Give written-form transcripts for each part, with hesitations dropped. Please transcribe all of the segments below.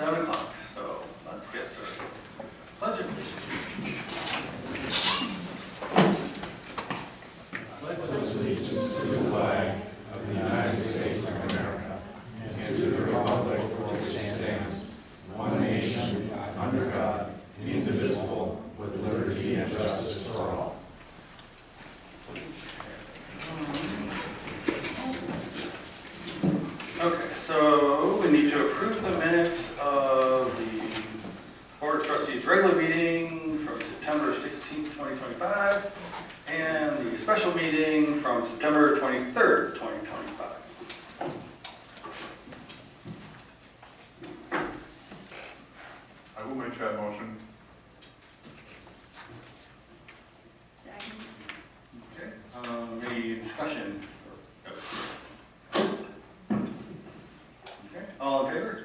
7 o'clock, so let's get started. Pledge of allegiance to the flag of the United States of America and to the republic for which it stands, one nation, under God, indivisible, with liberty and justice for all. Okay, so we need to approve the minutes of the Board of Trustees regular meeting from September 16th, 2025, and the special meeting from September 23rd, 2025. I will make that motion. Second. Okay, any discussion? Okay, all in favor?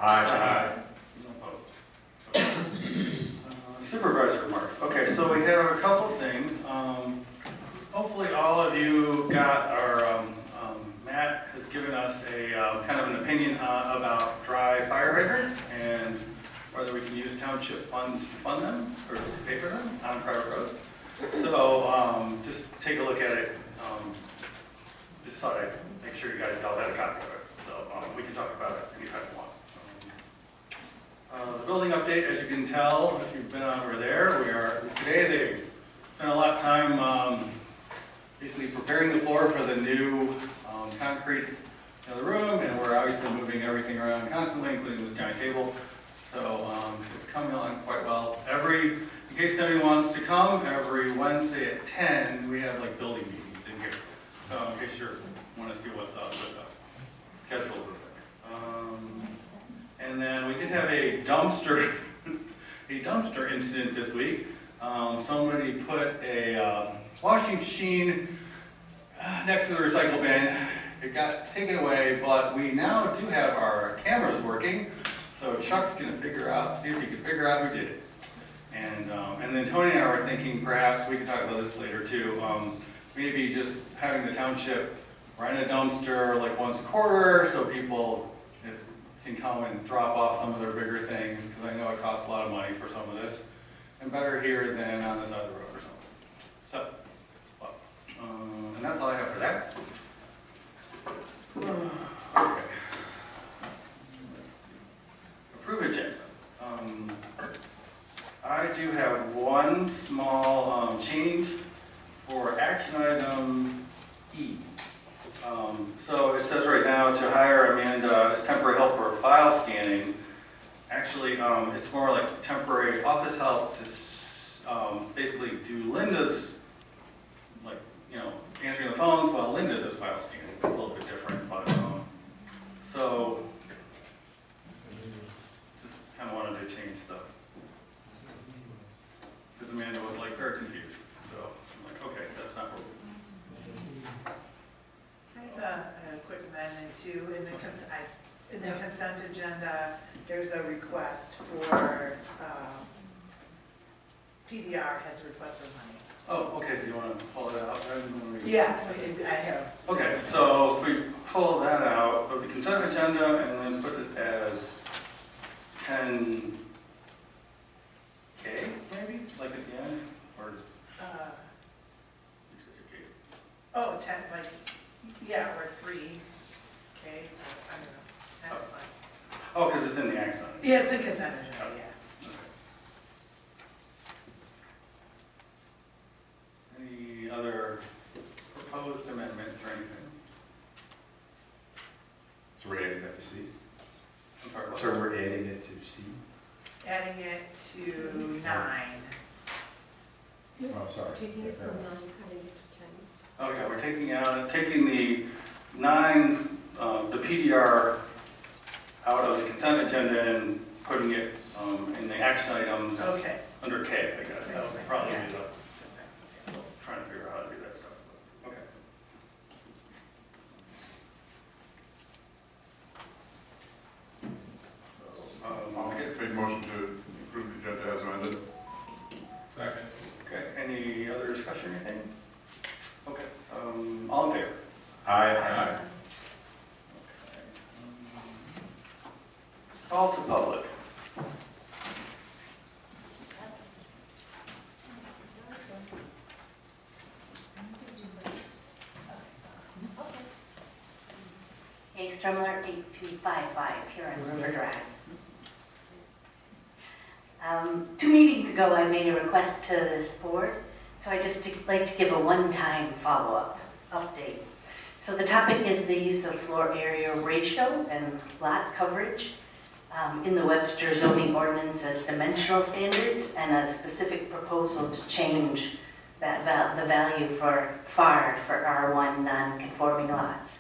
Aye. No opposed. Supervisor remarks. Okay, so we have a couple things. Hopefully all of you got our, Matt has given us a kind of an opinion about dry fire hydrants and whether we can use township funds to fund them or to pay for them on private roads. So just take a look at it. Just thought I'd make sure you guys all had a copy of it. So we can talk about it anytime you want. The building update, as you can tell, if you've been over there, today they spent a lot of time basically preparing the floor for the new concrete in the room, and we're obviously moving everything around constantly, including this giant table. So it's coming along quite well. In case somebody wants to come, every Wednesday at 10, we have like building meetings in here. So in case you want to see what's up with the schedule. And then we did have a dumpster incident this week. Somebody put a washing machine next to the recycle bin. It got taken away, but we now do have our cameras working. So Chuck's going to see if he can figure out who did it. And then Tony and I were thinking perhaps we could talk about this later too. Maybe just having the township rent a dumpster like once a quarter so people can come and drop off some of their bigger things, because I know it costs a lot of money for some of this. And better here than on the side of the road or something. So, and that's all I have for that. Okay. Approve agenda. I do have one small change for action item E. So it says right now to hire Amanda as temporary help for file scanning. Actually, it's more like temporary office help to basically do Linda's, answering the phones while Linda does file scanning. It's a little bit different, but so just kind of wanted to change stuff. Because Amanda was like very confused. So I'm like, okay, that's not what I have a quick amendment too. In the consent agenda, there's a request for, PDR has a request for money. Oh, okay, do you want to pull it out? Yeah, I have. Okay, so if we pull that out of the consent agenda and then put it as 10K, maybe, like at the end, or? Oh, 10, like, yeah, or 3, okay, I don't know, 10 is fine. Oh, because it's in the action item. Yeah, it's in consent agenda, yeah. Any other proposed amendments or anything? So we're adding that to C? I'm sorry, what? So we're adding it to C? Adding it to 9. Oh, sorry. Taking it from 9, cutting it to 10. Okay, we're taking the 9, the PDR out of the consent agenda and putting it in the action items Okay. under K, I guess. That would probably Yeah. be trying to figure out how to do that stuff. Okay. I'll make a motion to approve the agenda as amended. Second. Okay, any other discussion or anything? Okay, all in favor? Aye. Call to public. Case Strumler 8255 here on River Drive. 2 meetings ago, I made a request to this board, so I just like to give a one-time follow-up update. So the topic is the use of floor area ratio and lot coverage in the Webster zoning ordinance as dimensional standards, and a specific proposal to change that the value for FAR for R1 non-conforming lots.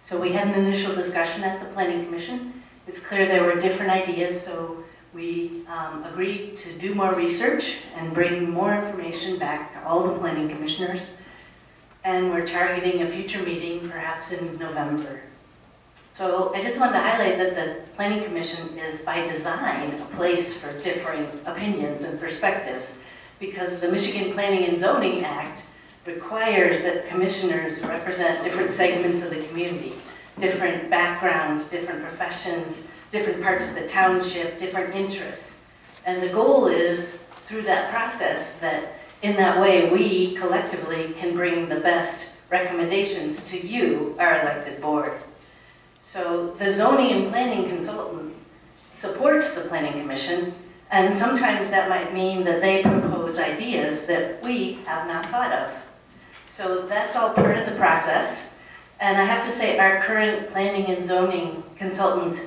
So we had an initial discussion at the Planning Commission. It's clear there were different ideas, so we agreed to do more research and bring more information back to all the planning commissioners. And we're targeting a future meeting, perhaps in November. So I just wanted to highlight that the Planning Commission is by design a place for differing opinions and perspectives, because the Michigan Planning and Zoning Act requires that commissioners represent different segments of the community, different backgrounds, different professions, different parts of the township, different interests. And the goal is, through that process, that in that way we collectively can bring the best recommendations to you, our elected board. So the zoning and planning consultant supports the Planning Commission, and sometimes that might mean that they propose ideas that we have not thought of. So that's all part of the process. And I have to say, our current planning and zoning consultant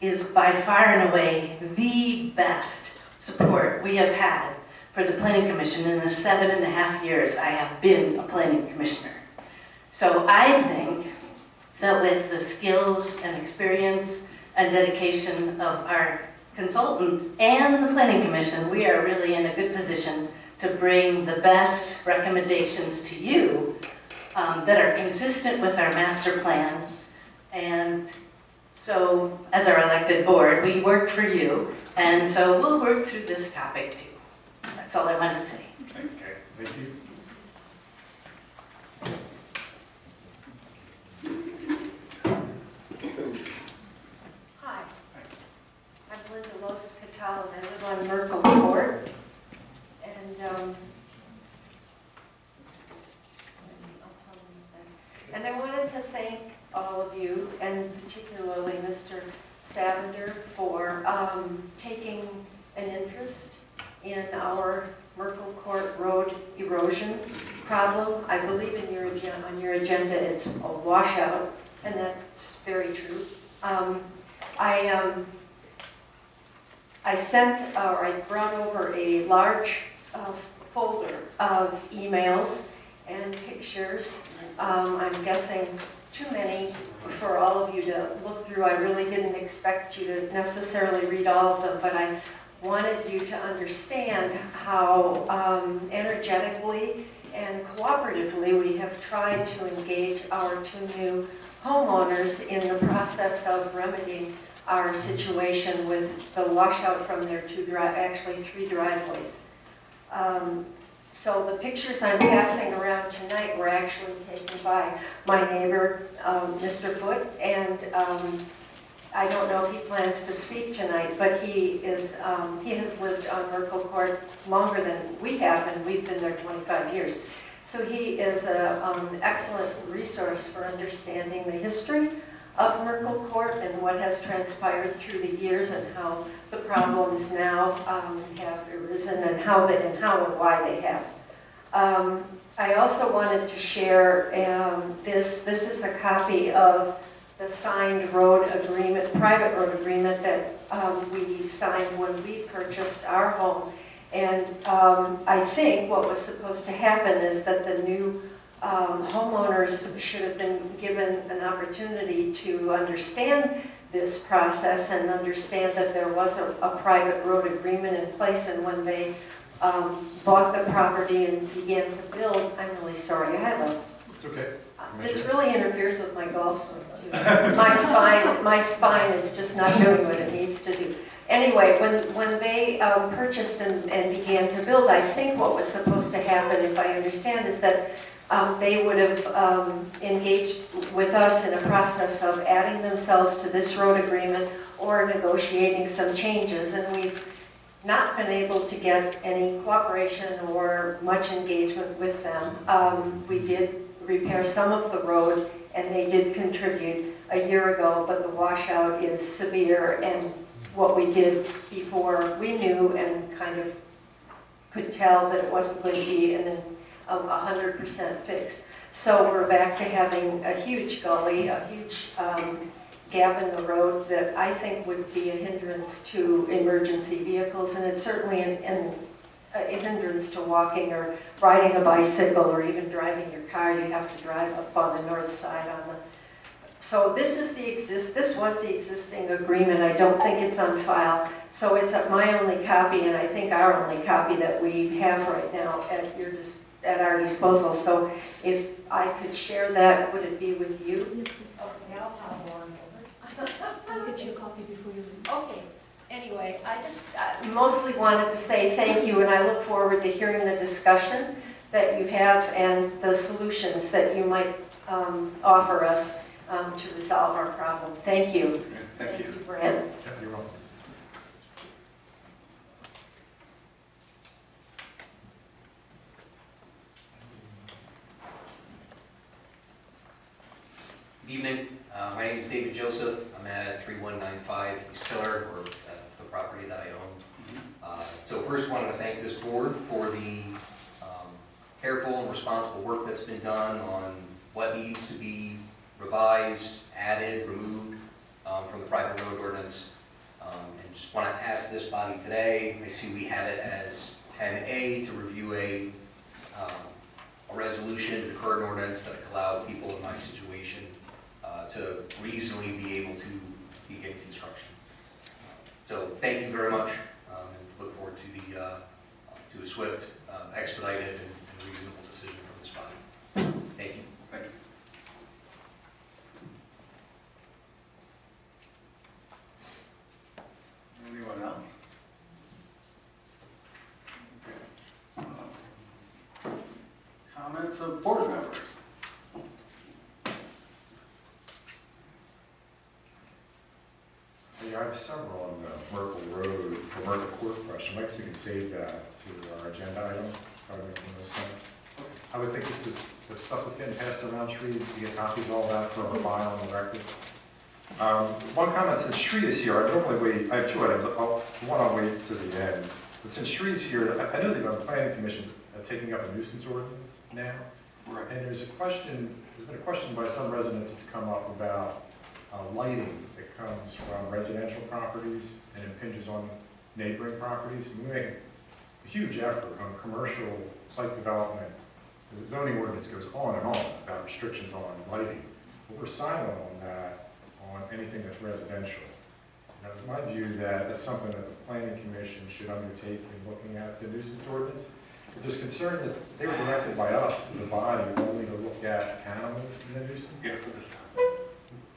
is by far and away the best support we have had for the Planning Commission in the 7.5 years I have been a planning commissioner. So I think that with the skills and experience and dedication of our consultant and the Planning Commission, we are really in a good position to bring the best recommendations to you that are consistent with our master plan. And so, as our elected board, we work for you, and so we'll work through this topic too. That's all I wanted to say. Thanks, Kay. Thank you. Hi, I'm Linda Los-Catal, and I live on Merkle Court. And I wanted to thank all of you, and particularly Mr. Savender, for taking an interest in our Merkle Court Road erosion problem. I believe in your on your agenda it's a washout, and that's very true. I brought over a large folder of emails and pictures. I'm guessing too many for all of you to look through. I really didn't expect you to necessarily read all of them, but I wanted you to understand how energetically and cooperatively we have tried to engage our 2 new homeowners in the process of remedying our situation with the washout from their 3 driveways. So the pictures I'm passing around tonight were actually taken by my neighbor, Mr. Foote, and I don't know if he plans to speak tonight, but he has lived on Merkle Court longer than we have, and we've been there 25 years. So he is an excellent resource for understanding the history of Merkle Court and what has transpired through the years and how the problems now have arisen and how and why they have. I also wanted to share this is a copy of the signed road agreement, private road agreement that we signed when we purchased our home. And I think what was supposed to happen is that the new homeowners should have been given an opportunity to understand this process and understand that there was a private road agreement in place, and when they bought the property and began to build, I'm really sorry, I have a... It's okay. This really interferes with my golf swing, too. My spine is just not doing what it needs to do. Anyway, when they purchased and began to build, I think what was supposed to happen, if I understand, is that they would have engaged with us in a process of adding themselves to this road agreement or negotiating some changes, and we've not been able to get any cooperation or much engagement with them. We did repair some of the road, and they did contribute a year ago, but the washout is severe, and what we did before we knew and kind of could tell that it wasn't going to be a 100% fix. So we're back to having a huge gully, a huge gap in the road that I think would be a hindrance to emergency vehicles, and it's certainly a hindrance to walking or riding a bicycle or even driving your car. You have to drive up on the north side on the. So this was the existing agreement. I don't think it's on file. So it's my only copy, and I think our only copy that we have right now at our disposal. So if I could share that, would it be with you? Yes, please. Okay, I'll pass one over. I'll get you a copy before you leave. Okay. Anyway, I just mostly wanted to say thank you, and I look forward to hearing the discussion that you have and the solutions that you might offer us to resolve our problem. Thank you. Thank you. Brad. Yeah, you're welcome. Good evening. My name is David Joseph. I'm at 3195 East Pillar, or that's the property that I own. So first, wanted to thank this board for the careful and responsible work that's been done on what needs to be revised, added, removed from the private road ordinance. And just want to ask this body today, I see we have it as 10A to review a resolution to the current ordinance that allow people in my situation to reasonably be able to begin construction. So thank you very much, and look forward to a swift, expedited, and reasonable decision from this body. Thank you. Thank you. Anyone else? Okay. Comments of board members? Yeah, I have several on the Merkle Road, or Merkle Court question. I guess we can save that to our agenda item, probably making most sense. I would think this is the stuff that's getting passed around Shree, you get copies of all that for our file and the record. One comment, since Shree is here, I normally wait, I have two items, one I'll wait to the end. But since Shree's here, I know the planning commission's taking up a nuisance ordinance now. Right. And there's been a question by some residents that's come up about lighting that comes from residential properties and impinges on neighboring properties. And we make a huge effort on commercial site development. The zoning ordinance goes on and on about restrictions on lighting. But we're silent on that, on anything that's residential. Now, it's my view that that's something that the planning commission should undertake in looking at the nuisance ordinance. But there's concern that they were directed by us as a body only to look at animals in the nuisance. Yeah, for this time.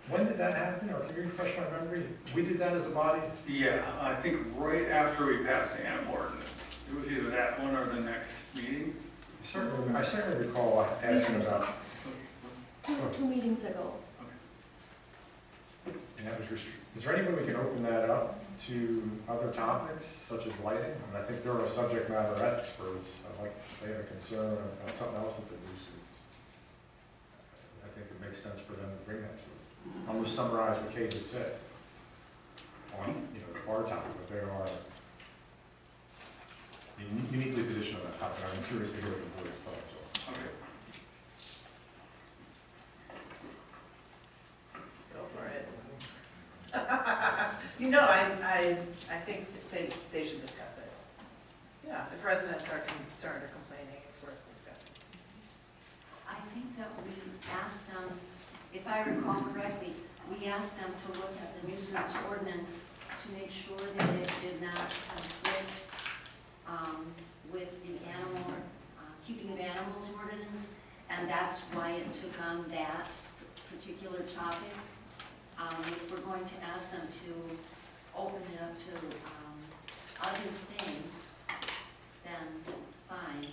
When did that happen, or can you refresh my memory? We did that as a body? Yeah, I think right after we passed the animal ordinance. It was either that one or the next meeting. I certainly recall asking about, Two meetings ago. and that was is there any way we can open that up to other topics, such as lighting? And I think there are subject matter experts, like they have a concern about something else that's a nuisance. I think it makes sense for them to bring that to us. I'm going to summarize what Kate just said on, our topic, but there are uniquely positioned on that topic. I'm curious to hear what the board's thoughts are. Okay. Go for it. I think that they should discuss it. Yeah, if residents are concerned or complaining, it's worth discussing. I think that we asked them, if I recall correctly, we asked them to look at the nuisance ordinance to make sure that it did not conflict with the animal, keeping of animals ordinance, and that's why it took on that particular topic. If we're going to ask them to open it up to other things, then fine.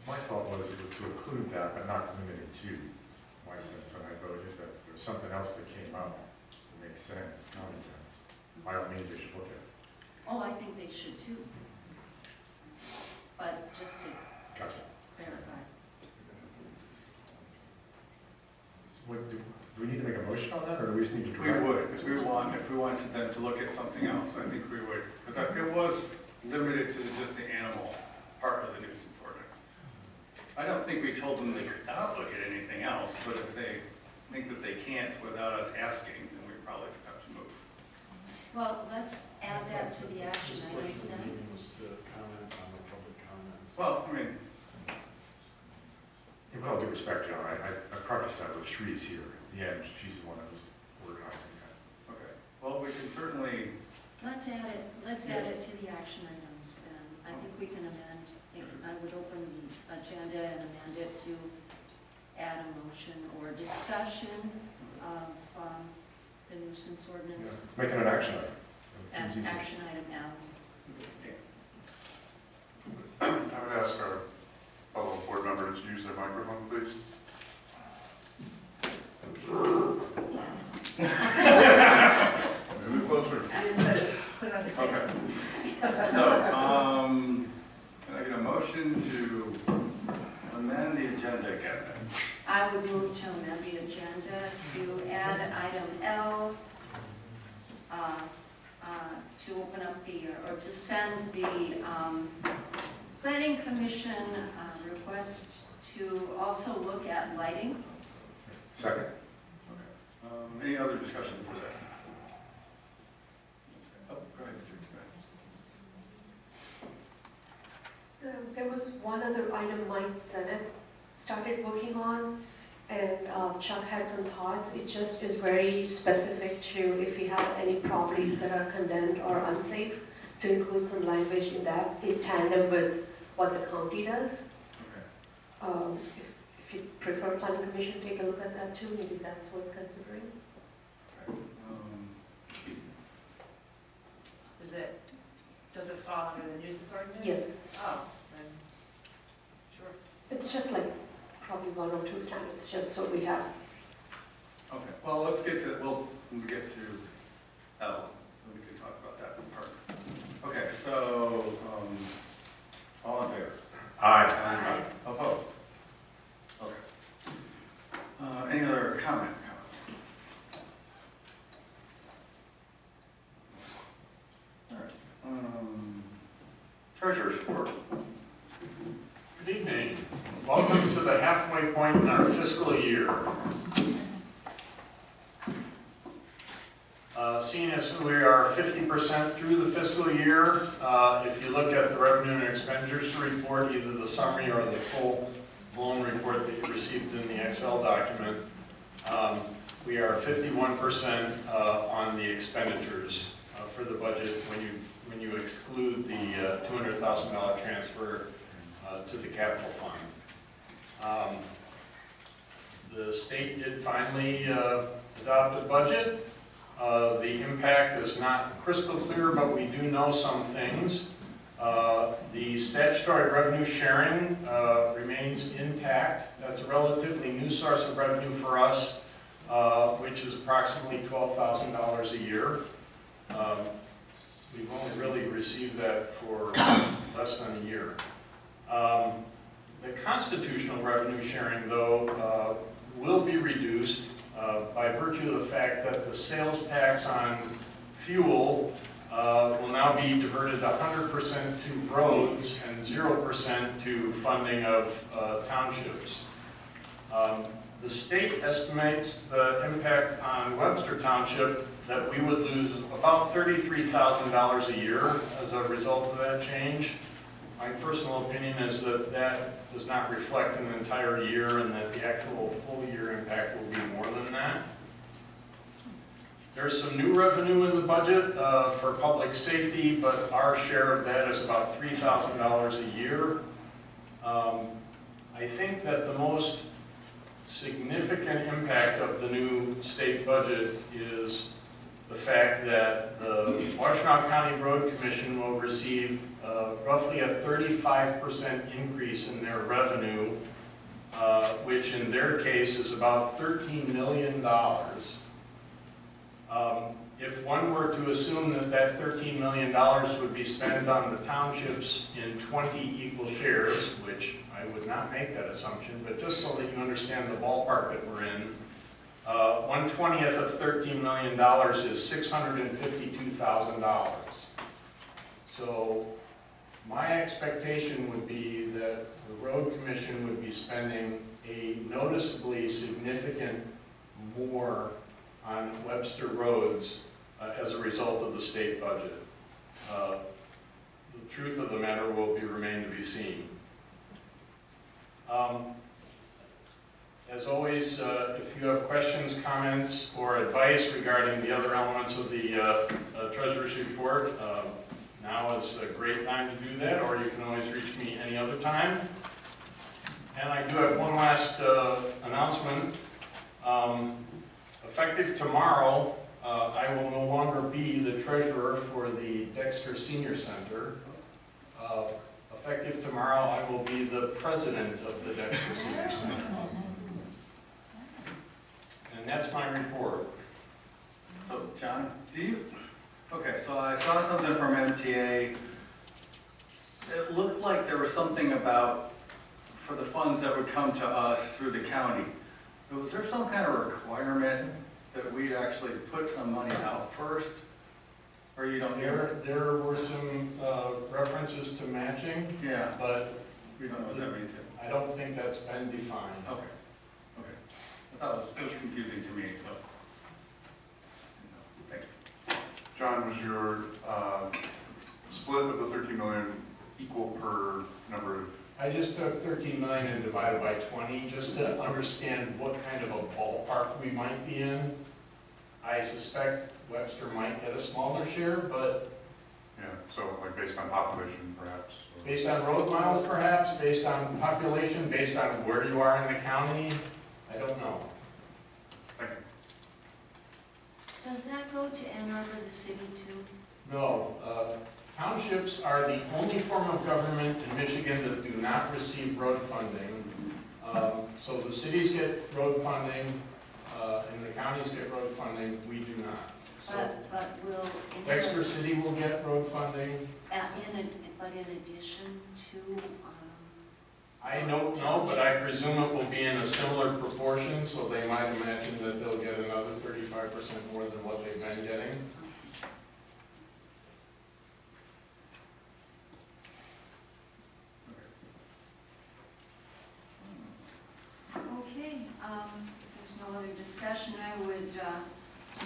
My thought was it was to include that, but not limited to. My sense when I voted that there's something else that came up that makes sense, common sense. By all means, they should look at it. Oh, I think they should too. But just to Gotcha. clarify. What, do we need to make a motion on that, or do we just need to We direct? would, if we wanted them to look at something else, I think we would. Because it was limited to just the animal part of the nuisance ordinance. I don't think we told them they could not look at anything else, but if they think that they can't without us asking, then we probably have to move. Well, let's add that to the action items then. Well, I mean, With all due respect, John, I prefaced that with Shree's here. At the end, she's the one that was organizing that. okay. Well, we can certainly, Let's add it to the action items then. I think we can amend, I would open the agenda and amend it to add a motion or discussion of the nuisance Yeah, ordinance. let's make it an action item. It At seems easy. action item L. I would ask our fellow board members to use their microphone, please. Move it closer. Put on the face. okay. So, can I get a motion to amend the agenda again? I would move to amend the agenda to add item L, to open up or to send the planning commission request to also look at lighting. Second. Okay. Any other discussion for that? Oh, go ahead, Judy. There was one other item Mike Senate started working on, and Chuck had some thoughts. It just is very specific to if you have any properties that are condemned or unsafe, to include some language in that in tandem with what the county does. Okay. If you prefer planning commission, take a look at that too. Maybe that's worth considering. Okay. Does it fall under the nuisance ordinance? Yes. Oh, then, sure. It's just like probably one or two standards, just so we have. Okay, well, let's get to, when we get to L, then we can talk about that part. Okay, so, all in favor? Aye. Opposed? Okay. Any other comment? All right. Treasurer's report. Good evening. Welcome to the halfway point in our fiscal year. Seeing as we are 50% through the fiscal year, if you look at the revenue and expenditures report, either the summary or the full blown report that you received in the Excel document, we are 51% on the expenditures for the budget when you exclude the $200,000 transfer to the capital fund. The state did finally adopt the budget. The impact is not crystal clear, but we do know some things. The statutory revenue sharing remains intact. That's a relatively new source of revenue for us, which is approximately $12,000 a year. We've only really received that for less than a year. The constitutional revenue sharing, though, will be reduced by virtue of the fact that the sales tax on fuel will now be diverted 100% to roads and 0% to funding of townships. The state estimates the impact on Webster Township that we would lose about $33,000 a year as a result of that change. My personal opinion is that that does not reflect an entire year and that the actual full year impact will be more than that. There's some new revenue in the budget for public safety, but our share of that is about $3,000 a year. I think that the most significant impact of the new state budget is the fact that the Washtenaw County Road Commission will receive roughly a 35% increase in their revenue, which in their case is about $13 million. If one were to assume that that $13 million would be spent on the townships in 20 equal shares, which I would not make that assumption, but just so that you understand the ballpark that we're in, 1/20th of $13 million is $652,000. So my expectation would be that the road commission would be spending a noticeably significant more on Webster roads as a result of the state budget. The truth of the matter will remain to be seen. As always, if you have questions, comments, or advice regarding the other elements of the Treasurer's report, now is a great time to do that, or you can always reach me any other time. And I do have one last announcement. Effective tomorrow, I will no longer be the treasurer for the Dexter Senior Center. Effective tomorrow, I will be the president of the Dexter Senior Center. And that's my report. So, John, okay, so I saw something from MTA. It looked like there was something about, for the funds that would come to us through the county. Was there some kind of requirement that we'd actually put some money out first? Or you don't hear it? There were some references to matching. Yeah. But we don't know what that means. I don't think that's been defined. Okay. Okay. I thought it was confusing to me, so. Thank you. John, was your split of the 13 million equal per number of? I just took 13 million and divided by 20 just to understand what kind of a ballpark we might be in. I suspect Webster might get a smaller share, but... Yeah, so like based on population perhaps? Or... Based on road miles perhaps, based on population, based on where you are in the county, I don't know. Thank you. Does that go to Ann Arbor, the city too? No. Townships are the only form of government in Michigan that do not receive road funding. So the cities get road funding, and the counties get road funding. We do not. So But will Dexter City will get road funding. But in addition to. I don't know, but I presume it will be in a similar proportion. So they might imagine that they'll get another 35% more than what they've been getting. Okay, if there's no other discussion, I would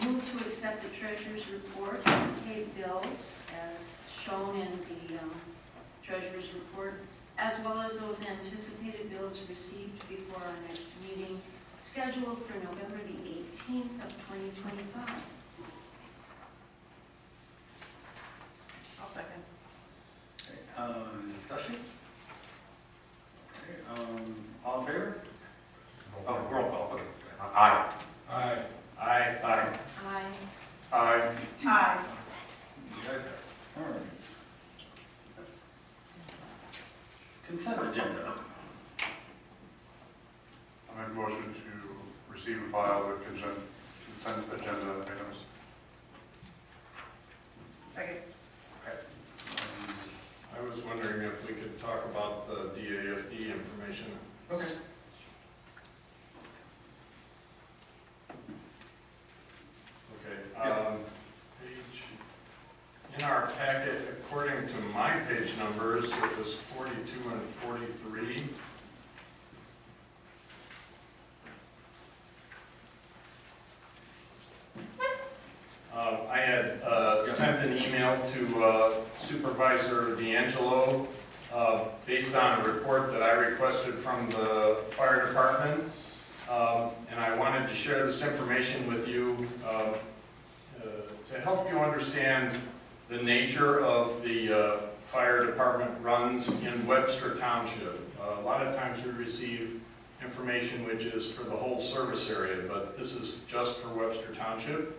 move to accept the treasurer's report and pay bills as shown in the treasurer's report, as well as those anticipated bills received before our next meeting, scheduled for November the 18th of 2025. I'll second. Okay, discussion? Okay, all in favor? Oh, roll call, okay. Aye. Aye. Aye. Aye. Aye. Aye. Aye. You guys have, all right. Consent agenda. I make a motion to receive and file the consent agenda items. Second. Okay. I was wondering if we could talk about the DAFD information. Okay. Okay. In our packet, according to my page numbers, it was 42 and 43. I had sent an email to Supervisor D'Angelo based on a report that I requested from the fire department. And I wanted to share this information with you to help you understand the nature of the fire department runs in Webster Township. A lot of times we receive information which is for the whole service area, but this is just for Webster Township.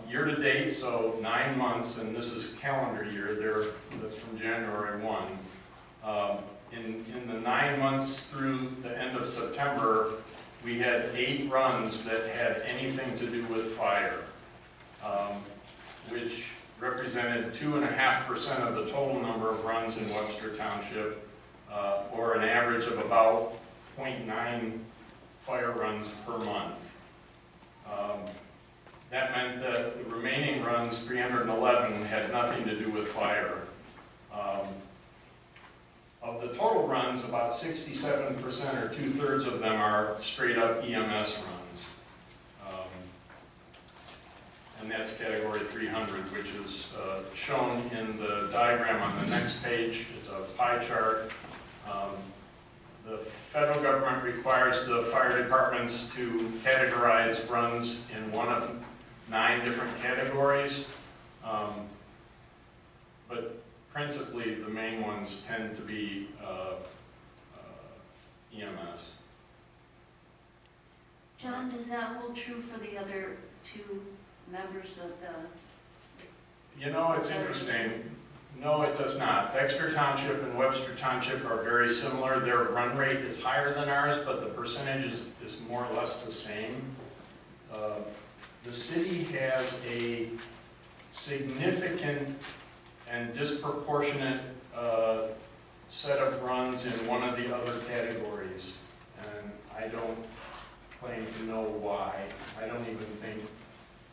Year-to-date, so 9 months, and this is calendar year, that's from January 1. In the 9 months through the end of September, we had 8 runs that had anything to do with fire, which represented 2.5% of the total number of runs in Webster Township, or an average of about 0.9 fire runs per month. That meant that the remaining runs, 311, had nothing to do with fire. Of the total runs, about 67% or 2/3 of them are straight up EMS runs. And that's category 300, which is shown in the diagram on the next page. It's a pie chart. The federal government requires the fire departments to categorize runs in one of 9 different categories. But principally, the main ones tend to be EMS. John, does that hold true for the other 2 members of the? You know, it's interesting. No, it does not. Dexter Township and Webster Township are very similar. Their run rate is higher than ours, but the percentage is more or less the same. The city has a significant and disproportionate set of runs in one of the other categories, and I don't claim to know why. I don't even think,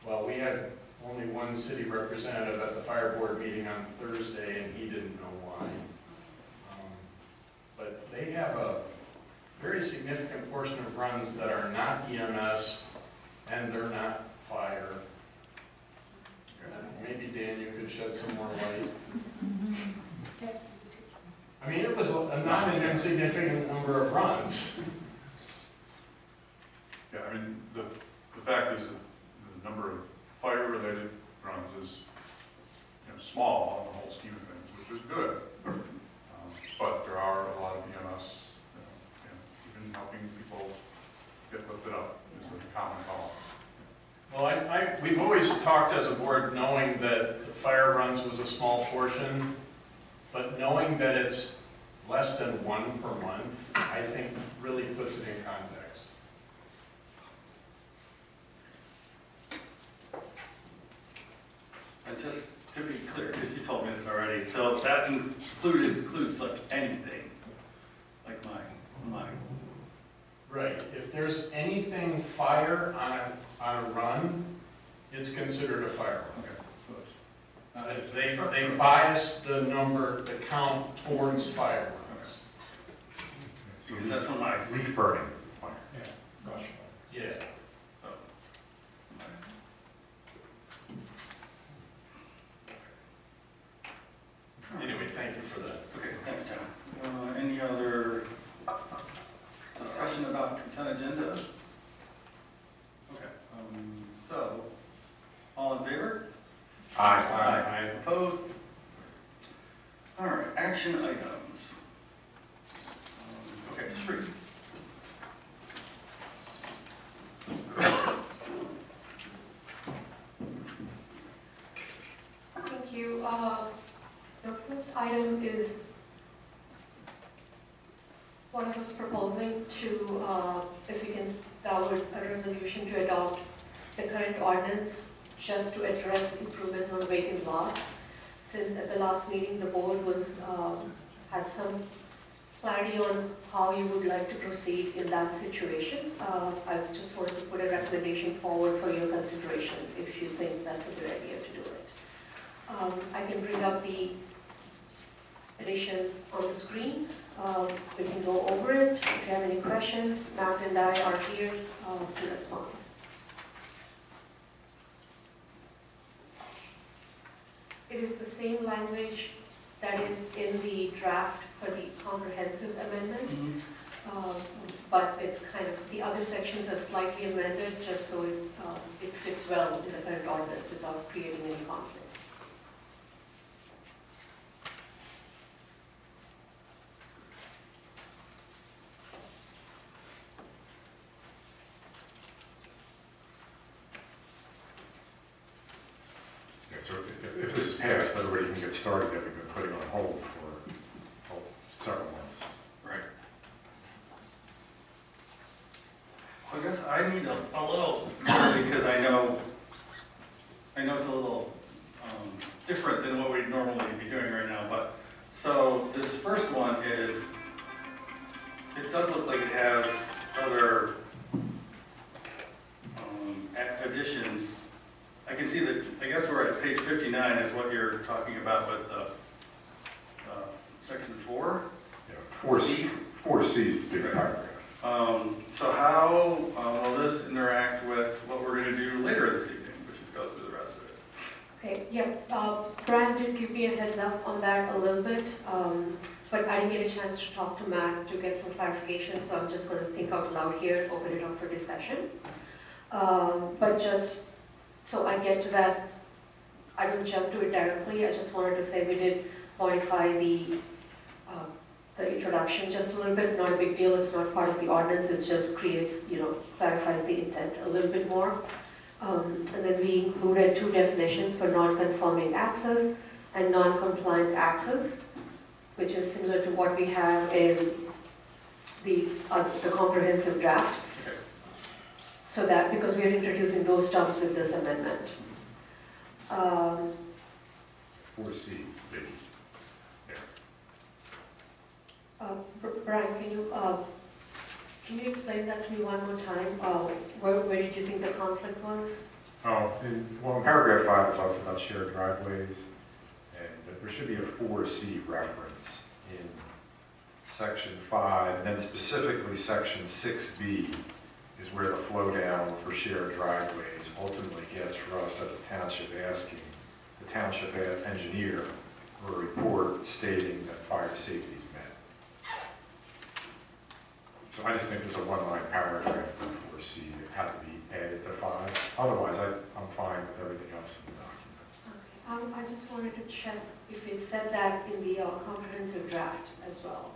well, we had only one city representative at the fire board meeting on Thursday, and he didn't know why. But they have a very significant portion of runs that are not EMS, and they're not fire. Maybe, Dan, you could shed some more light. I mean, it was a not an insignificant number of runs. Yeah, I mean, the fact is that the number of fire-related runs is, small on the whole scheme of things, which is good. But there are a lot of EMS, even helping people get lifted up is a common call. Well, we've always talked as a board knowing that the fire runs was a small portion, but knowing that it's less than 1 per month, I think really puts it in context. And just to be clear, because you told me this already, so that includes like anything, like my. Right. If there's anything fire on a run, it's considered a fire run. Okay. So They bias the number, the count towards fire runs. because that's what my. Leaf burning fire. Yeah. So, Anyway, thank you for that. okay, thanks, John. Any other discussion about consent agenda? Okay, so, all in favor? Aye. Opposed? All right, action items. Okay, street. Thank you. The first item is one of us proposing to, if we can download a resolution to adopt the current ordinance just to address improvements on vacant lots. Since at the last meeting, the board was, had some clarity on how you would like to proceed in that situation. I just wanted to put a recommendation forward for your consideration if you think that's a good idea to do it. I can bring up the addition on the screen. We can go over it. If you have any questions, Matt and I are here to respond. It is the same language that is in the draft for the comprehensive amendment, but it's kind of, the other sections are slightly amended just so it fits well in the current ordinance without creating any conflicts. so if this is passed, everybody can get started that we've been putting on hold for several months. Right. I guess I need a little, because I know it's a little different than what we'd normally be doing right now, but, so this first one is, it does look like it has other additions. I can see that, I guess we're at page 59 is what you're talking about with section 4? Yeah, 4C, 4C is the big paragraph. So how will this interact with what we're going to do later this evening, which is go through the rest of it? Okay, yeah, Brian did give me a heads up on that a little bit, but I didn't get a chance to talk to Matt to get some clarification, so I'm just going to think out loud here, open it up for discussion. But just so I get to that, I don't jump to it directly, I just wanted to say we did modify the introduction just a little bit, not a big deal, it's not part of the ordinance, it just creates, clarifies the intent a little bit more. And then we included 2 definitions for non-conforming access and non-compliant access, which is similar to what we have in the comprehensive draft. Okay. So that, because we are introducing those terms with this amendment. 4C is the big. Brian, can you explain that to me one more time? Where did you think the conflict was? In paragraph 5, it talks about shared driveways, and there should be a 4C reference in section 5, and then specifically section 6B is where the flow down for shared driveways ultimately gets for us as a township, asking the township engineer for a report stating that fire safety is met. So I just think there's a one-line paragraph for 4C that had to be added to 5. Otherwise, I'm fine with everything else in the document. Okay, I just wanted to check if it said that in the comprehensive draft as well.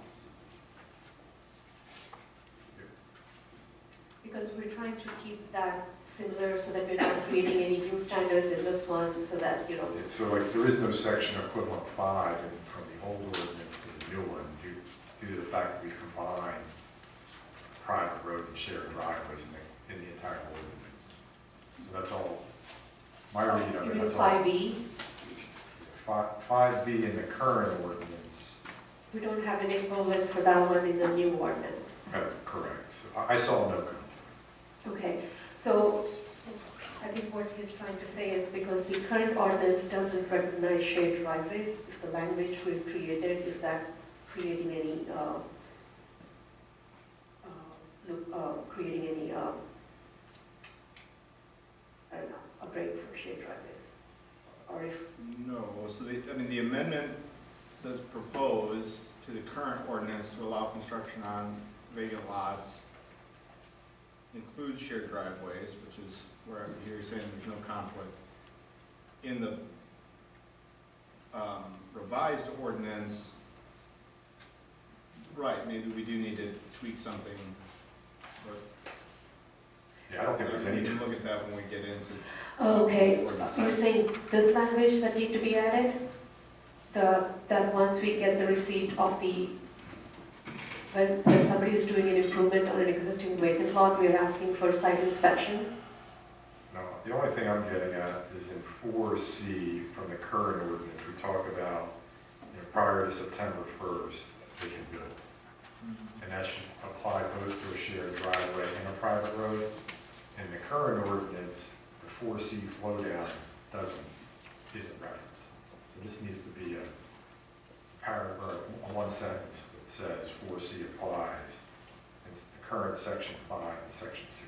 Because we're trying to keep that similar so that we're not creating any new standards in this one, so that, So like there is no section equivalent 5 from the old ordinance to the new one due to the fact that we combine private roads and shared driveways in the entire ordinance. So that's all, my reading of you it, mean that's all. 5B? 5B in the current ordinance. We don't have an equivalent for that one in the new ordinance. Correct. So I saw no conflict. Okay, so I think what he's trying to say is because the current ordinance doesn't recognize shared driveways, if the language we've created, is that creating any, I don't know, a break for shared driveways? Or if, No, so the amendment does propose to the current ordinance to allow construction on vacant lots includes shared driveways, which is where I'm here saying there's no conflict. In the revised ordinance, right, maybe we do need to tweak something, but Yeah, I don't think there's any. we can look at that when we get into. okay, you're saying this language that need to be added? That once we get the receipt of the, when somebody is doing an improvement on an existing vacant lot, we are asking for site inspection? No, the only thing I'm getting at is in 4C from the current ordinance, we talk about prior to September 1st, they can build. And that should apply both to a shared driveway and a private road. In the current ordinance, the 4C flow down isn't referenced. So this needs to be a paragraph, one sentence that says 4C applies in the current section 5 and section 6B.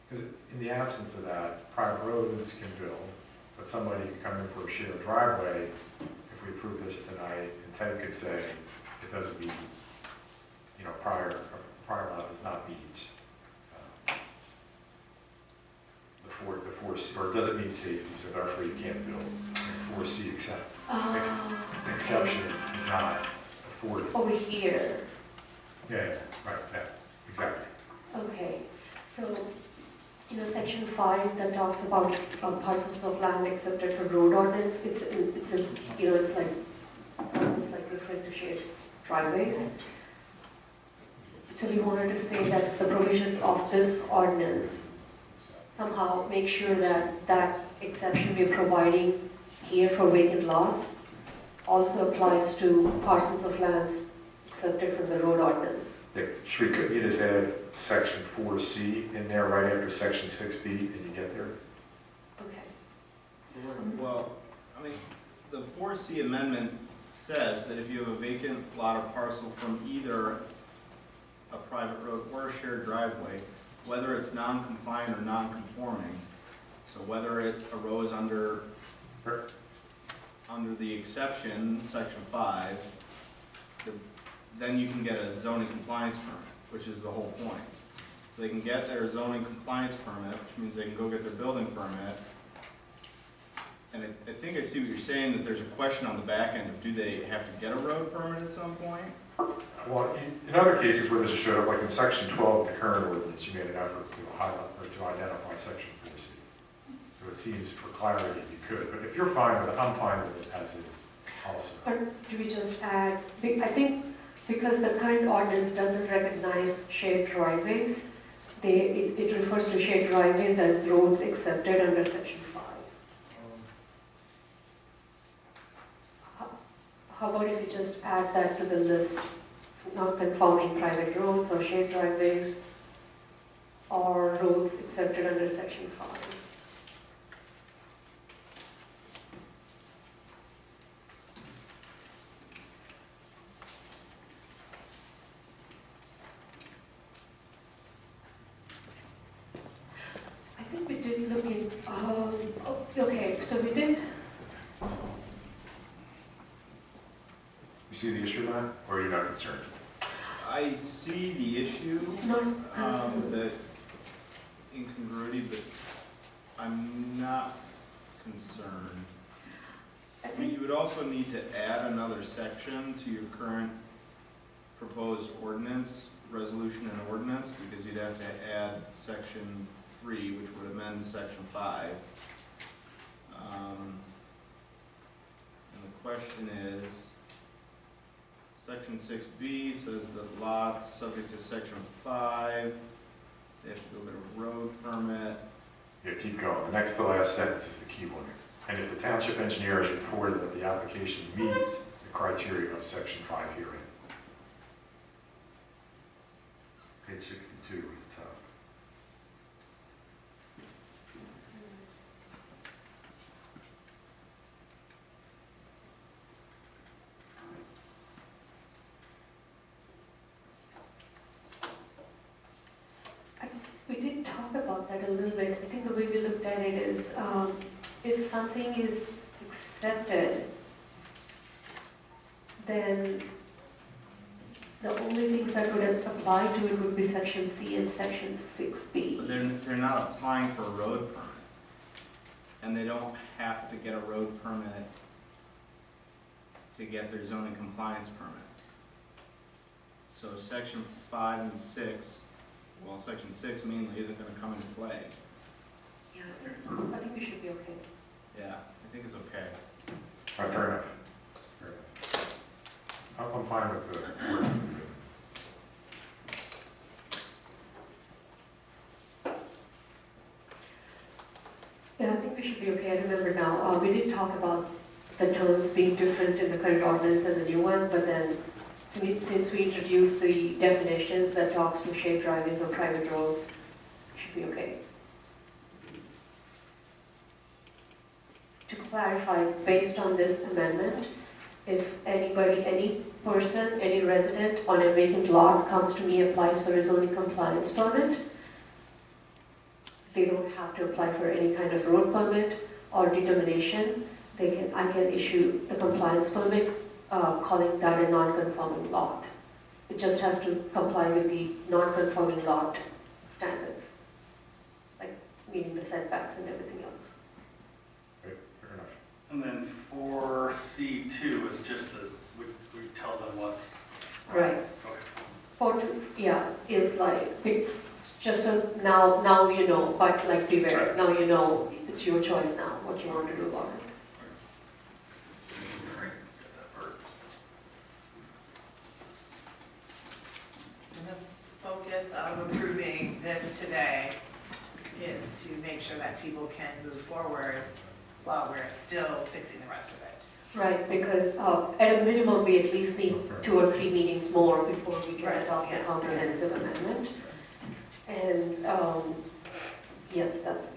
Because in the absence of that, private roads can build, but somebody could come in for a shared driveway. If we approve this tonight, and Ted could say it doesn't meet, prior law does not meet the 4C, or it doesn't meet safety, so therefore you can't build. And 4C exception is not afforded. Over here. Yeah, right, exactly. Okay, so Section 5 that talks about parcels of land accepted for road ordinance, it's almost like referring to shared driveways. So we wanted to say that the provisions of this ordinance somehow make sure that that exception we're providing here for vacant lots also applies to parcels of lands accepted from the road ordinance. Couldn't you just add section 4C in there right after section 6B and you get there? Okay. Well, I mean, the 4C amendment says that if you have a vacant lot or parcel from either a private road or a shared driveway, whether it's non-compliant or non-conforming, so whether it arose under the exception, section 5, then you can get a zoning compliance permit, which is the whole point. So they can get their zoning compliance permit, which means they can go get their building permit. And I think I see what you're saying, that there's a question on the back end of do they have to get a road permit at some point? Well, in other cases where this has showed up, like in section 12 of the current ordinance, you made an effort to highlight or to identify section 4C. So it seems for clarity you could, but if you're fine with it, I'm fine with it as is also. Or do we just add, I think because the current ordinance doesn't recognize shared driveways, it refers to shared driveways as roads accepted under section 5. How about if we just add that to the list, non-conforming private roads or shared driveways or roads accepted under section 5? I think we did look in, okay, so we did. You see the issue, Matt, or are you not concerned? I see the issue, the incongruity, but I'm not concerned. I mean, you would also need to add another section to your current proposed ordinance, resolution and ordinance, because you'd have to add section 3, which would amend section 5. And the question is, section 6B says that lots subject to section 5, they have to go get a road permit. Yeah, keep going. The next to last sentence is the key one. And if the township engineer has reported that the application meets the criteria of section 5 herein. Page 62 at the top. We did talk about that a little bit. I think the way we looked at it is if something is accepted, then the only things that would apply to it would be section C and section 6B. But they're not applying for a road permit. And they don't have to get a road permit to get their zoning compliance permit. So section 5 and 6, well, section 6 mainly isn't going to come into play. Yeah, I think we should be okay. Yeah, I think it's okay. All right, fair enough. Fair enough. I'm fine with the words. Yeah, I think we should be okay. I remember now. We did talk about the terms being different in the current ordinance and the new one, but then since we introduced the definitions that talks to shared driveways or private roads, it should be okay. To clarify, based on this amendment, if anybody, any person, any resident on a vacant lot comes to me, applies for a zoning compliance permit, they don't have to apply for any kind of road permit or determination. I can issue a compliance permit calling that a non-conforming lot. It just has to comply with the non-conforming lot standards, like meeting the setbacks and everything else. Okay, fair enough. And then for C2 is just we tell them what's. Right. Okay. 4.2, yeah, is like, it's Just so now you know, but like beware, now you know, it's your choice now, what you want to do about it. And the focus of approving this today is to make sure that people can move forward while we're still fixing the rest of it. Right, because at a minimum, we at least need 2 or 3 meetings more before we can Right, adopt the yeah. comprehensive amendment. And, yes, that's the,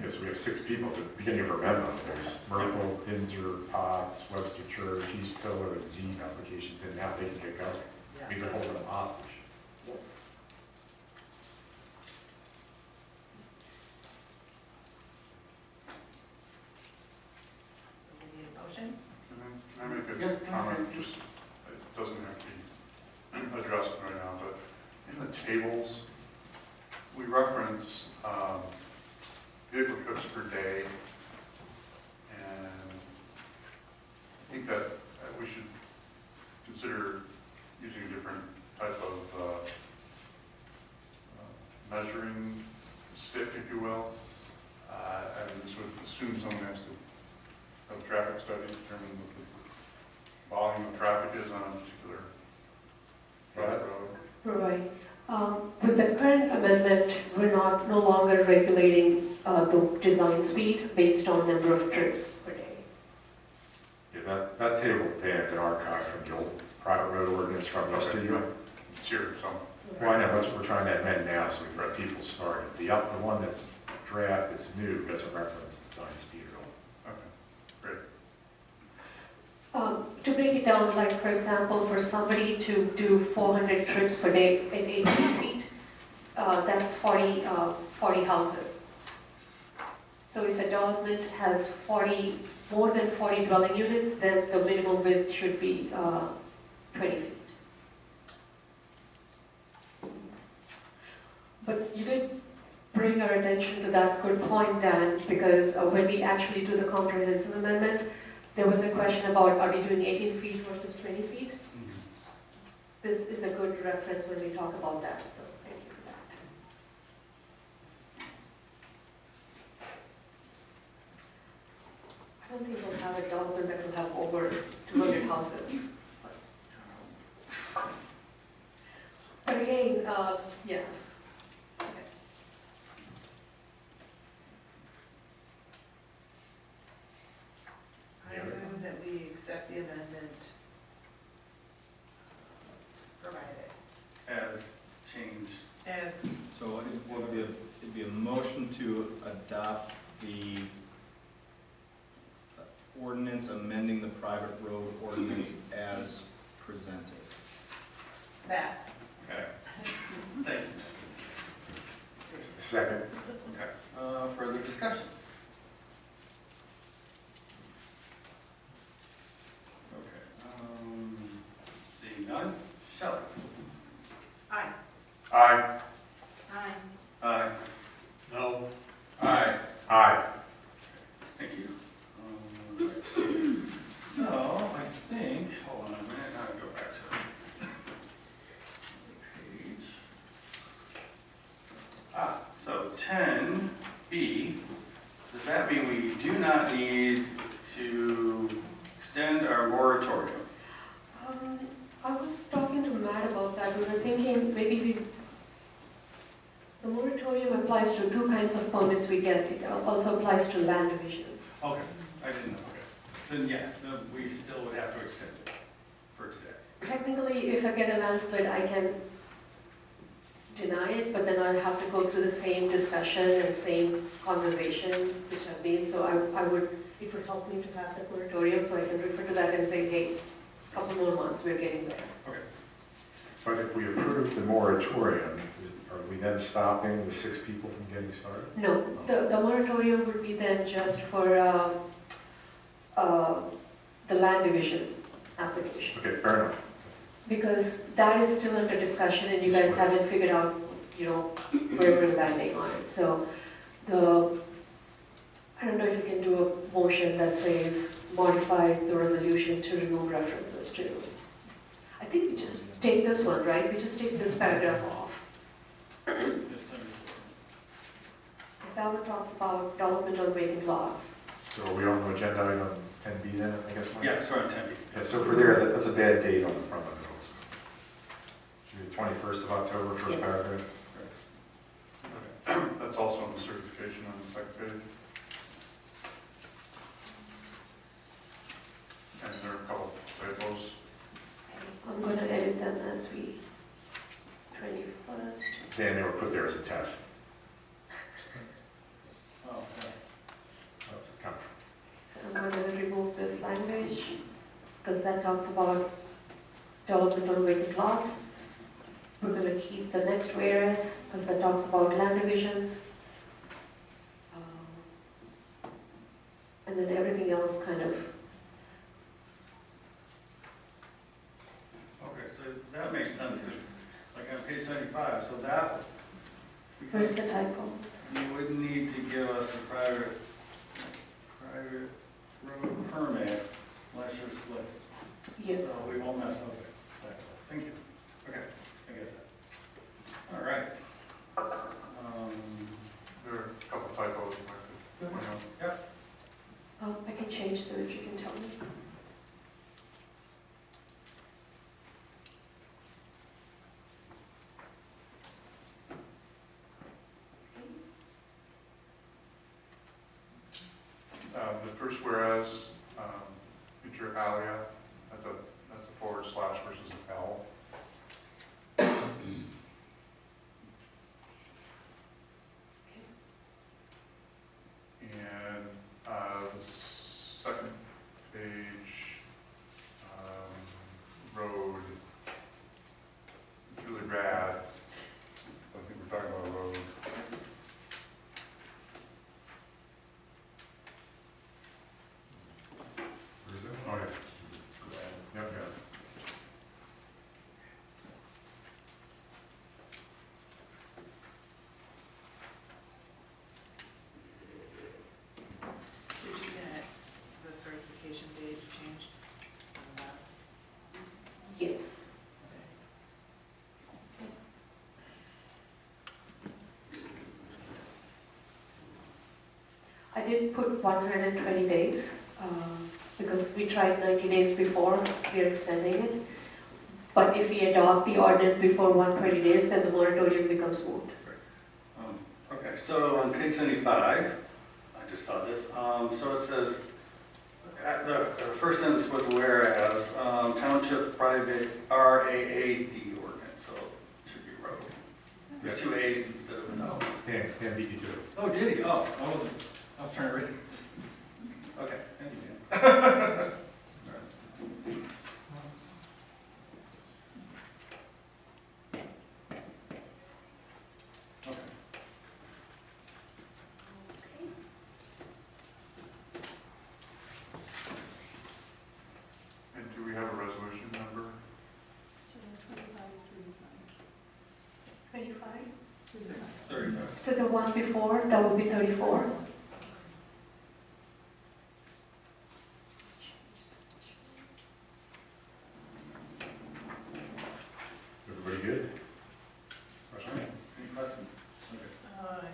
Yes, we have 6 people at the beginning of our memo. There's Merkel, Pinzer, Potts, Webster Church, East Pillar, and Zine applications, and now they can get going. We've been holding them hostage. yes. So we need a motion? Can I make a comment? Just, it doesn't have to be addressed right now, but in the tables, we reference vehicle trips per day, and I think that we should consider using a different type of measuring stick, if you will. And this would assume someone has to have a traffic study, determine what the volume of traffic is on a particular private road. Right. With the current amendment, we're no longer regulating the design speed based on number of trips per day. Yeah, that table stands an archive from the old private road ordinance from yesteryear. It's here somewhere. Well, I know, that's what we're trying to amend now, so we've got people started. The one that's draft, that's new, doesn't reference design speed at all. Okay, great. To break it down, like for example, for somebody to do 400 trips per day at 18 feet, that's 40 houses. So if a development has more than 40 dwelling units, then the minimum width should be 20 feet. But you did bring our attention to that good point, Dan, because when we actually do the comprehensive amendment, there was a question about, are we doing 18 feet versus 20 feet? This is a good reference when we talk about that, so thank you for that. I don't think we'll have a development that will have over 200 houses. But again, yeah. Okay. I move that we accept the amendment provided As changed. as, So it'd be a motion to adopt the ordinance amending the private road ordinance as presented. that. Okay. Thank you. Second. Okay. Further discussion? Okay. Seeing none. Shelley? Aye. Aye. Aye. Aye. No. Aye. Aye. Thank you. So, I think, hold on a minute, now I go back to the page. So 10B, does that mean we do not need to extend our moratorium? I was talking to Matt about that. We were thinking maybe the moratorium applies to 2 kinds of permits we get. It also applies to land divisions. Okay, I didn't know, okay. Then yes, then we still would have to extend it for today. Technically, if I get a land split, I can deny it, but then I'll have to go through the same discussion and same conversation which I've been. So it would help me to have the moratorium so I can refer to that and say, hey, a couple more months, we're getting there. Okay. But if we approve the moratorium, are we then stopping the 6 people from getting started? No, the moratorium would be then just for the land division application. Okay, fair enough. Because that is still under discussion and you guys haven't figured out, where we're landing on it. So I don't know if you can do a motion that says modify the resolution to remove references to. I think we just take this one, right? We just take this paragraph off. talks about development on vacant lots. So are we on the agenda item 10B then, I guess? Mike? Yeah, sorry, Tammy. Yeah, so for there, that's a bad date on the front of those. Should be 21st of October, first Yeah. paragraph. That's also on the certification on the second page. And there are a couple typos. I'm going to edit them as we, 21st. Dan, they were put there as a test. Oh, okay. That was a kind of- So I'm going to remove this language because that talks about development on vacant lots. We're going to keep the next whereas because that talks about land divisions. And then everything else kind of, Okay, so that makes sense, 'cause like on page 75, so that, where's because the typo? you would need to give us a private road permit unless you're split. Yes. So we won't mess up it. Thank you. Okay, I get that. All right. There are a couple typos if I could point out. Yep. I can change them if you can tell me. The first whereas, feature alia, that's a forward slash versus an L. And the second page, road, really rad. I think we're talking about a road. Where is it? Oh, yeah. Yep, yeah. Did you get the certification date changed? on that? Yes. I did put 120 days because we tried 90 days before, we're extending it. But if we adopt the ordinance before 120 days, then the moratorium becomes moot. Okay, so on page 75, I just saw this, so it says, at the first sentence was whereas, township private RAAD ordinance, so it should be road. There's two A's instead of an O. Dan beat you to it. Oh, did he? Oh, I was trying to read it. Okay, thank you, Dan. Okay. And do we have a resolution number? 25? 35. So the one before, that would be 34? Everybody good? Question? Any questions? Okay.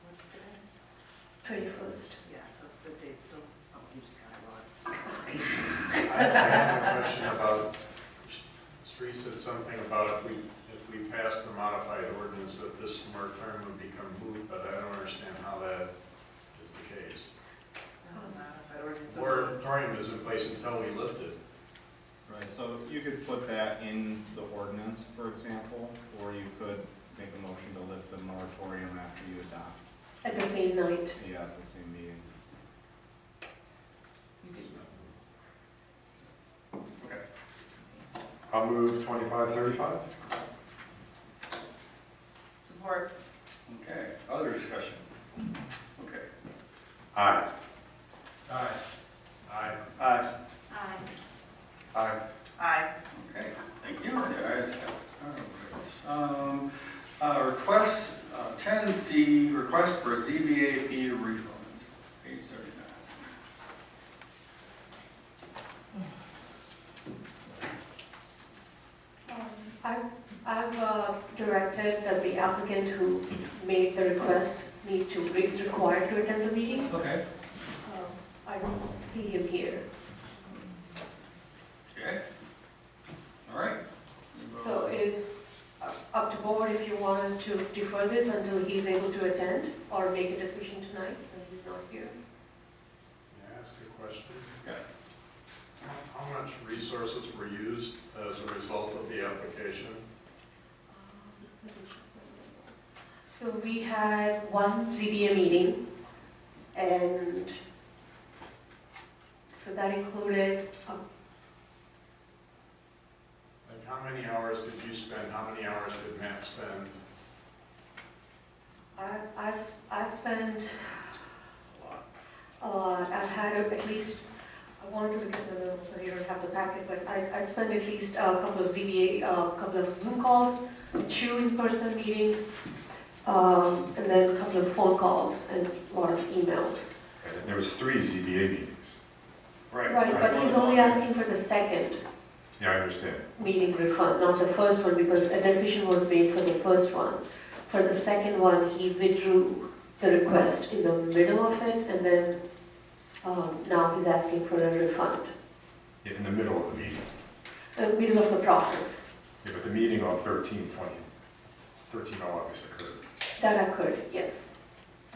What's today? 21st. Yeah, so the date's still, oh, you just got it wrong. I have a question about, Sri said something about if we pass the modified ordinance that this moratorium would become moot, but I don't understand how that is the case. Modified ordinance. Moratorium is in place until we lift it. Right, so you could put that in the ordinance, for example, or you could make a motion to lift the moratorium after you adopt. At the same night. Yeah, at the same meeting. Okay. I'll move 2535. Support. Okay, other discussion? Okay. Aye. Aye. Aye. Aye. Aye. Aye. Aye. Okay, thank you. Guys. Request, 10C, request for a ZBA fee refund, page 39. I've directed that the applicant who made the request need is required to attend the meeting. Okay. I don't see him here. Okay. All right. So it is up to board if you wanted to defer this until he's able to attend or make a decision tonight when he's not here. May I ask a question? Yes. How much resources were used as a result of the application? So we had one ZBA meeting, and so that included, Like, how many hours did you spend? How many hours did Matt spend? I've spent a lot. I've had at least, I wanted to look at the notes so you don't have the packet, but I spent at least a couple of ZBA, a couple of Zoom calls, 2 in-person meetings, and then a couple of phone calls and a lot of emails. And there was 3 ZBA meetings. Right, but he's only asking for the second Yeah, I understand. meeting refund, not the first one, because a decision was made for the first one. For the second one, he withdrew the request in the middle of it, and then now he's asking for a refund. Yeah, in the middle of the meeting. Middle of the process. Yeah, but the meeting on 13 August occurred. That occurred, yes.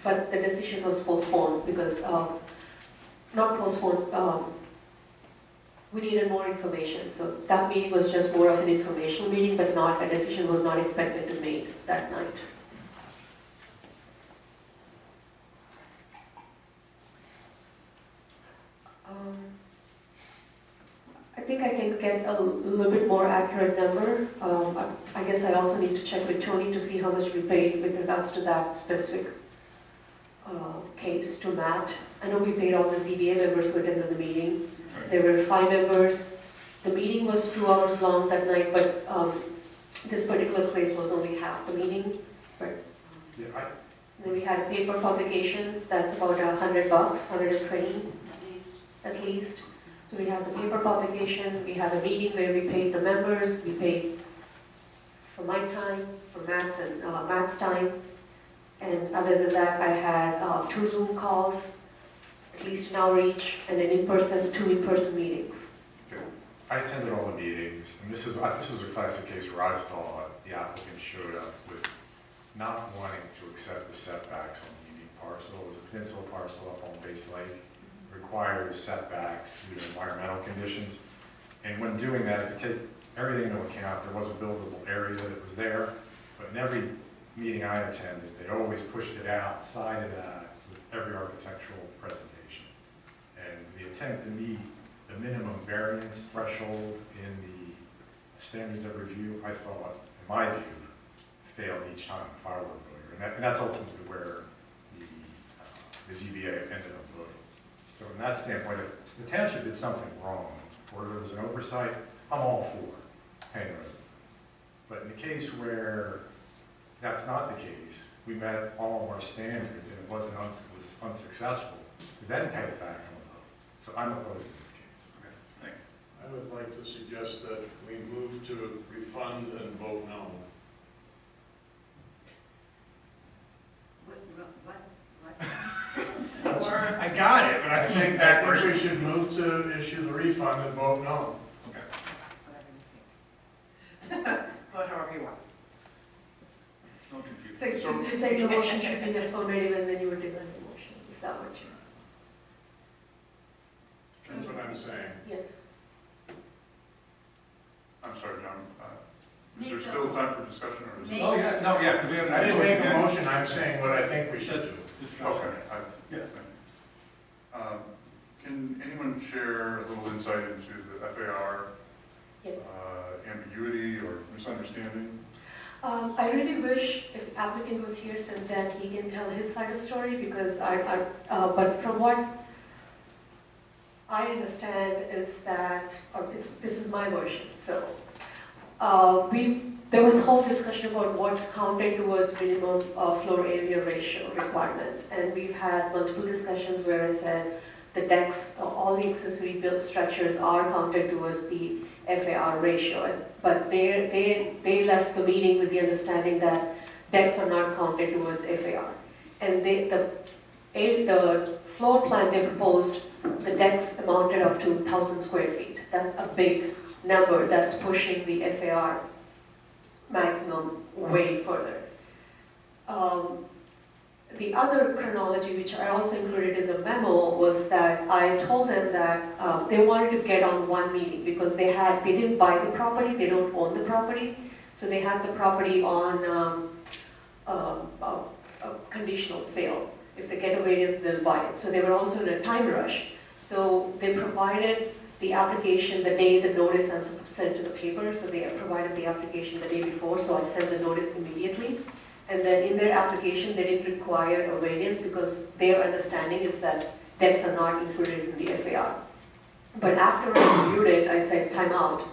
But the decision was postponed because, not postponed, we needed more information. So that meeting was just more of an informational meeting, but not, a decision was not expected to be made that night. I think I can get a little bit more accurate number. I guess I also need to check with Tony to see how much we paid with regards to that specific case to Matt. I know we paid all the ZBA members who attended the meeting. There were 5 members. The meeting was 2 hours long that night, but this particular place was only half the meeting. Yeah, Then we had a paper publication, that's about $100, 120 at least. So we had the paper publication, we had a meeting where we paid the members, we paid for my time, for Matt's and Matt's time. And other than that, I had 2 Zoom calls, at least an hour each, and an in-person, 2 in-person meetings. okay. I attended all the meetings, and this was a classic case where I thought the applicant showed up with not wanting to accept the setbacks on the unique parcel. It was a peninsula parcel up on Base Lake. Requires setbacks due to environmental conditions. And when doing that, if you take everything into account, there was a buildable area that was there, but in every meeting I attended, they always pushed it outside of that with every architectural presentation. And the attempt to meet the minimum variance threshold in the standards of review, I thought, in my view, failed each time if I were a lawyer. And that's ultimately where the ZBA ended up voting. So from that standpoint, if the township did something wrong, or there was an oversight, I'm all for paying the resident. But in the case where that's not the case, we met all of our standards and it was unsuccessful, we then pay it back on the vote. So I'm opposed to this case. Okay, thank you. I would like to suggest that we move to refund and vote no. I got it, but I think that I think person. we should move to issue the refund and vote no. Okay. Whatever you think. Vote however you want. No confusion. So you're saying the motion should be in affirmative and then you would declare the motion, is that what you? That's what I'm saying. Yes. I'm sorry, John, is there still time for discussion, or is it? Oh, yeah, no, yeah, because we haven't. I didn't make a motion, I'm saying what I think we should do. Okay. Yes. Can anyone share a little insight into the FAR Yes. ambiguity or misunderstanding? I really wish if the applicant was here so that he can tell his side of the story because but from what I understand is that, this is my version, so. There was a whole discussion about what's counted towards minimum floor area ratio requirement. And we've had multiple discussions where I said the decks, all the accessory built structures are counted towards the FAR ratio. But they left the meeting with the understanding that decks are not counted towards FAR. And the floor plan they proposed, the decks amounted up to 1,000 square feet. That's a big number, that's pushing the FAR maximum way further. The other chronology, which I also included in the memo, was that I told them that they wanted to get on one meeting because they didn't buy the property, they don't own the property, so they had the property on a conditional sale. If they get a variance, they'll buy it. So they were also in a time rush. So they provided the application the day the notice I'm supposed to send to the paper, so they provided the application the day before, so I sent the notice immediately. And then in their application, they didn't require a variance because their understanding is that decks are not included in the FAR. But after I reviewed it, I said, time out.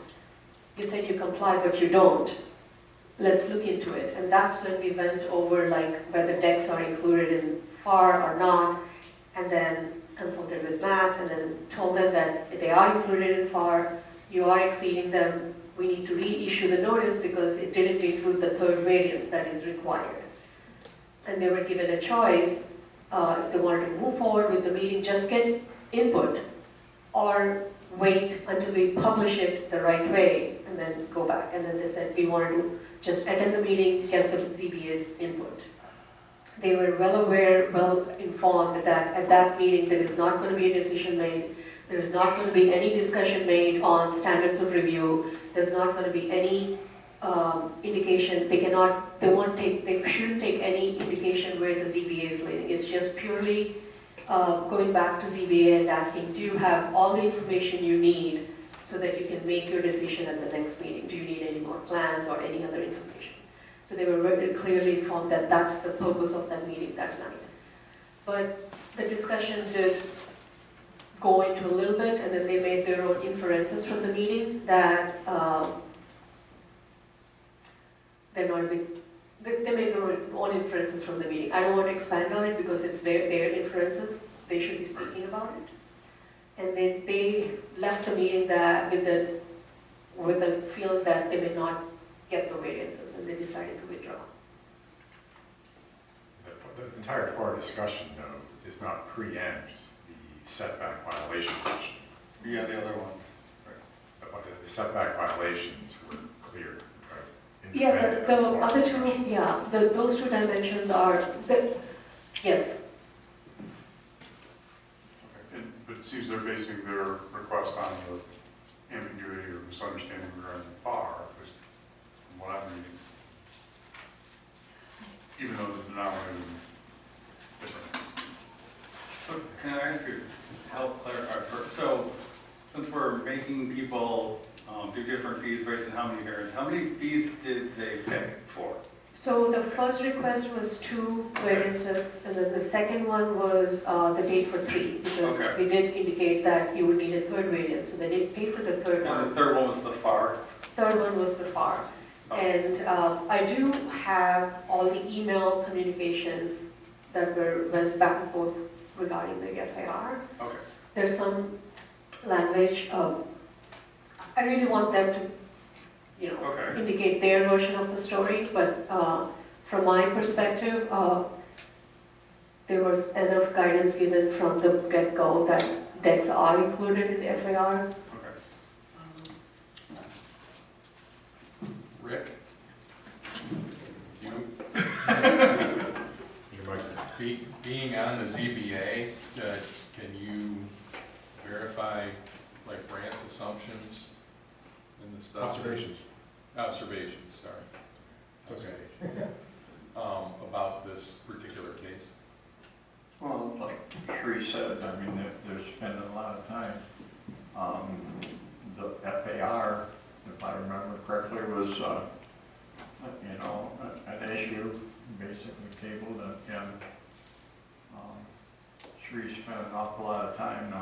You said you comply, but you don't. Let's look into it. And that's when we went over like whether decks are included in FAR or not, and then consulted with Matt, and then told them that if they are included in FAR, you are exceeding them, we need to reissue the notice because it didn't include the third variance that is required. And they were given a choice, if they wanted to move forward with the meeting, just get input, or wait until we publish it the right way, and then go back. And then they said, we wanted to just attend the meeting, get the ZBA's input. They were well aware, well informed that at that meeting there is not going to be a decision made, there is not going to be any discussion made on standards of review, there's not going to be any indication, they shouldn't take any indication where the ZBA is leaning. It's just purely going back to ZBA and asking, do you have all the information you need so that you can make your decision at the next meeting? Do you need any more plans or any other information? So they were very clearly informed that that's the purpose of that meeting that night. But the discussion did go into a little bit, and then they made their own inferences from the meeting that they're not a big, they made their own inferences from the meeting. I don't want to expand on it because it's their inferences. They should be speaking about it. And they left the meeting with the feeling that they may not get the variances, and they decided to withdraw. The entire FAR discussion, though, does not preempt the setback violation question. Yeah, the other ones. But the setback violations were clear. Yeah, the other two, yeah, those two dimensions are, yes. Okay. But it seems they're basing their request on the ambiguity or misunderstanding regarding the FAR, because from what I'm reading, even though the denominator is different. So can I ask you, help clarify, so since we're making people do different fees based on how many variants, how many fees did they pay for? So the first request was 2 variances, and then the second one was the date for 3, because we did indicate that you would need a third variance, so they did pay for the third one. And the third one was the FAR? Third one was the FAR. And I do have all the email communications that went back and forth regarding the FAR. Okay. There's some language. I really want them to, indicate their version of the story, but from my perspective, there was enough guidance given from the get-go that decks are included in the FAR. Rick? Being on the ZBA, can you verify like Brandt's assumptions in the stuff? Observations, sorry. Okay. About this particular case? Well, like Sri said, I mean, they're spending a lot of time. The FAR, if I remember correctly, was, an issue, basically tabled, and Sri spent an awful lot of time.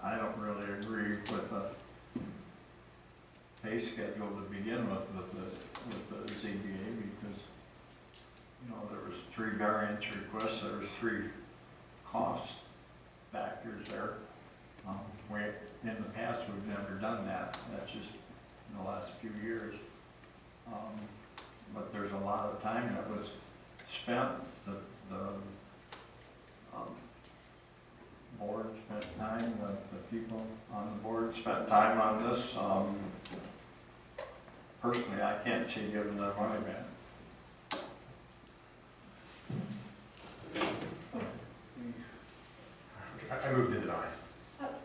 I don't really agree with the pay schedule to begin with the ZBA, because, there was 3 variance requests, there was 3 cost factors there. In the past, we've never done that. That's just in the last few years. But there's a lot of time that was spent. The board spent time, the people on the board spent time on this. Personally, I can't see giving their money back. I move to deny.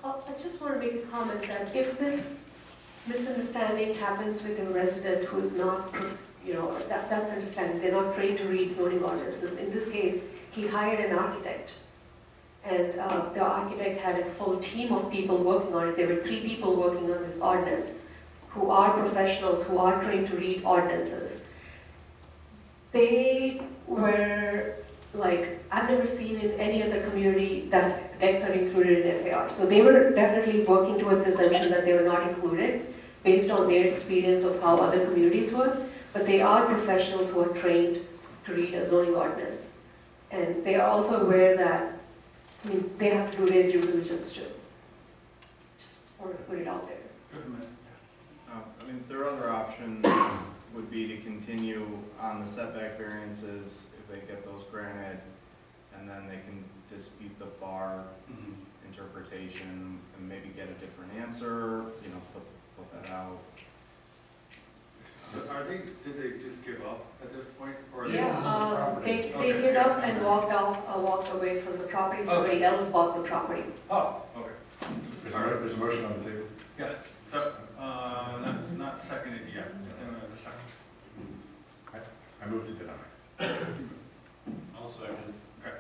I just want to make a comment that if this misunderstanding happens with a resident who is not, that's understanding, they're not trained to read zoning ordinances. In this case, he hired an architect, and the architect had a full team of people working on it. There were 3 people working on this ordinance who are professionals, who are trained to read ordinances. They were like, I've never seen in any other community that decks are included in FAR. So they were definitely working towards the assumption that they were not included based on their experience of how other communities work. But they are professionals who are trained to read a zoning ordinance. And they are also aware that, they have to do their due diligence too. Just wanted to put it out there. Their other option would be to continue on the setback variances if they get those granted, and then they can dispute the FAR interpretation and maybe get a different answer, put that out. Did they just give up at this point? Or They gave up and walked away from the property. Somebody else bought the property. Oh, okay. There's a motion on the table. Yes, so, not seconded yet. The second. I move to deny. I'll second. Okay.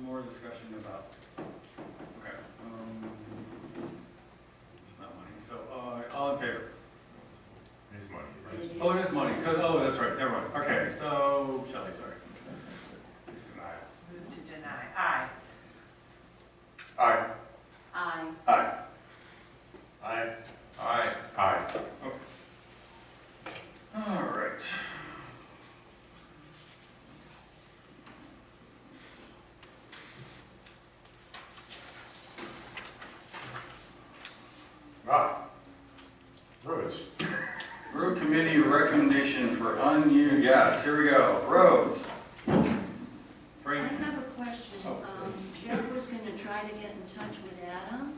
More discussion about, okay. It's not money, so, all in favor? It's money, It right? is. Oh, it is money, that's right, never mind. Okay, so, Shelley, sorry. Move to deny. Aye. Aye. Aye. Aye. Aye. Aye. Aye. All right. Roads. Road committee recommendation for unused, yes, here we go, roads. I Frank? have a question. Oh. Jeff was going to try to get in touch with Adam.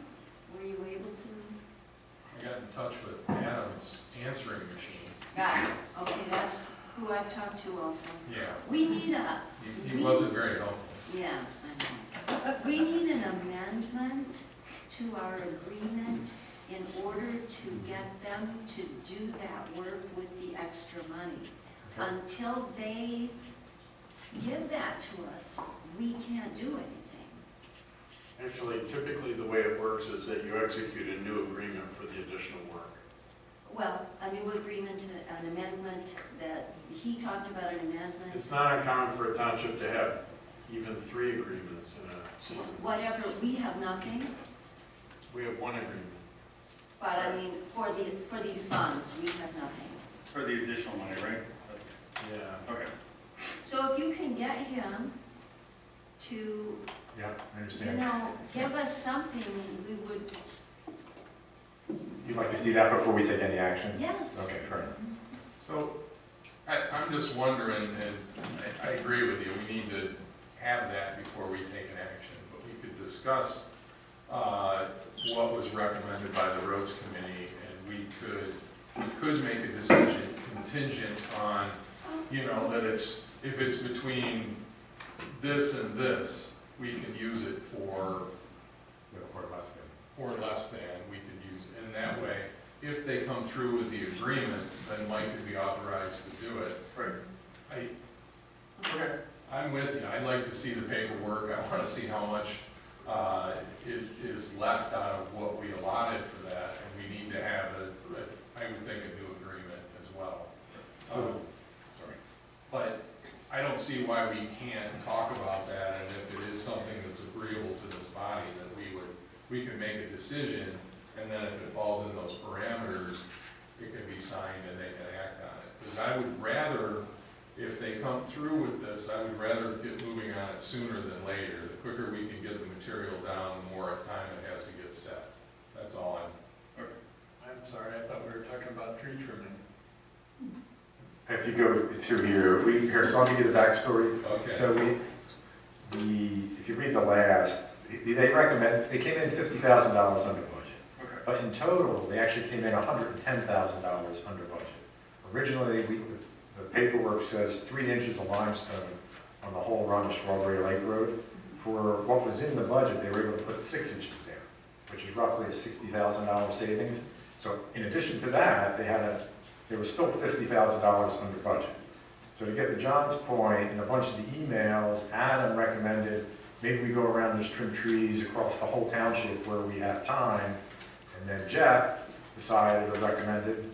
Were you able to? I got in touch with Adam's answering machine. Got it. Okay, that's who I've talked to also. Yeah, We need a, he wasn't very helpful. yes, I know. We need an amendment to our agreement in order to get them to do that work with the extra money. Okay. Until they give that to us, we can't do anything. Actually, typically the way it works is that you execute a new agreement for the additional work. Well, a new agreement, an amendment that, he talked about an amendment. It's not uncommon for a township to have even 3 agreements in a season. Whatever, we have nothing, We have 1 agreement. but I mean, for these funds, we have nothing. For the additional money, right? Yeah. Okay. So if you can get him to, Yeah, I you understand. know, give us something, we would, You'd like to see that before we take any action? yes. Okay, fair enough. So, I'm just wondering, and I agree with you, we need to have that before we take an action, but we could discuss what was recommended by the roads committee, and we could make a decision contingent on, that if it's between this and this, we can use it for, Or less than. or less than, we could use it. And that way, if they come through with the agreement, then Mike could be authorized to do it. Right. Okay. I'm with you, I'd like to see the paperwork, I want to see how much is left out of what we allotted for that, and we need to have I would think, a new agreement as well. So, Sorry. But I don't see why we can't talk about that, and if it is something that's agreeable to this body, that we can make a decision, and then if it falls in those parameters, it can be signed and they can act on it. Because I would rather, if they come through with this, I would rather get moving on it sooner than later. The quicker we can get the material down, the more time it has to get set. That's all I'm sorry, I thought we were talking about tree trimming. if you go through here, so I'll give you the backstory. Okay. So asked, they recommend, they came in $50,000 under budget. Okay. But in total, they actually came in $110,000 under budget. Originally, the paperwork says 3 inches of limestone on the whole run of Strawberry Lake Road. For what was in the budget, they were able to put 6 inches there, which is roughly a $60,000 savings. So in addition to that, there was still $50,000 under budget. So to get to John's point, in a bunch of the emails, Adam recommended maybe we go around and just trim trees across the whole township where we have time. And then Jeff decided or recommended.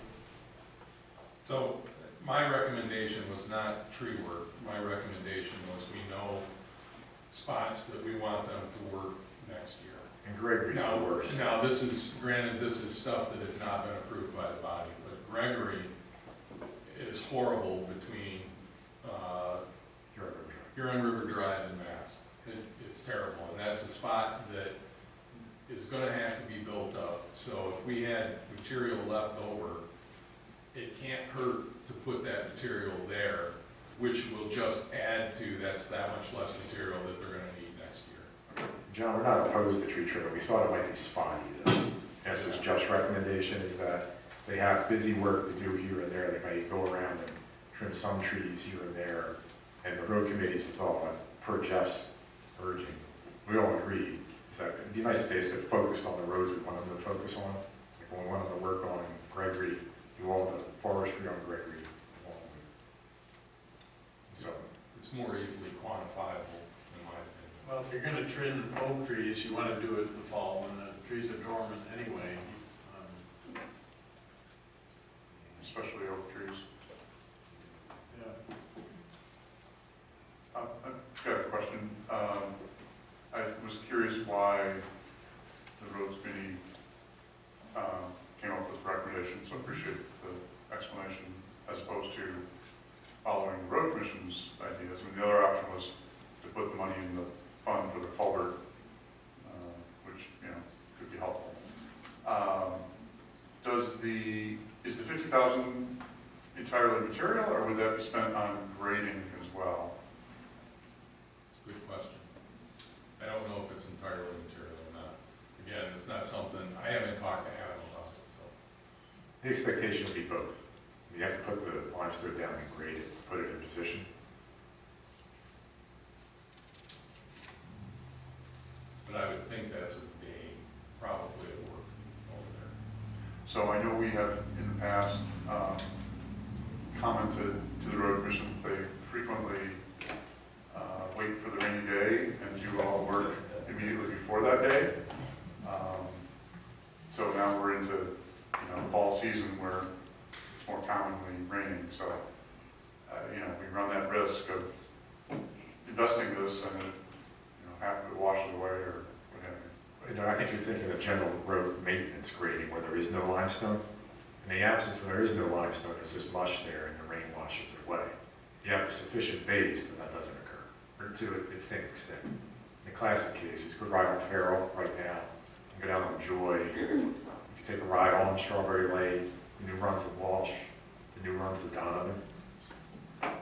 So my recommendation was not tree work. My recommendation was we know spots that we want them to work next year. And Gregory's the worst. Now, this is, granted, this is stuff that has not been approved by the body, but Gregory is horrible between Huron River Drive and Mass. It's terrible, and that's a spot that is gonna have to be built up. So if we had material left over, it can't hurt to put that material there, which will just add to, that's that much less material that they're gonna need next year. John, we're not opposed to tree trimming. We thought it might be spotty though. That's just Jeff's recommendation, is that they have busy work to do here and there. They might go around and trim some trees here and there. And the road committee's thought, per Jeff's urging, we all agreed, is that it'd be nice if they said focused on the roads we want them to focus on. If we want them to work on Gregory, do all the forestry on Gregory. So it's more easily quantifiable, in my opinion. Well, if you're gonna trim oak trees, you wanna do it in the fall when the trees are dormant anyway. Especially oak trees. Yeah. I've got a question. I was curious why the roads committee came up with recommendations, so I appreciate the explanation, as opposed to following the road commission's ideas. I mean, the other option was to put the money in the fund for the culvert, which, you know, could be helpful. Is the 50,000 entirely material, or would that be spent on grading as well? It's a good question. I don't know if it's entirely material or not. Again, it's not something, I haven't talked to Adam about it, so. the expectation would be both. You have to put the limestone down and grade it, put it in position. But I would think that's a day, probably at work over there. So I know we have in the past commented to the road commission that they frequently wait for the rainy day and do all the work immediately before that day. So now we're into, you know, fall season where it's more commonly raining. So, you know, we run that risk of investing this and it, you know, half of it washes away or whatever. You know, I think you're thinking of general road maintenance grading where there is no limestone. In the absence where there is no limestone, there's just mush there and the rain washes it away. You have the sufficient base, then that doesn't occur. Or to it sinks then. In the classic case, you could ride on Farrell right now and go down on Joy. If you take a ride on Strawberry Lake, the new runs of Walsh, the new runs of Donovan. But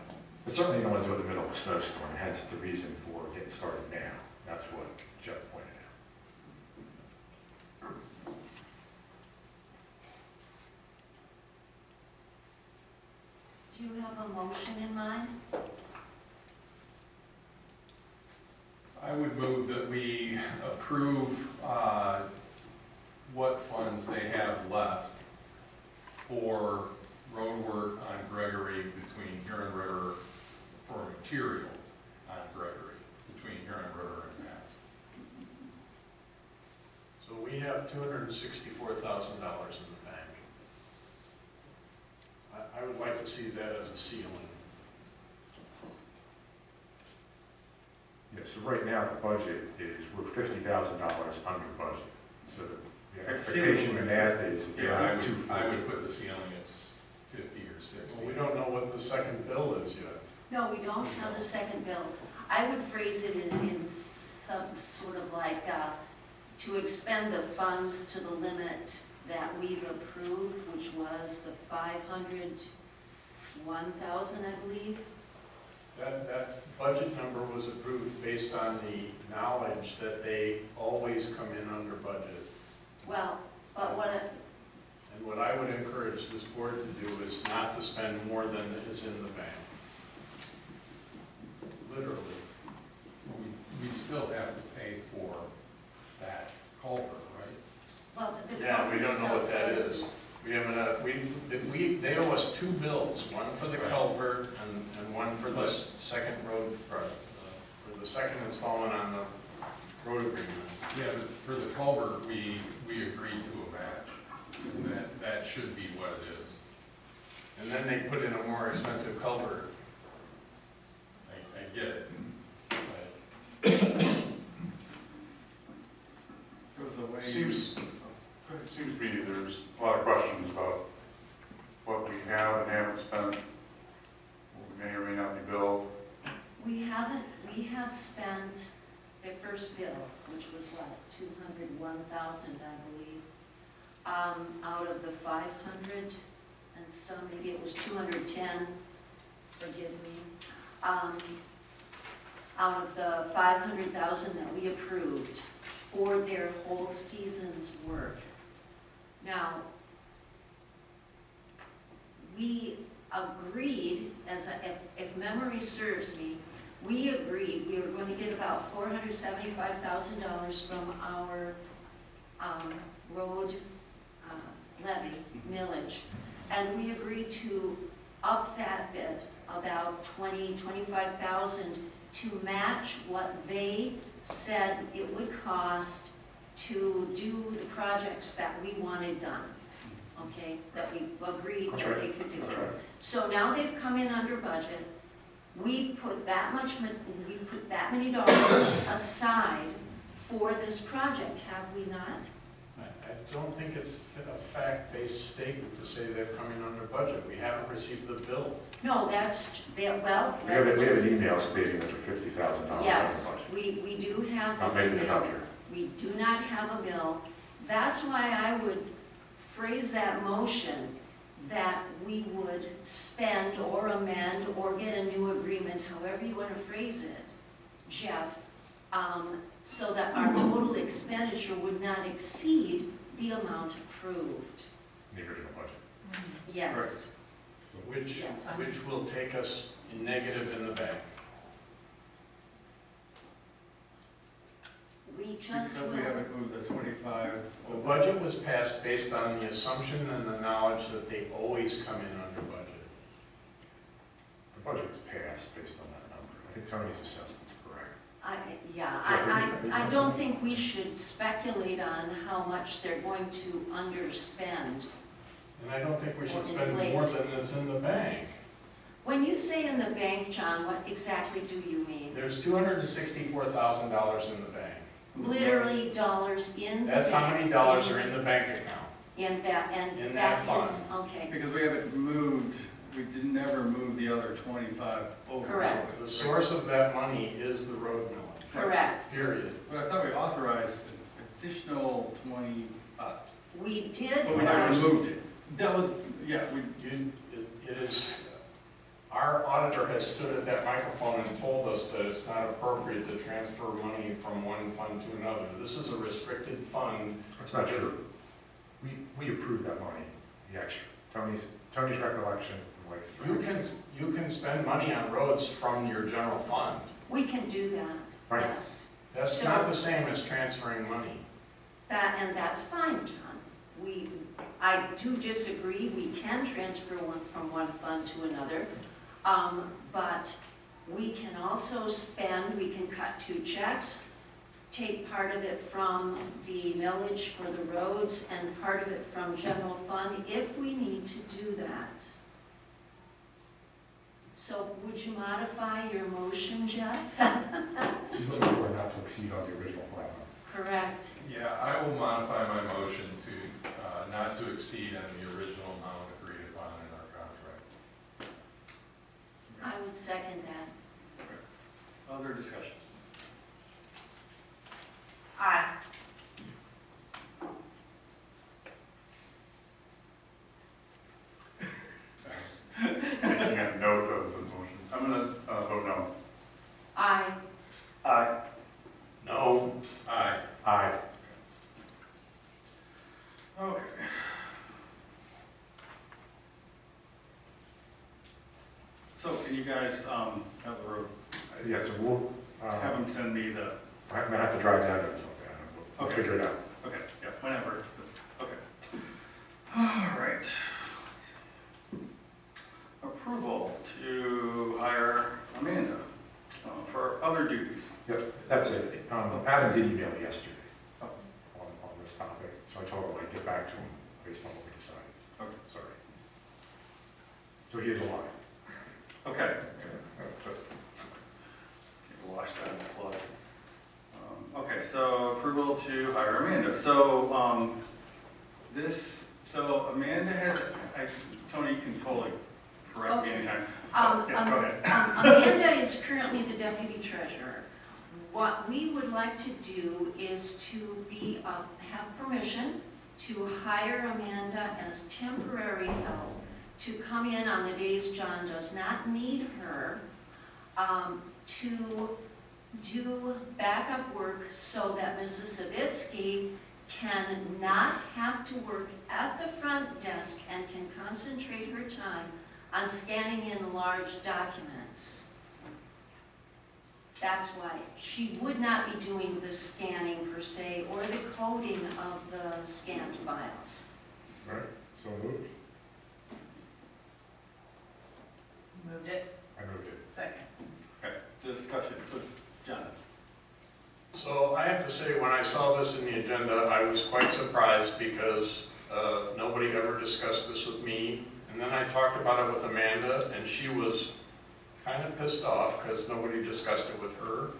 certainly you don't want to do it in the middle of a snowstorm, hence the reason for getting started now. That's what Jeff pointed out. Do you have a motion in mind? I would move that we approve what funds they have left for road work on Gregory between Huron River, for material on Gregory between Huron River and Mass. So we have $264,000 in the bank. I would like to see that as a ceiling. Yeah, so right now the budget is, we're $50,000 under budget. So the expectation in that is Yeah, around I 240. would put the ceiling at 50 or 60. Well, we don't know what the second bill is yet. No, we don't have the second bill. I would phrase it in some sort of like, to expend the funds to the limit that we've approved, which was the 501,000, I believe. That budget number was approved based on the knowledge that they always come in under budget. Well, but what, And what I would encourage this board to do is not to spend more than is in the bank. Literally. We still have to pay for that culvert, right? well, the Yeah, we don't culvert is know what that outside of is. this. We haven't, they owe us two bills, one for the Right. culvert and one for the second road, for the second installment on the road agreement. Yeah, but for the culvert, we agreed to a match, and that should be what it is. And then they put in a more expensive culvert. I get it. Goes away. It seems to me there's a lot of questions about what we have and haven't spent, what we may or may not be billed. We have spent the first bill, which was what, 201,000, I believe, out of the 500 and some, maybe it was 210, forgive me, out of the 500,000 that we approved for their whole season's work. Now, we agreed, if memory serves me, we agreed we were going to get about $475,000 from our road levy millage. And we agreed to up that bit, about 25,000, to match what they said it would cost to do the projects that we wanted done, okay, that we agreed that they could do. So now they've come in under budget. We've put that many dollars aside for this project, have we not? I don't think it's a fact-based statement to say they've come in under budget. We haven't received the bill. No, that's, well, We have that's. an email stating that they're $50,000 Yes, on the budget. we do have. Not a making it bill. up here. We do not have a bill. That's why I would phrase that motion that we would spend or amend or get a new agreement, however you want to phrase it, Jeff, so that our total expenditure would not exceed the amount approved. The original budget. Yes. Which Yes. will take us negative in the bank. We just Because we will. haven't moved the 25. The budget was passed based on the assumption and the knowledge that they always come in under budget. The budget was passed based on that number. I think Tony's assessment is correct. I don't think we should speculate on how much they're going to underspend. And I don't think we should Or spend inflate. more than is in the bank. When you say in the bank, John, what exactly do you mean? There's $264,000 in the bank. Literally dollars in the bank. That's how many dollars are in the bank account. In that, in and that that is, fund. okay, Because we haven't moved, we did never move the other 25 over. Correct. The source of that money is the road millage. correct. Period. But I thought we authorized an additional 20, We did, but we never moved it. That was, yeah, we, It is, our auditor has stood at that microphone and told us that it's not appropriate to transfer money from one fund to another. This is a restricted fund. That's not true. We approved that money, the extra. Tony's recollection relates to. You can spend money on roads from your general fund. we can do that, Right. yes. That's So- not the same as transferring money. And that's fine, John. I do disagree, we can transfer one from one fund to another, but we can also spend, we can cut 2 checks, take part of it from the millage for the roads and part of it from general fund if we need to do that. So would you modify your motion, Jeff? She's looking for not to exceed on the original plan. Correct. Yeah, I will modify my motion to not to exceed on the original amount agreed upon in our contract. I would second that. other discussion. Aye. Making a note of the motion. I'm going to vote no can you guys, have the road, Yeah, so we'll, have them send me the, I'm gonna have to drive down there, so we'll Okay. figure it out. okay, yeah, whenever, okay. All right. Approval to hire Amanda for other duties. Yep, that's it. Adam did email me yesterday on this topic, so I told him I'd get back to him based on what we decided. Okay. Sorry. So he is alive. Okay. Washed out in the flood. Okay, so approval to hire Amanda. So, so Amanda has, Tony, you can totally correct me anytime. Yeah, go ahead. Amanda is currently the deputy treasurer. What we would like to do is to have permission to hire Amanda as temporary help to come in on the days John does not need her, to do backup work so that Mrs. Savitsky can not have to work at the front desk and can concentrate her time on scanning in large documents. That's why she would not be doing the scanning per se or the coding of the scanned files. All right, so moved. Moved it, I moved it. second. Okay, discussion, so, John. So I have to say, when I saw this in the agenda, I was quite surprised because nobody ever discussed this with me. And then I talked about it with Amanda, and she was kind of pissed off because nobody discussed it with her.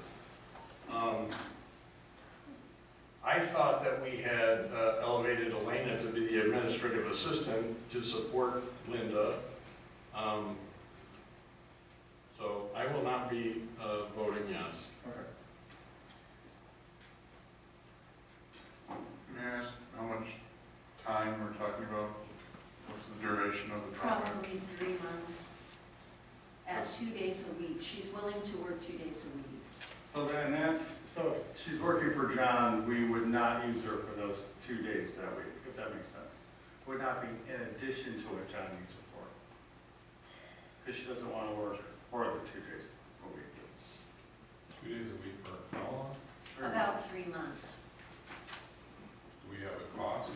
I thought that we had elevated Elena to be the administrative assistant to support Linda. So I will not be voting yes. Okay. May I ask how much time we're talking about? What's the duration of the project? Probably 3 months at 2 days a week. She's willing to work 2 days a week. So then so if she's working for John, we would not use her for those 2 days that week, if that makes sense. Would not be in addition to what John needs her for. Because she doesn't want to work for the 2 days a week. 2 days a week for how long? About 3 months. Do we have a cost?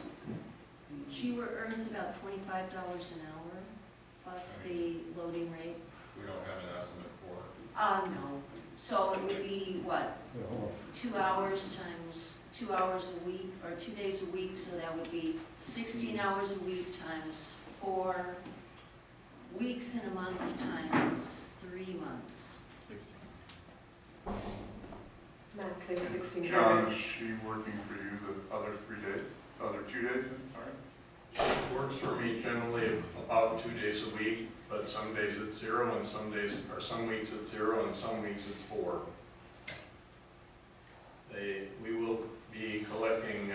She earns about $25 an hour, plus the loading rate. We don't have an estimate for it. No. So it would be, what, 2 hours times 2 hours a week, or 2 days a week, so that would be 16 hours a week times 4 weeks in a month times 3 months. 16. Max say 16. John, is she working for you the other 3 days, other 2 days, sorry? It works for me generally about 2 days a week, but some days it's 0 and some days, or some weeks it's 0 and some weeks it's 4. We will be collecting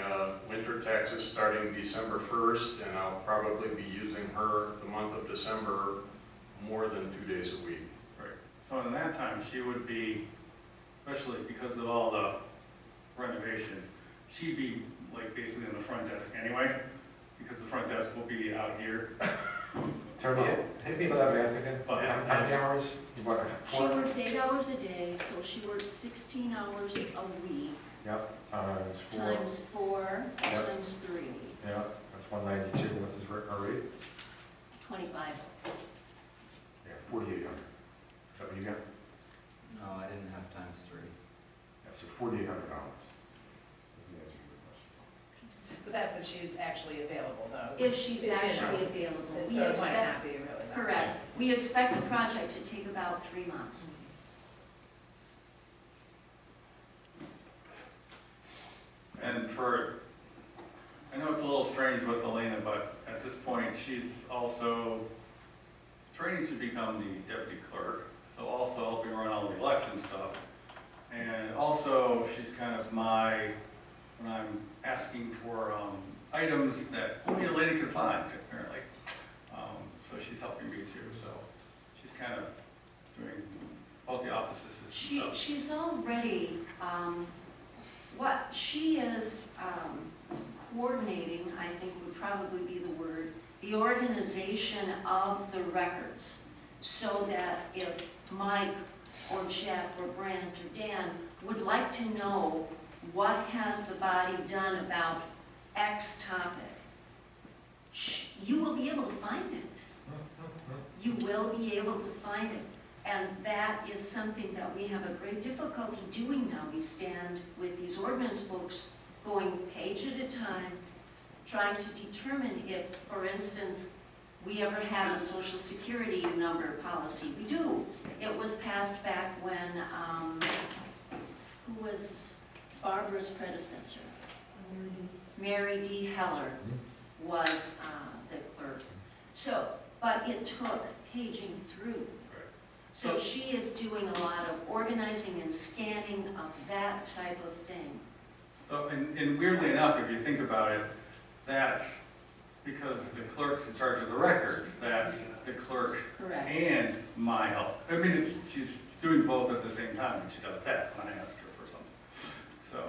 winter taxes starting December 1st, and I'll probably be using her the month of December more than 2 days a week. Right. So in that time, she would be, especially because of all the renovations, she'd be like basically in the front desk anyway, because the front desk will be out here. Tony, hit me with that math again. Oh, yeah. How many hours? What, She 4? works 8 hours a day, so she works 16 hours a week, Yep, times 4. times 4, Yep. times 3, Yeah, that's 192. What's his rate? 25. Yeah, 4,800. Is that what you got? No, I didn't have times 3. Yeah, so $4,800. That's the answer to your question. But that's if she's actually available, though. If she's actually available. We So it might expect, not be really that. correct. We expect the project to take about 3 months. And I know it's a little strange with Elena, but at this point, she's also training to become the deputy clerk, so also helping run all the election stuff. And also, she's kind of when I'm asking for items that only Elena can find, apparently. So she's helping me too, so she's kind of doing both the offices and stuff. She's already, what she is coordinating, I think would probably be the word, the organization of the records so that if Mike or Jeff or Brent or Dan would like to know what has the body done about X topic, you will be able to find it. You will be able to find it. And that is something that we have a great difficulty doing now. We stand with these ordinance books going page at a time, trying to determine if, for instance, we ever had a social security number policy. We do. It was passed back when, who was Barbara's predecessor? Mary D. Heller was the clerk. So, but it took paging through. So she is doing a lot of organizing and scanning of that type of thing. So, and weirdly enough, if you think about it, that's because the clerk's in charge of the records. That's the clerk Correct. and my help. I mean, she's doing both at the same time, and she does that when I ask her for something. So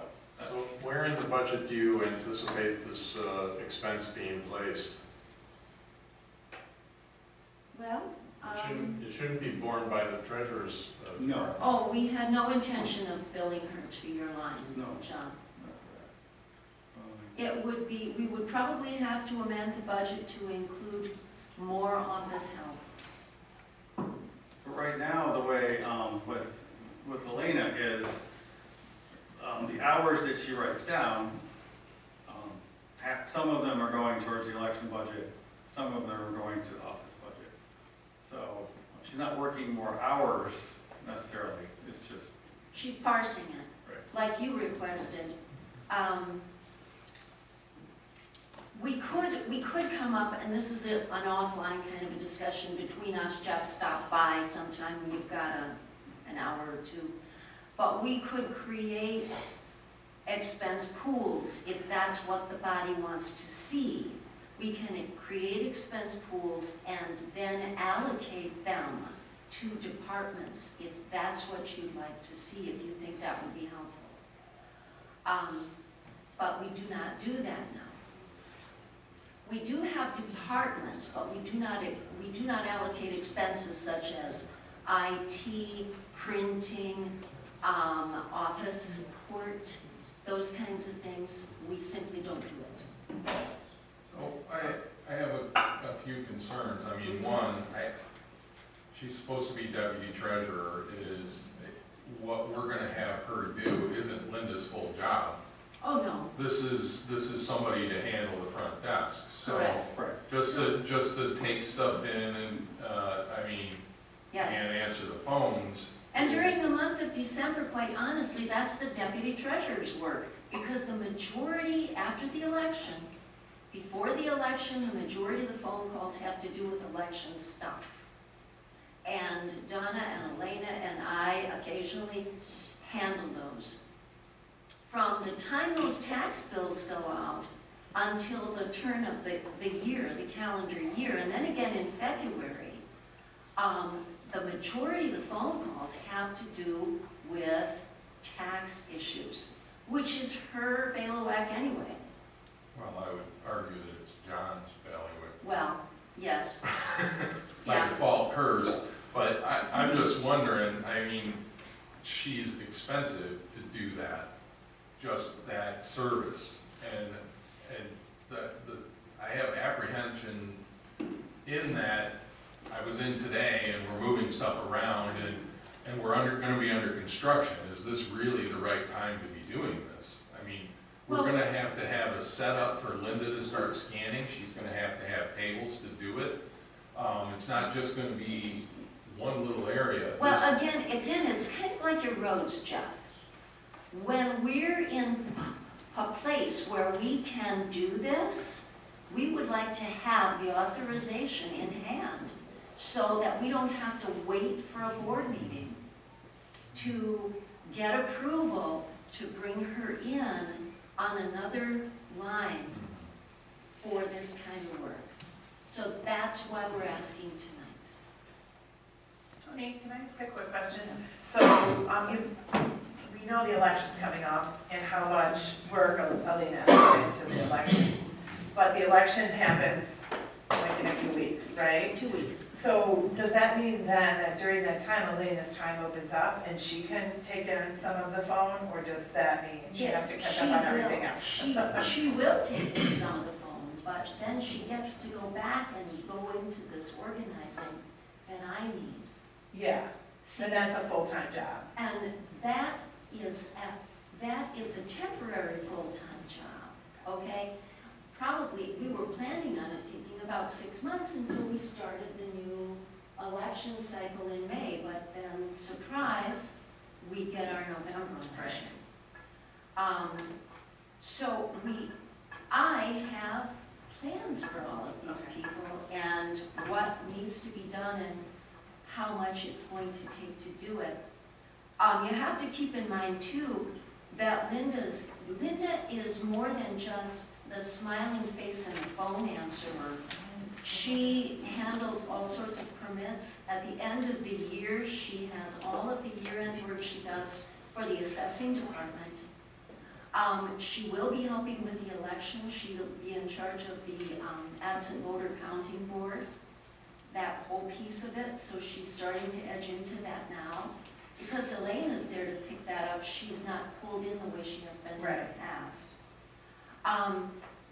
where in the budget do you anticipate this expense being placed? Well, It shouldn't be borne by the treasurer's No. department. oh, we had no intention of billing her to your line, No. John. It would be, we would probably have to amend the budget to include more office help. But right now, the way with Elena is the hours that she writes down, some of them are going towards the election budget, some of them are going to the office budget. So she's not working more hours necessarily, it's just. She's parsing it, Right. like you requested. We could come up, and this is an offline kind of a discussion between us. Jeff stopped by sometime when you've got an hour or two. But we could create expense pools if that's what the body wants to see. We can create expense pools and then allocate them to departments if that's what you'd like to see, if you think that would be helpful. But we do not do that now. We do have departments, but we do not allocate expenses such as IT, printing, office support, those kinds of things. We simply don't do it. So I have a few concerns. I mean, one, she's supposed to be deputy treasurer. Is what we're going to have her do isn't Linda's full job. Oh, no. This is somebody to handle the front desk. So Correct. just to take stuff in and I mean, Yes. and answer the phones. And during the month of December, quite honestly, that's the deputy treasurer's work, because the majority after the election, before the election, the majority of the phone calls have to do with election stuff. And Donna and Elena and I occasionally handle those. From the time those tax bills go out until the turn of the year, the calendar year, and then again in February, the majority of the phone calls have to do with tax issues, which is her bailiwick anyway. Well, I would argue that it's John's bailiwick. Well, yes. By Yeah. default hers, but I'm just wondering, I mean, she's expensive to do that, just that service. And I have apprehension in that I was in today and we're moving stuff around and we're going to be under construction. Is this really the right time to be doing this? I mean, we're Well, going to have a setup for Linda to start scanning. She's going to have tables to do it. It's not just going to be one little area. Well, again, it's kind of like your roads, Jeff. When we're in a place where we can do this, we would like to have the authorization in hand so that we don't have to wait for a board meeting to get approval to bring her in on another line for this kind of work. So that's why we're asking tonight. Tony, can I ask a quick question? So, we know the election's coming up and how much work Alina has put into the election. But the election happens like in a few weeks, right? 2 weeks. So does that mean then that during that time, Elena's time opens up and she can take in some of the phone? Or does that mean she has to catch up on everything else? She will take in some of the phone, but then she gets to go back and go into this organizing that I need. Yeah, See, and that's a full-time job. and that is a temporary full-time job, okay? Probably, we were planning on it taking about 6 months until we started the new election cycle in May, but then, surprise, we get our November election. So I have plans for all of these people and what needs to be done and how much it's going to take to do it. You have to keep in mind too that Linda is more than just the smiling face and the phone answerer. She handles all sorts of permits. At the end of the year, she has all of the year-end work she does for the assessing department. She will be helping with the election. She'll be in charge of the absent voter counting board, that whole piece of it. So she's starting to edge into that now. Because Elena's there to pick that up, she's not pulled in the way she has been in the past.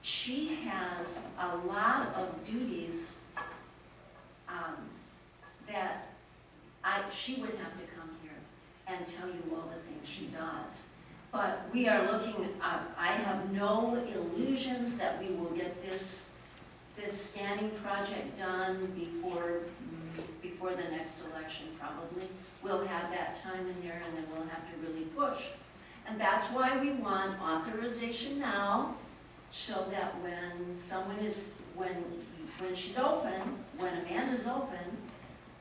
She has a lot of duties that she would have to come here and tell you all the things she does. But we are looking, I have no illusions that we will get this standing project done before the next election probably. We'll have that time in there and then we'll have to really push. And that's why we want authorization now, so that when someone is, when she's open, when Amanda's open,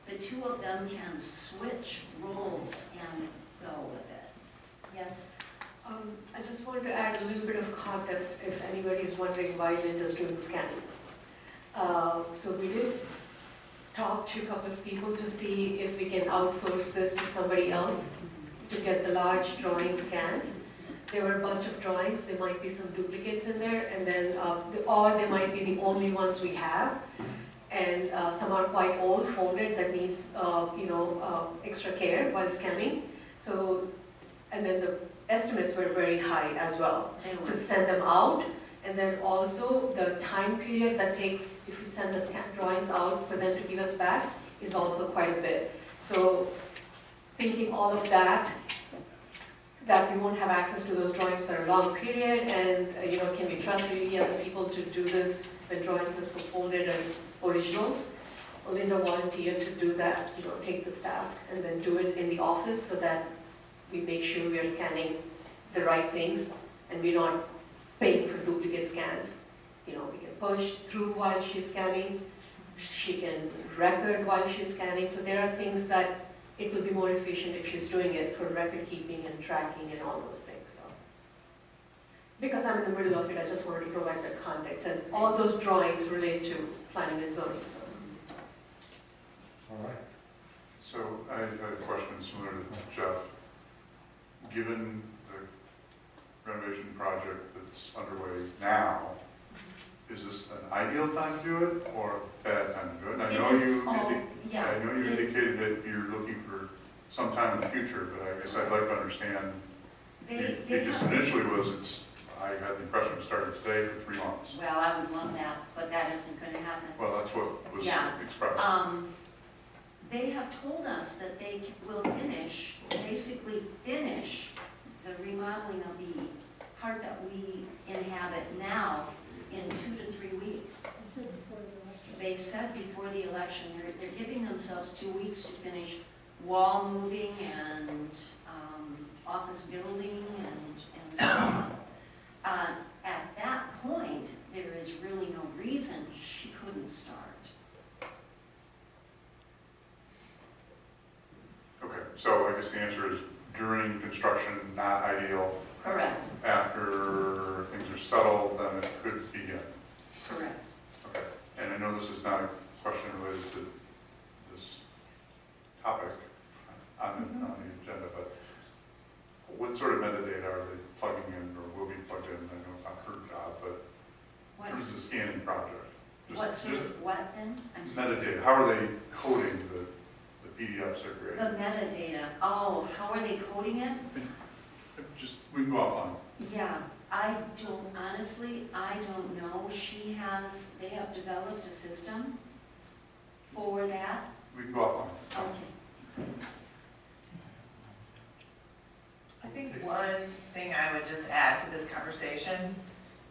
the two of them can switch roles and go with it. Yes? I just wanted to add a little bit of context if anybody is wondering why Linda's doing scanning. So we did talk to a couple of people to see if we can outsource this to somebody else to get the large drawings scanned. There were a bunch of drawings, there might be some duplicates in there, and then, or they might be the only ones we have. And some are quite old, folded, that needs, extra care while scanning. So, and then the estimates were very high as well to send them out. And then also the time period that takes, if we send the drawings out for them to give us back, is also quite a bit. So thinking all of that we won't have access to those drawings for a long period, and can we trust really other people to do this? The drawings are so folded and originals. Linda volunteered to do that, take this task and then do it in the office so that we make sure we are scanning the right things and we're not paying for duplicate scans. We can push through while she's scanning. She can record while she's scanning. So there are things that it will be more efficient if she's doing it for record keeping and tracking and all those things. So, because I'm in the middle of it, I just wanted to provide the context. And all those drawings relate to planning and zoning. So. All right. So I had a question similar to Jeff. Given the renovation project that's underway now, is this an ideal time to do it or a bad time to do it? And I know you indicated that you're looking for some time in the future, but I guess I'd like to understand. Because initially I had the impression it started today for 3 months. Well, I would love that, but that isn't going to happen. Well, that's what was expressed. They have told us that they will basically finish the remodeling of the part that we inhabit now in 2 to 3 weeks. They said before the election, they're giving themselves 2 weeks to finish wall moving and office building and so on. At that point, there is really no reason she couldn't start. Okay, so I guess the answer is during construction, not ideal. Correct. After things are settled, then it could begin. Correct. Okay, and I know this is not a question related to this topic on the agenda, but what sort of metadata are they plugging in or will be plugged in? I know it's not her job, but in terms of the scanning project. What sort Just of what then? I'm sorry. metadata, how are they coding the PDFs they're The creating? metadata, oh, how are they coding it? Just, we can go offline. Yeah, honestly, I don't know. They have developed a system for that. We can go offline. Okay. I think one thing I would just add to this conversation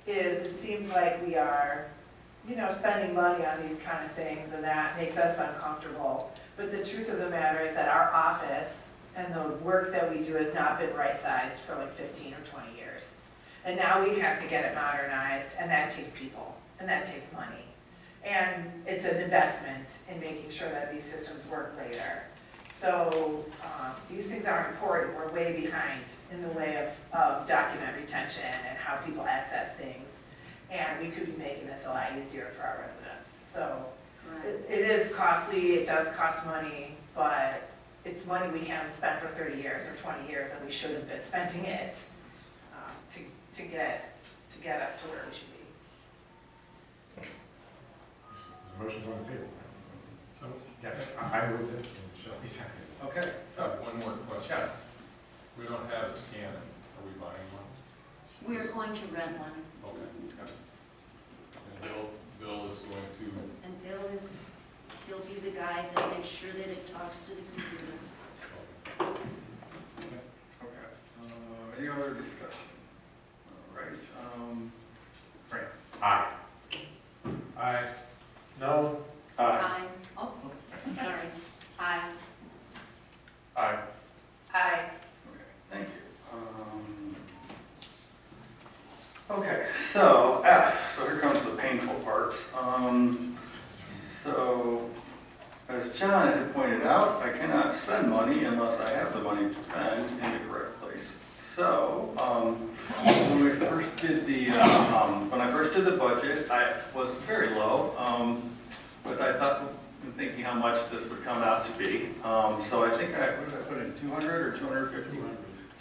is it seems like we are, spending money on these kind of things and that makes us uncomfortable. But the truth of the matter is that our office and the work that we do has not been right-sized for like 15 or 20 years. And now we have to get it modernized, and that takes people, and that takes money. And it's an investment in making sure that these systems work later. So these things are important. We're way behind in the way of document retention and how people access things. And we could be making this a lot easier for our residents. So it is costly, it does cost money, but it's money we haven't spent for 30 years or 20 years, and we should have been spending it to get us to where we should be. Motion's on the table. So, yeah, I move it. Shelley seconded. Okay, So, one more question. yeah. We don't have a scanner. Are we buying one? We're going to rent one, Okay. And Bill is going to, and he'll be the guy that makes sure that it talks to the computer. Okay. Any other discussion? All right, Frank? Aye. Aye. No? Aye. Oh, sorry. Aye. Aye. Aye. Okay, thank you. Okay, so F, so here comes the painful part. So, as John had pointed out, I cannot spend money unless I have the money to spend in the correct place. So, when we first did when I first did the budget, I was very low, but I thought, thinking how much this would come out to be. So I think what did I put in, 200 or 250?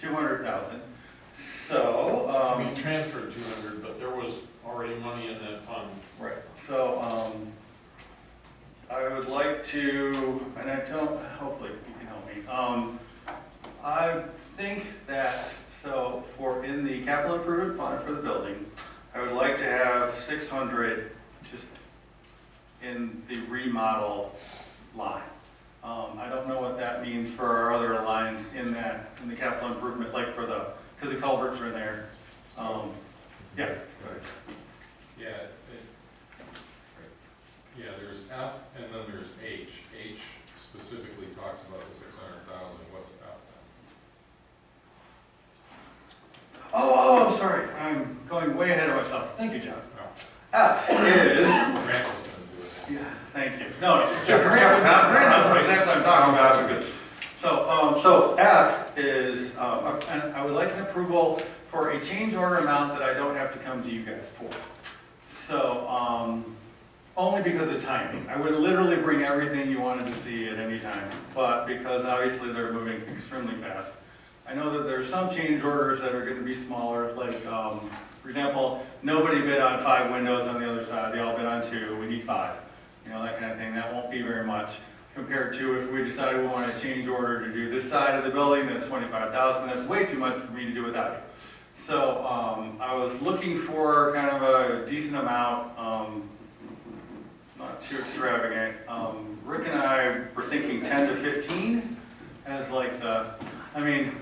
200,000. So, We transferred 200, but there was already money in that fund. right, so, I would like to, and I don't, hopefully you can help me. I think that, so in the capital improvement fund for the building, I would like to have 600 just in the remodel line. I don't know what that means for our other lines in the capital improvement, like because the culverts are in there. Yeah, go ahead. Yeah, there's F and then there's H. H specifically talks about the 600,000. What's F then? Oh, sorry, I'm going way ahead of myself. Thank you, John. F is, Randall's gonna do it. yes, thank you. No, Grant knows exactly what I'm talking about. Good. So F is, and I would like an approval for a change order amount that I don't have to come to you guys for. So, only because of timing. I would literally bring everything you wanted to see at any time, but because obviously they're moving extremely fast. I know that there's some change orders that are going to be smaller, like, for example, nobody bid on 5 windows on the other side, they all bid on 2, we need 5. You know, that kind of thing. That won't be very much compared to if we decide we want to change order to do this side of the building, that's 25,000, that's way too much for me to do without you. So I was looking for kind of a decent amount, not too extravagant. Rick and I were thinking 10 to 15 as like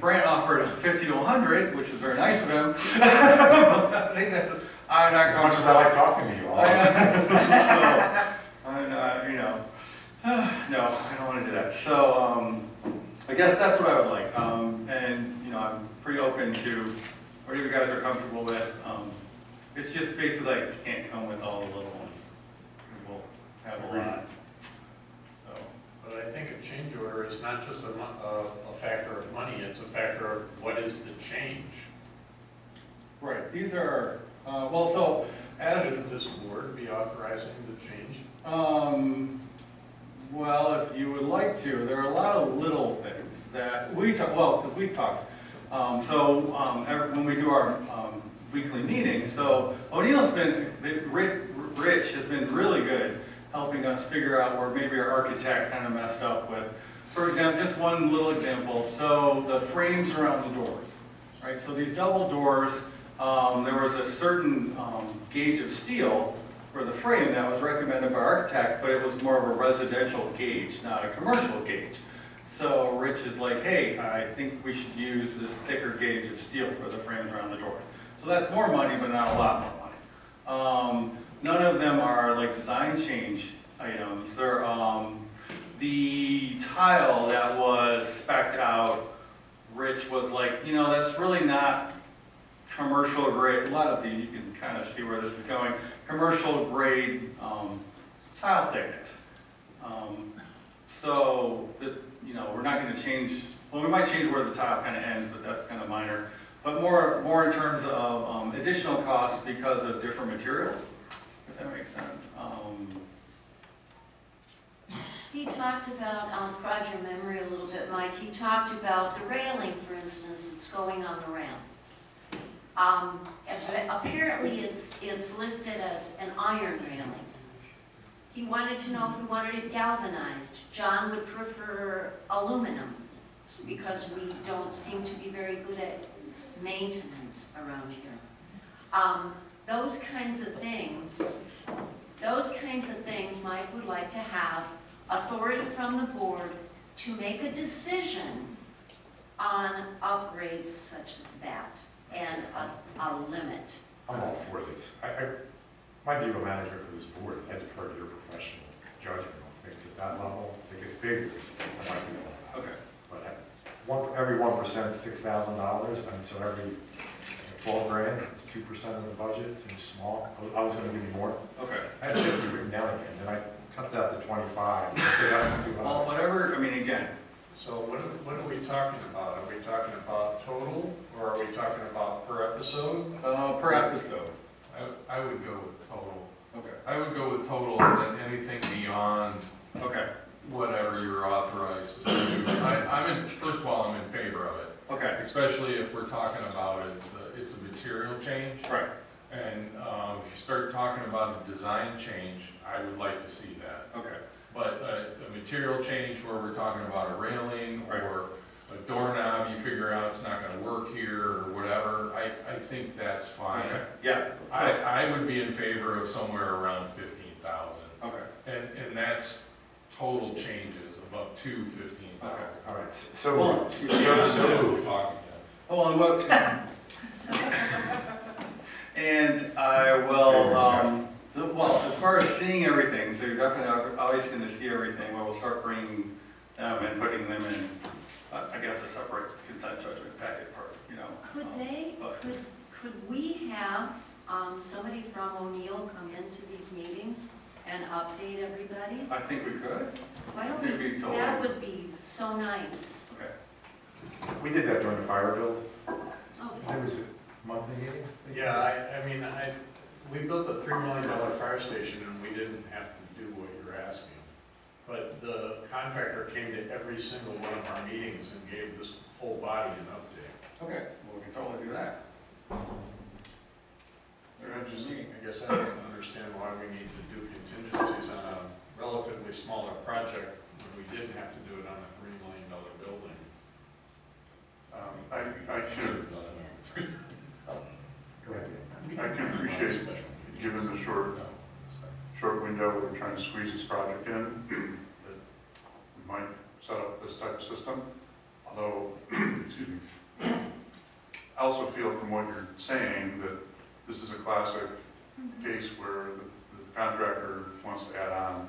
Brant offered 50 to 100, which was very nice of him. I think that I'm not As going much as I like talking to you all. no, I don't want to do that. So I guess that's what I would like. And I'm pretty open to whatever you guys are comfortable with. It's just basically like you can't come with all the little ones. We'll have a lot. So. But I think a change order is not just a factor of money, it's a factor of what is the change. Right. These are so as Shouldn't this board be authorizing the change? Well, if you would like to, there are a lot of little things that we talk. Well, because we've talked. When we do our weekly meetings, so O'Neill's been Rich has been really good helping us figure out where maybe our architect kind of messed up with. For example, just one little example, so the frames around the doors, right? So these double doors, there was a certain gauge of steel for the frame that was recommended by our architect, but it was more of a residential gauge, not a commercial gauge. So Rich is like, hey, I think we should use this thicker gauge of steel for the frames around the doors. So that's more money, but not a lot more money. None of them are like design change items. They're the tile that was spec'd out, Rich was like, you know, that's really not commercial grade. A lot of these, you can kind of see where this is going. Commercial grade tile thickness. So that, you know, we're not going to change. Well, we might change where the tile kind of ends, but that's kind of minor. But more in terms of additional costs because of different materials. If that makes sense. He talked about, prod your memory a little bit, Mike, he talked about the railing, for instance, that's going on the ramp. Apparently it's listed as an iron railing. He wanted to know if we wanted it galvanized. John would prefer aluminum because we don't seem to be very good at maintenance around here. Those kinds of things, Mike would like to have authority from the board to make a decision on upgrades such as that and a limit. I'm all for this. My view of management for this board, I defer to your professional judgment on things at that level. If it gets big, I might be all. Okay. But every 1% is $6,000, and so every 12 grand, it's 2% of the budget. Seems small. I was going to give you more. Okay. I had 50 written down again, then I cut that to 25. So that's too Well, high. whatever. I mean, again. So what are we talking about? Are we talking about total, or are we talking about per episode? Per episode. I would go with total. Okay. I would go with total, and then anything beyond Okay. whatever you're authorized to do. First of all, I'm in favor of it. Okay. Especially if we're talking about it's a material change. Right. And if you start talking about a design change, I would like to see that. Okay. But a material change where we're talking about a railing or a doorknob, you figure out it's not gonna work here or whatever, I think that's fine. Okay. Yeah. I would be in favor of somewhere around 15,000. Okay. And that's total changes of up to 15,000. Okay. All right. So, Well, So talking. Hold on, what? And I will, well, as far as seeing everything, so you're definitely always going to see everything. Well, we'll start bringing them and putting them in, I guess, a separate consent judgment packet for, you know. Could we have somebody from O'Neill come into these meetings and update everybody? I think we could. Why don't Maybe we, totally. that would be so nice. Okay. we did that during the fire bill. Okay. It was monthly meetings. Yeah, we built a $3 million fire station and we didn't have to do what you're asking. But the contractor came to every single one of our meetings and gave this full body an update. Okay, well, we can totally do that. I guess I don't understand why we need to do contingencies on a relatively smaller project when we didn't have to do it on a $3 million building. I can appreciate, given the short window we're trying to squeeze this project in, that we might set up this type of system. Although, excuse me, I also feel from what you're saying that this is a classic case where the contractor wants to add on.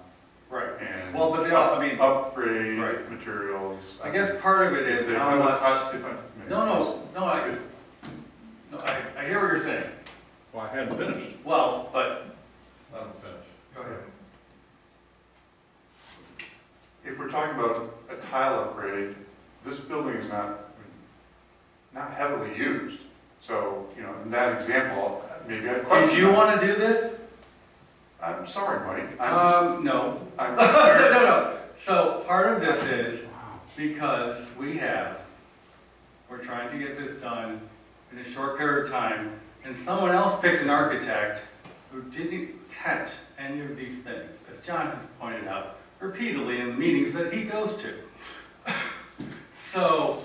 Right. And well, but they all, I mean, upgrade right. materials. I guess part of it is how much. I hear what you're saying. Well, I hadn't finished. Well, but. Let them finish. Go ahead. If we're talking about a tile upgrade, this building is not heavily used. So, you know, in that example, maybe I've questioned. Did you want to do this? I'm sorry, Mike. No. I'm No. So part of this is because we're trying to get this done in a short period of time, and someone else picks an architect who catch any of these things, as John has pointed out repeatedly in the meetings that he goes to. So,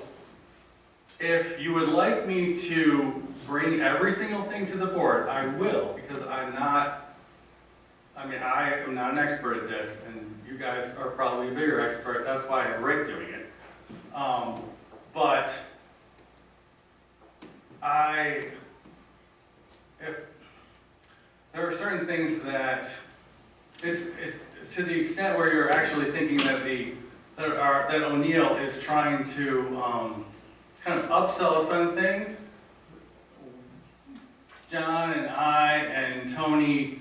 if you would like me to bring every single thing to the board, I will, because I am not an expert at this, and you guys are probably a bigger expert, that's why I have Rick doing it. But if there are certain things that, to the extent where you're actually thinking that O'Neill is trying to kind of upsell some things, John and I and Tony,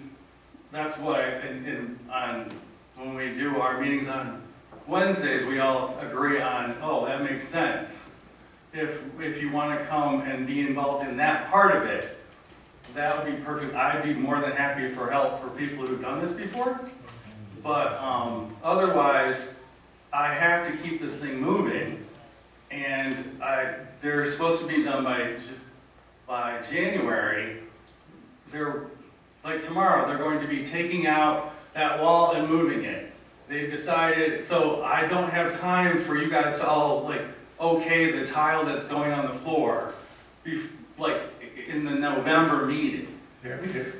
that's why when we do our meetings on Wednesdays, we all agree on, oh, that makes sense. If you want to come and be involved in that part of it, that would be perfect. I'd be more than happy for help for people who've done this before. But otherwise, I have to keep this thing moving, and they're supposed to be done by January. Like tomorrow, they're going to be taking out that wall and moving it. They've decided, so I don't have time for you guys to all okay the tile that's going on the floor, in the November meeting. Yeah, we did.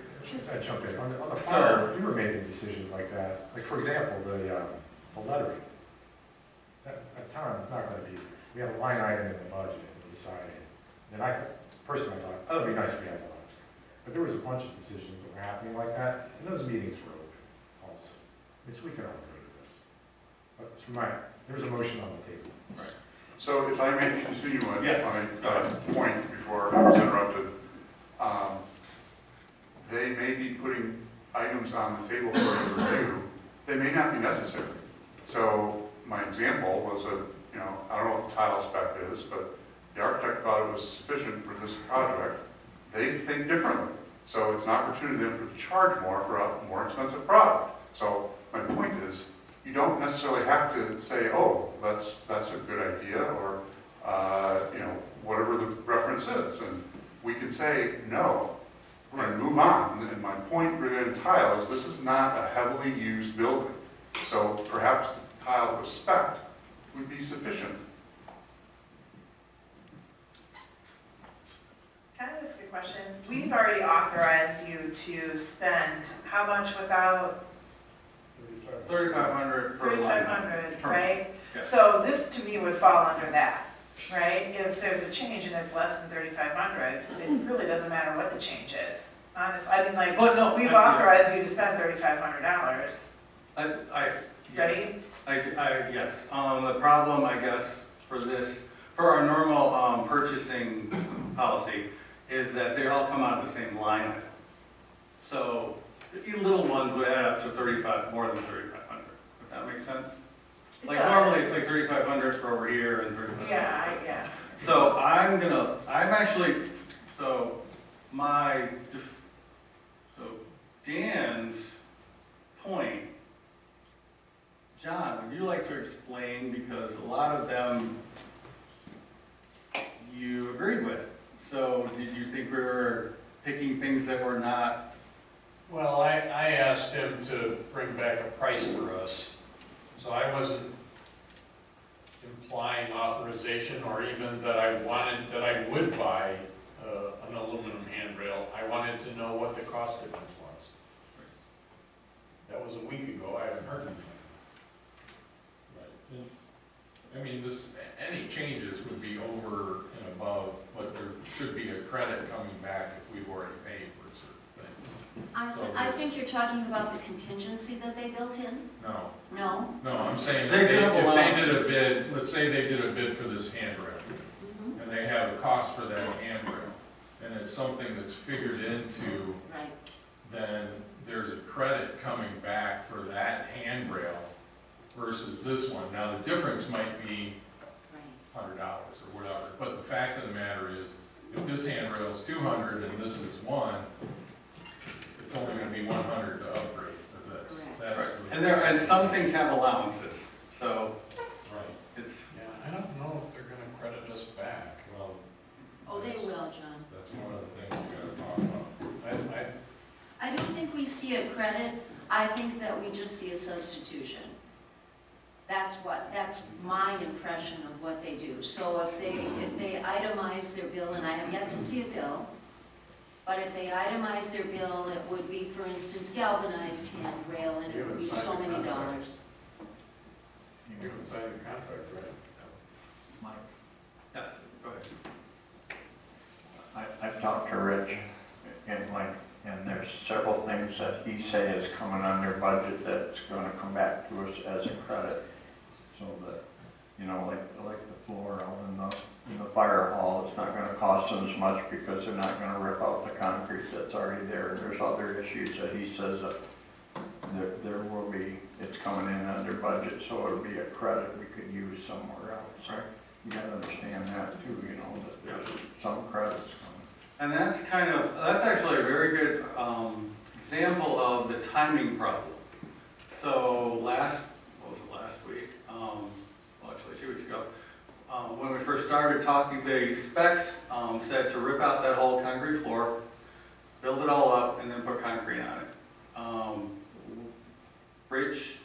I jump in. On the fire, we were making decisions like that. Like, for example, the lettering. That time, it's not going to be, we had a line item in the budget, and we decided. And personally, I thought, oh, it'd be nice if we had the line. But there was a bunch of decisions that were happening like that, and those meetings were open also. We can all go to this. But there's a motion on the table. Right. So if I may continue on Yes. a point before I was interrupted, they may be putting items on the table for review. They may not be necessary. So my example was I don't know what the tile spec is, but the architect thought it was sufficient for this project. They think differently. So it's an opportunity for them to charge more for a more expensive product. So my point is, you don't necessarily have to say, oh, that's a good idea, or whatever the reference is. And we can say no and move on. And my point regarding tile is this is not a heavily used building. So perhaps the tile that was spec'd would be sufficient. Can I ask a question? We've already authorized you to spend how much without? $3,500 per line. $3,500, right? Yeah. So this to me would fall under that, right? If there's a change and it's less than $3,500, it really doesn't matter what the change is. Honestly, But no, we've authorized you to spend $3,500, right? Yes. The problem, I guess, for our normal purchasing policy, is that they all come out of the same line item. So the little ones would add up to more than $3,500. If that makes sense. Normally it's like $3,500 for over here and $3,500. Yeah. So Dan's point, John, would you like to explain, because a lot of them you agreed with. So did you think we were picking things that were not? Well, I asked him to bring back a price for us, so I wasn't implying authorization or even that I would buy an aluminum handrail. I wanted to know what the cost difference was. That was a week ago. I haven't heard anything. Right. I mean, any changes would be over and above, but there should be a credit coming back if we've already paid for a certain thing. I think you're talking about the contingency that they built in? No. No? No, I'm saying They that do have if they did a allowances. bid, let's say they did a bid for this handrail, Mhm. and they have a cost for that handrail, and it's something that's figured into, Right. then there's a credit coming back for that handrail versus this one. Now, the difference might be Right. $100 or whatever, but the fact of the matter is, if this handrail is $200 and this is $1, it's only gonna be $100 to upgrade for this. Correct. That's the- And some things have allowances, so Right. it's. Yeah, I don't know if they're gonna credit us back. Well, Oh, they will, John. that's one of the things you gotta talk about. I I don't think think we see a credit, I think that we just see a substitution. That's my impression of what they do. So if they itemize their bill, and I have yet to see a bill, but if they itemize their bill, it would be, for instance, galvanized handrail, and it would be so many dollars. You haven't signed the contract, right? Mike, Yes, go ahead. I've talked to Rich, and there's several things that he say is coming on their budget that's gonna come back to us as a credit. So that, you know, like the floor out in the fire hall, it's not gonna cost them as much because they're not gonna rip out the concrete that's already there. And there's other issues that he says that there will be, it's coming in under budget, so it'll be a credit we could use somewhere else. So you gotta understand that too, you know, that there's some credits coming. And that's actually a very good example of the timing problem. So last week? Well, actually 2 weeks ago, when we first started talking, the specs said to rip out that whole concrete floor, build it all up, and then put concrete on it. Rich,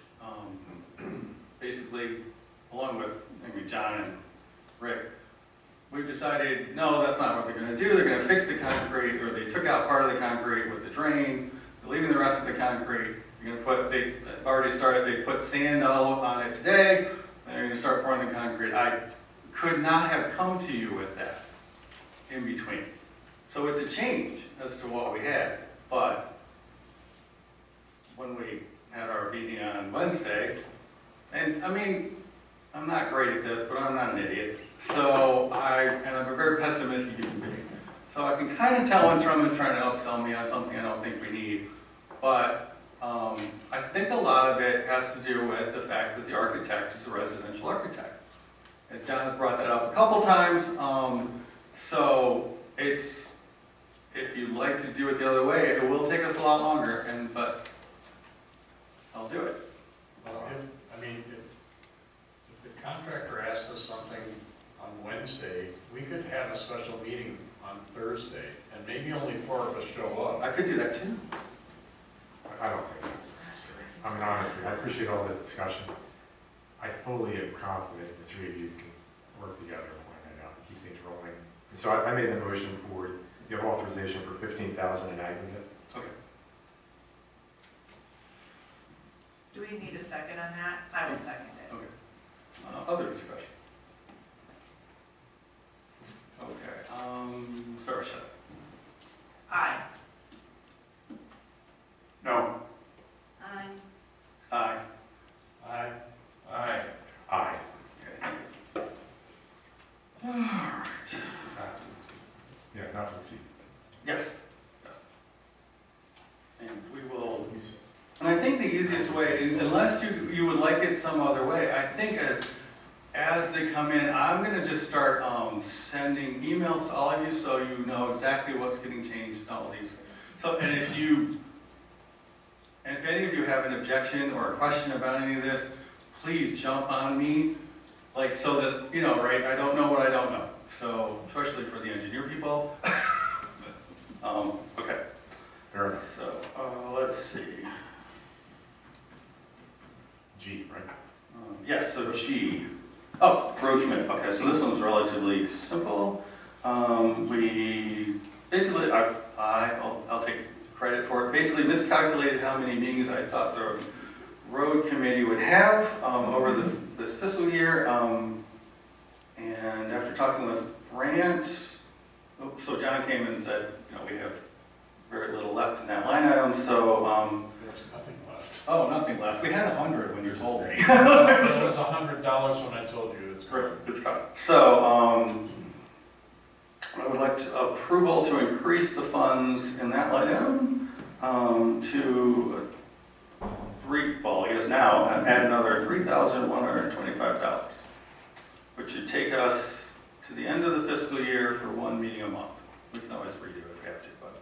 basically, along with maybe John and Rick, we decided, no, that's not what they're going to do. They're going to fix the concrete, or they took out part of the concrete with the drain, they're leaving the rest of the concrete. They're going to put, they've already started, they put sand all on it today, they're going to start pouring the concrete. I could not have come to you with that in between. So it's a change as to what we had, but when we had our meeting on Wednesday, and I mean, I'm not great at this, but I'm not an idiot. So I'm a very pessimistic human being. So I can kind of tell when Trump is trying to upsell me on something I don't think we need. But I think a lot of it has to do with the fact that the architect is a residential architect. As John has brought that up a couple times. So if you'd like to do it the other way, it will take us a lot longer, but I'll do it. Well, if the contractor asked us something on Wednesday, we could have a special meeting on Thursday, and maybe only 4 of us show up. I could do that too. I don't think that's necessary. I mean, honestly, I appreciate all the discussion. I fully am confident the three of you can work together and plan that out and keep things rolling. And so I made the motion for, you have authorization for $15,000 in aggregate. Okay. Do we need a second on that? I will second it. Okay. Other discussion? Okay. Saoirse? Aye. No. Aye. Aye. Aye. Aye. Aye. Okay. All right. Yeah, not to exceed. Yes. And we will, and I think the easiest way, unless you would like it some other way, I think as they come in, I'm going to just start sending emails to all of you so you know exactly what's getting changed and all these. So, and if any of you have an objection or a question about any of this, please jump on me, like, so that, you know, right, I don't know what I don't know. So, especially for the engineer people. Okay. Fair enough. So, let's see. G, right? Yes, so G. Oh, road commit. Okay, so this one's relatively simple. We basically, I'll take credit for it. Basically miscalculated how many meetings I thought the road committee would have over this fiscal year. And after talking with Brant, so John came and said, you know, we have very little left in that line item, so. There's nothing left. Oh, nothing left. We had 100 when you told me. It was $100 when I told you it's Great, correct. good stuff. So, I would like approval to increase the funds in that line item to I guess now, add another $3,125, which should take us to the end of the fiscal year for one meeting a month. We can always redo it if we have to, but.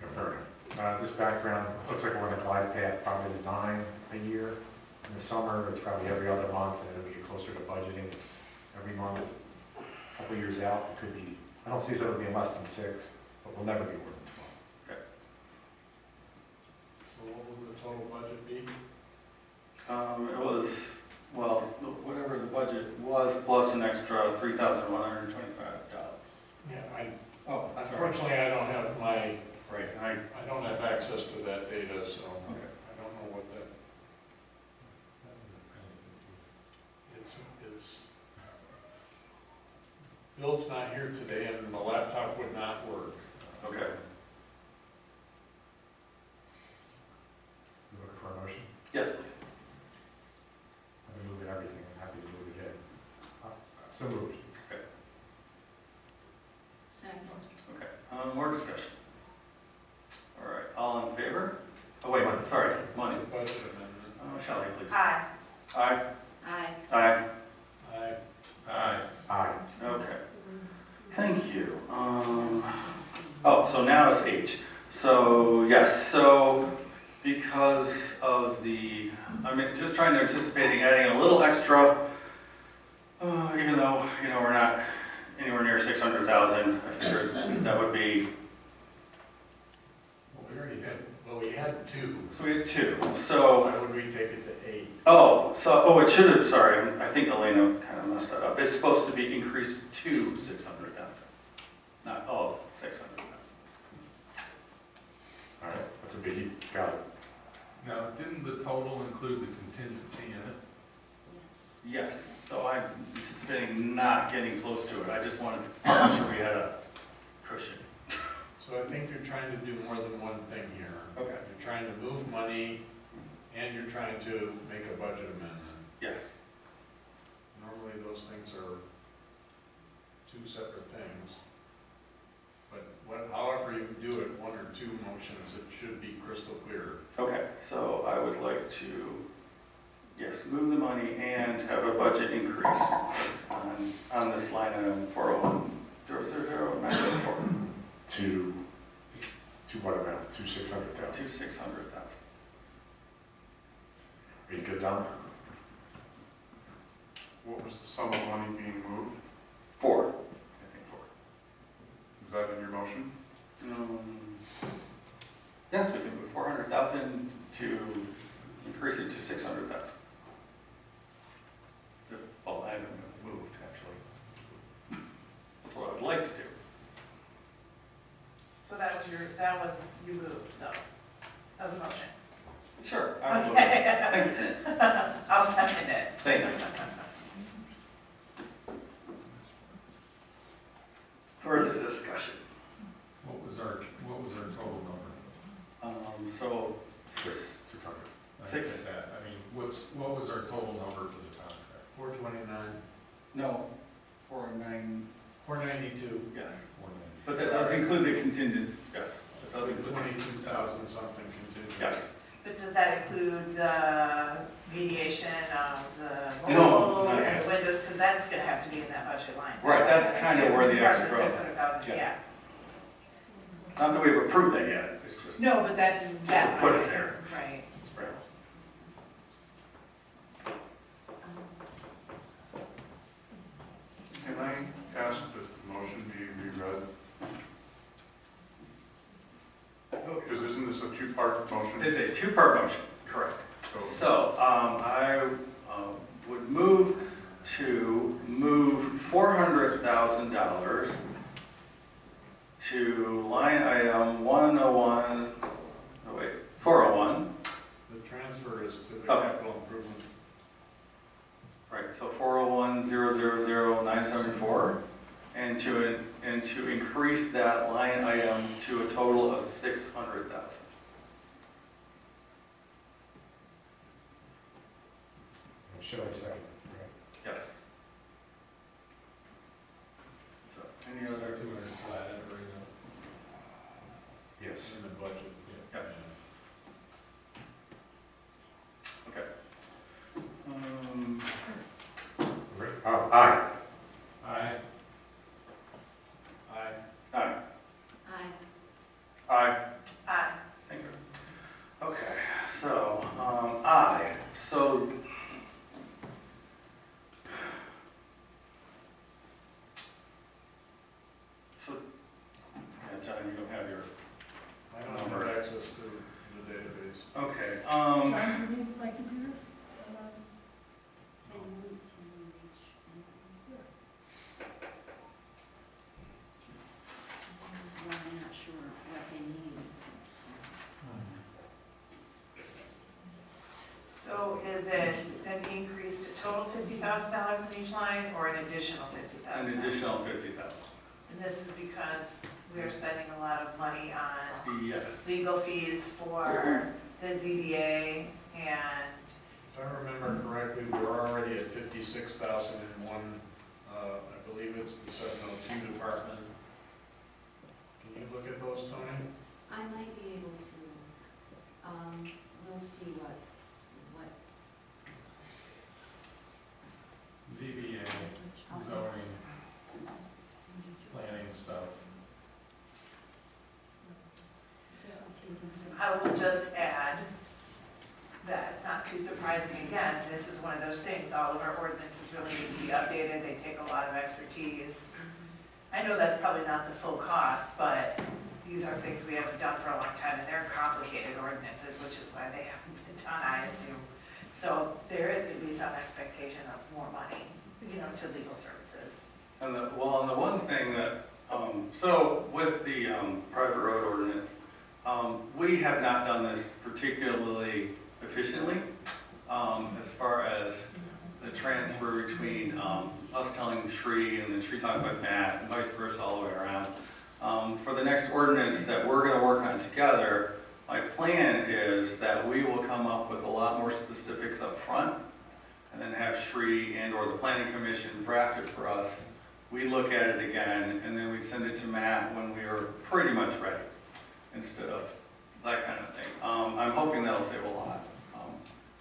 Yeah, fair enough. This background looks like we're on a glide path probably to 9 a year. In the summer, it's probably every other month, and then we get closer to budgeting, it's every month. A couple years out, it could be, I don't see it being less than 6, but we'll never be more than 12. Okay. $125. Yeah, Oh, I'm sorry. unfortunately, I don't have my, Right, I don't have access to that data, so okay. I don't know what that, it's, Bill's not here today and the laptop would not work. Okay. You looking for a motion? Yes, please. I'm moving everything, I'm happy to move ahead. So moved. Second. Okay, more discussion. All right, all in favor? Oh, wait, sorry, money. It's a budget amendment. Shelley, please. Aye. Aye. Aye. Aye. Aye. Aye. Aye. Okay, thank you. Oh, so now it's H. So, yes, so because of the, just trying to anticipating adding a little extra, even though, we're not anywhere near 600,000, I figured that would be, Well, we already had, we had two. so we have two, so. Why would we take it to 8? It should have, sorry, I think Elena kind of messed that up. It's supposed to be increased to 600,000, not 600,000. All right, that's a biggie, got it. Now, didn't the total include the contingency in it? Yes. Yes, so I'm anticipating not getting close to it. I just wanted to make sure we had a cushion. So I think you're trying to do more than one thing here. Okay. You're trying to move money and you're trying to make a budget amendment. Yes. Normally those things are two separate things. But however you do it, one or two motions, it should be crystal clear. Okay, so I would like to, yes, move the money and have a budget increase on this line item 401-000-974 To what amount? To 600,000. to 600,000. Are you good, Don? What was the sum of money being moved? 4. I think 4. Is that in your motion? Yes, we can move 400,000 to increase it to 600,000. Well, I haven't moved, actually. That's what I would like to do. So that was, you moved though. That was a motion. Sure. Okay. Thank you. I'll second it. Thank you. Further discussion. What was our total number? So, 600. I Six. get that. I mean, what was our total number for the contract? 429, no, 409, 492, yes. 490. But that does include the contingent, yes. That does include, 22,000 something contingent. yes. But does that include the mediation of the No, mobile not and yet. the windows? Because that's gonna have to be in that budget line. Right, that's kind of where the Part of extra, the 600,000, yeah. yeah. not that we've approved that yet, it's just. No, but that's that. Put line it there. Right, so. Can I ask that the motion be reread? Because isn't this a two-part motion? It's a two-part motion, correct. So, I would move to move $400,000 to line item 401. The transfer is to the Okay. capital improvement. Right, so 401-000-974, and to increase that line item to a total of 600,000. Should I second? Yes. So, any other? 200 flat and everything. Yes. In the budget. Yep. Okay. Aye. Aye. Aye. Aye. Aye. Aye. Aye. Thank you. Okay, so, aye. So, yeah, John, you don't have your, I don't have access to the database. okay, John, do you need my computer? Can you reach anything? $50,000 in each line, or an additional $50,000? An additional 50,000. And this is because we're spending a lot of money on Yes. legal fees for the ZBA, and If I remember correctly, we're already at 56,000 in one, I believe it's the 702 department. Can you look at those, Tony? I might be able to, we'll see what ZBA, zoning, planning stuff. I will just add that it's not too surprising, again, this is one of those things, all of our ordinances really need to be updated, they take a lot of expertise. I know that's probably not the full cost, but these are things we haven't done for a long time, and they're complicated ordinances, which is why they haven't been done, I assume. So there is going to be some expectation of more money, to legal services. And the one thing that, so with the private road ordinance, we have not done this particularly efficiently as far as the transfer between us telling Sri and then Sri talking with Matt and vice versa all the way around. For the next ordinance that we're going to work on together, my plan is that we will come up with a lot more specifics up front and then have Sri and or the planning commission draft it for us. We look at it again and then we send it to Matt when we are pretty much ready instead of that kind of thing. I'm hoping that'll save a lot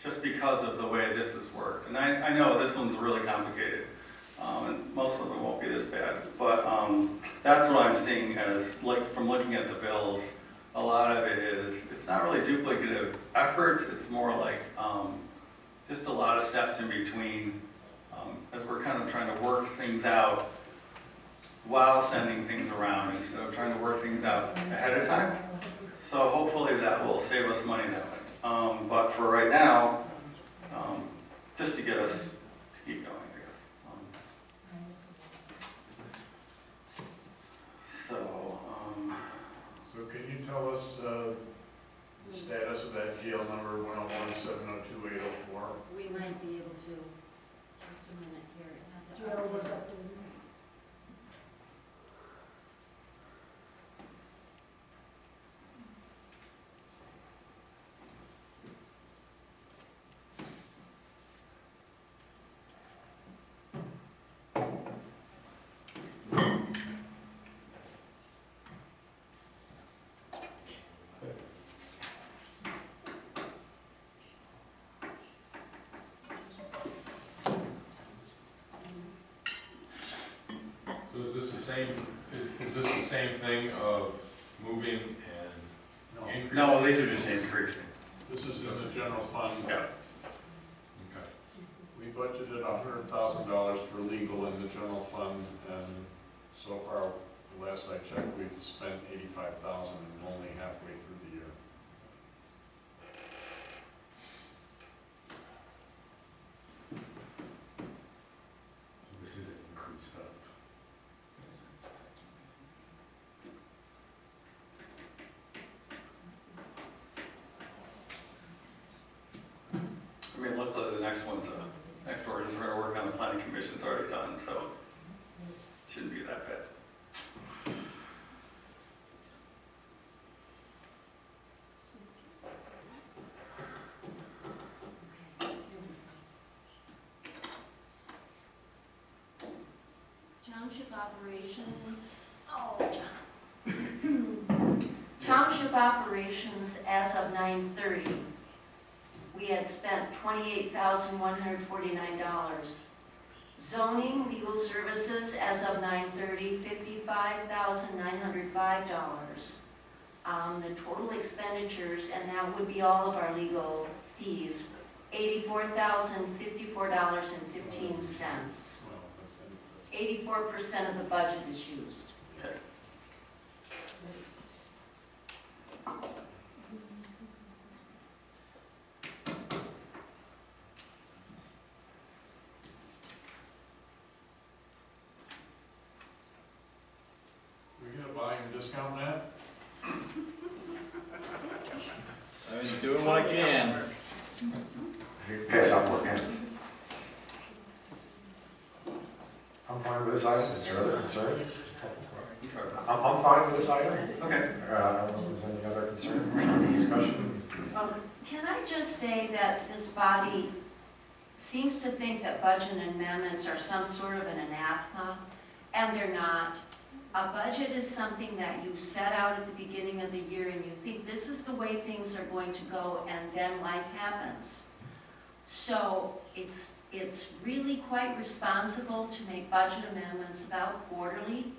just because of the way this has worked. And I know this one's really complicated and most of them won't be this bad, but that's what I'm seeing as, like, from looking at the bills. A lot of it is, it's not really duplicative efforts, it's more like just a lot of steps in between as we're kind of trying to work things out while sending things around instead of trying to work things out ahead of time. So hopefully that will save us money that way. But for right now, just to get us to keep going, I guess. So can you tell us the status of that GL number 101-702-804? we might be able to, just a minute here. I had to GL was update it. updated. So is this the same thing of moving and increasing? No, these are just increasing. This is in the general fund. Yeah. Okay. We budgeted $100,000 for legal in the general fund, and so far, the last I checked, we've spent $85,000 and only halfway through the year. This is increased up. I mean, luckily the next one's, next ordinance we're gonna work on, the planning commission's already done, so shouldn't be that bad. Township operations, Township operations as of 9/30, we had spent $28,149. Zoning, legal services as of 9/30, $55,905. The total expenditures, and that would be all of our legal fees, $84,054.15. Well, that's 84% of the budget is used. Okay. We get a volume discount, Matt? I've been doing what I can. Pass out more pens. I'm fine with this item. Is there other concerns? I'm fine with this item. Okay. I don't know if there's any other concern, any discussion. Can I just say that this body seems to think that budget amendments are some sort of an anathema, and they're not. A budget is something that you set out at the beginning of the year and you think this is the way things are going to go, and then life happens. So it's really quite responsible to make budget amendments about quarterly,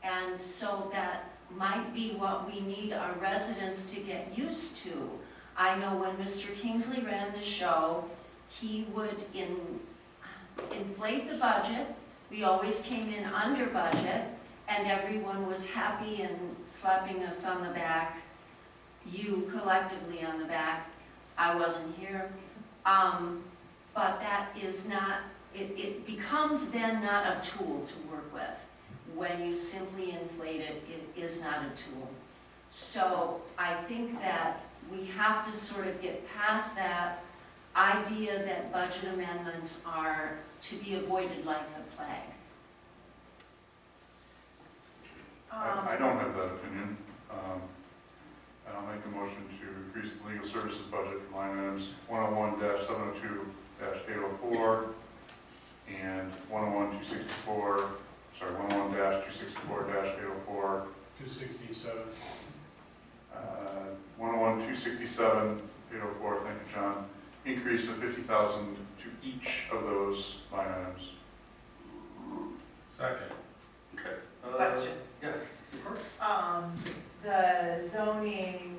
and so that might be what we need our residents to get used to. I know when Mr. Kingsley ran the show, he would inflate the budget. We always came in under budget, and everyone was happy and slapping us on the back, you collectively on the back. I wasn't here. But that is not, it becomes then not a tool to work with. When you simply inflate it, it is not a tool. So I think that we have to sort of get past that idea that budget amendments are to be avoided like the plague. I don't have that opinion. And I'll make a motion to increase the legal services budget for line items 101-702-804 and 101-264, sorry, 101-264-804. 267. 101-267, 804, thank you, John. Increase of $50,000 to each of those line items. Second. Okay. Question. Yes, of course. The zoning,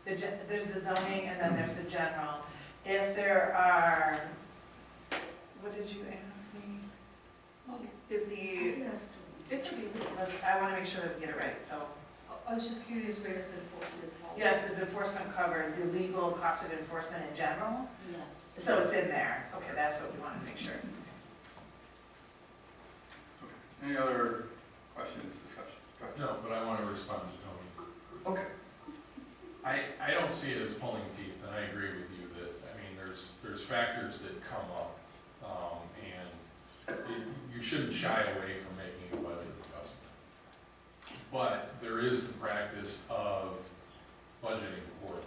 there's the zoning and then there's the general. If there are, what did you ask me? Is the, it's okay, I want to make sure that we get it right, so. I was just curious, where does enforcement fall? Yes, is enforcement covered, the legal cost of enforcement in general? Yes. So it's in there, okay, that's what we want to make sure. Any other questions, discussion? Go ahead. No, but I want to respond to Tony. Okay. I don't see it as pulling teeth, and I agree with you that, I mean, there's factors that come up, you shouldn't shy away from making a budget adjustment. But there is the practice of budgeting poorly.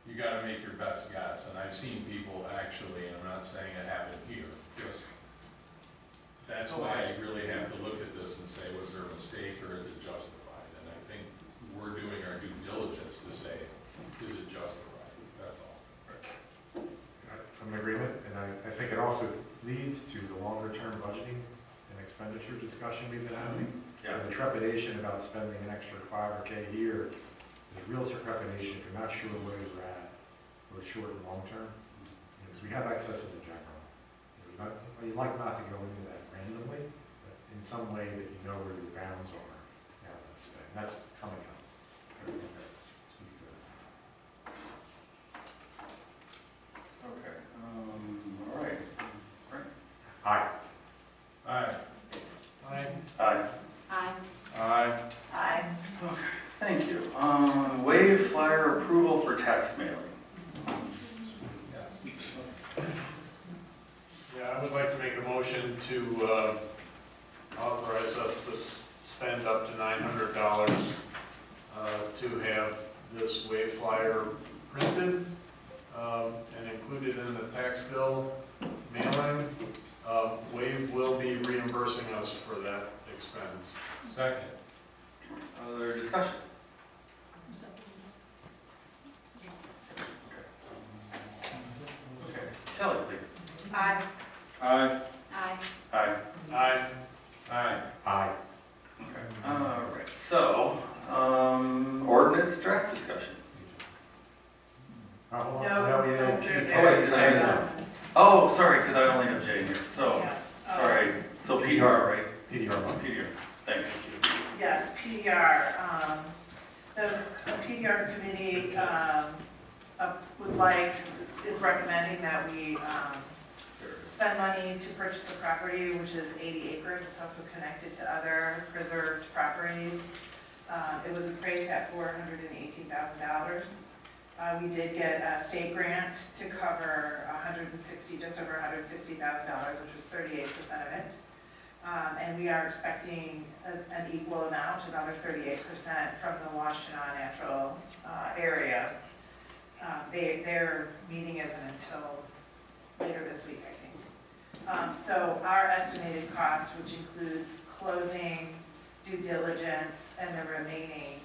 You gotta make your best guess, and I've seen people actually, and I'm not saying it happened here, just, that's why you really have to look at this and say, was there a mistake or is it justified? And I think we're doing our due diligence to say, is it justified? That's all. I'm in agreement, and I think it also leads to the longer-term budgeting and expenditure discussion we've been having. Yeah. The trepidation about spending an extra $5 or $10 here, there's real trepidation if you're not sure where you're at, both short and long term, because we have excess in the general. You'd like not to go into that randomly, but in some way that you know where your bounds are. Yeah, that's coming up. I think that speaks to that. Okay. All right. Frank? Aye. Aye. Aye. Aye. Aye. Aye. Aye. Okay, thank you. Waive flyer approval for tax mailing. Yes. Yeah, I would like to make a motion to authorize us to spend up to $900 to have this wave flyer printed and included in the tax bill mailing. Wave will be reimbursing us for that expense. Second. Other discussion? Okay. Shelley, please. Aye. Aye. Aye. Aye. Aye. Aye. Aye. Okay. All right. So, ordinance draft discussion. No, No, we didn't. there's Oh, wait, sorry. Oh, sorry, because I only have Jay here. So, Yeah. sorry. So PDR, right? PDR. PDR. Thanks. Yes, PDR. The PDR committee is recommending that we spend money to purchase a property, which is 80 acres. It's also connected to other preserved properties. It was appraised at $418,000. We did get a state grant to cover just over $160,000, which was 38% of it. And we are expecting an equal amount, another 38% from the Washtenaw Natural area. Their meeting isn't until later this week, I think. So our estimated cost, which includes closing, due diligence, and the remaining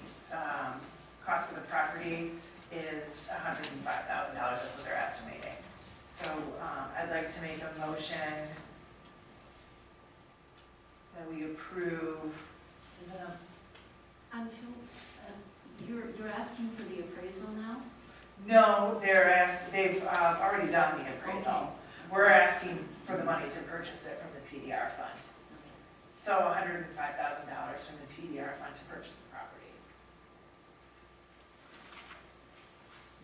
cost of the property, is $105,000, that's what they're estimating. So I'd like to make a motion that we approve, is it a? Until, you're asking for the appraisal now? No, they've already done the appraisal. Okay. We're asking for the money to purchase it from the PDR fund. So $105,000 from the PDR fund to purchase the property.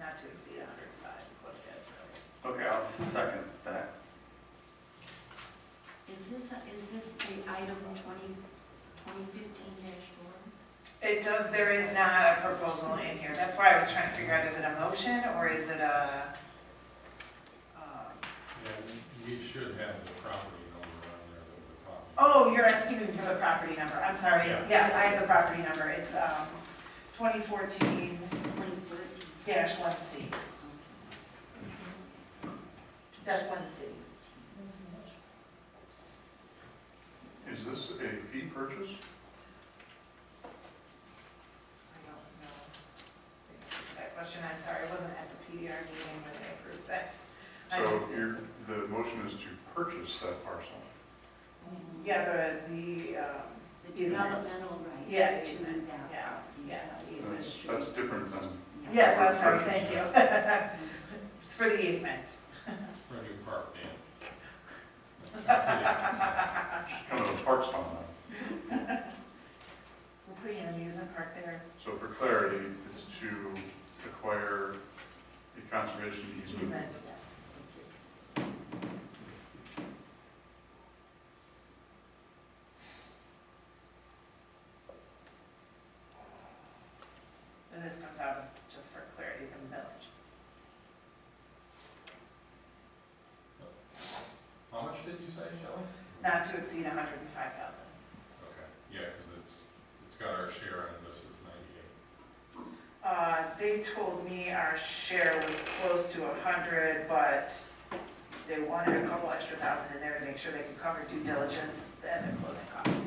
Not to exceed 105 is what it is, really. Okay, I'll second that. Is this the item 2015-4? It does, there is not a proposal in here. That's why I was trying to figure out, is it a motion or is it a? Yeah, we should have the property number on there that we're talking. Oh, you're asking me for the property number. I'm sorry. Yeah. Yes, I have the property number. It's 2014-1C. 2014. -1C. Is this a fee purchase? I don't know. That question, I'm sorry, I wasn't at the PDR meeting when they approved this. So the motion is to purchase that parcel. Yeah, The easement. developmental rights Yeah, to easement, that yeah, property. yeah, Yes. easement. That's different than, Yes, I'm sorry, thank you. It's for the easement. For a new park, Dan. kind of a parks fund. We're putting an amusement park there. So for clarity, it's to acquire a conservation easement. Easement, yes. And this comes out of, just for clarity, from the village. How much did you say, Shelley? Not to exceed 105,000. Okay, yeah, because it's got our share and this is 98. They told me our share was close to 100, but they wanted a couple extra thousand in there to make sure they could cover due diligence and the closing costs.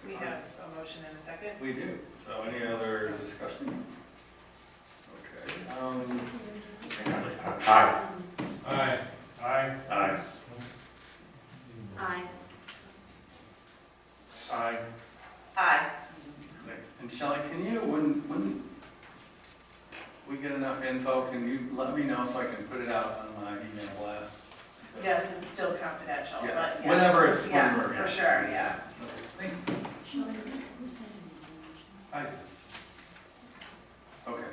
We have a motion and a second. We do. So any other discussion? Okay. Aye. Aye. Aye. Aye. Aye. Aye. Aye. And Shelley, can you, when we get enough info, can you let me know so I can put it out on my email blast? Yes, it's still confidential, Yeah. but yes. Whenever it's- Yeah, whenever, yeah. for sure, yeah. Okay, thank you. Shelley, who sent the I. Okay.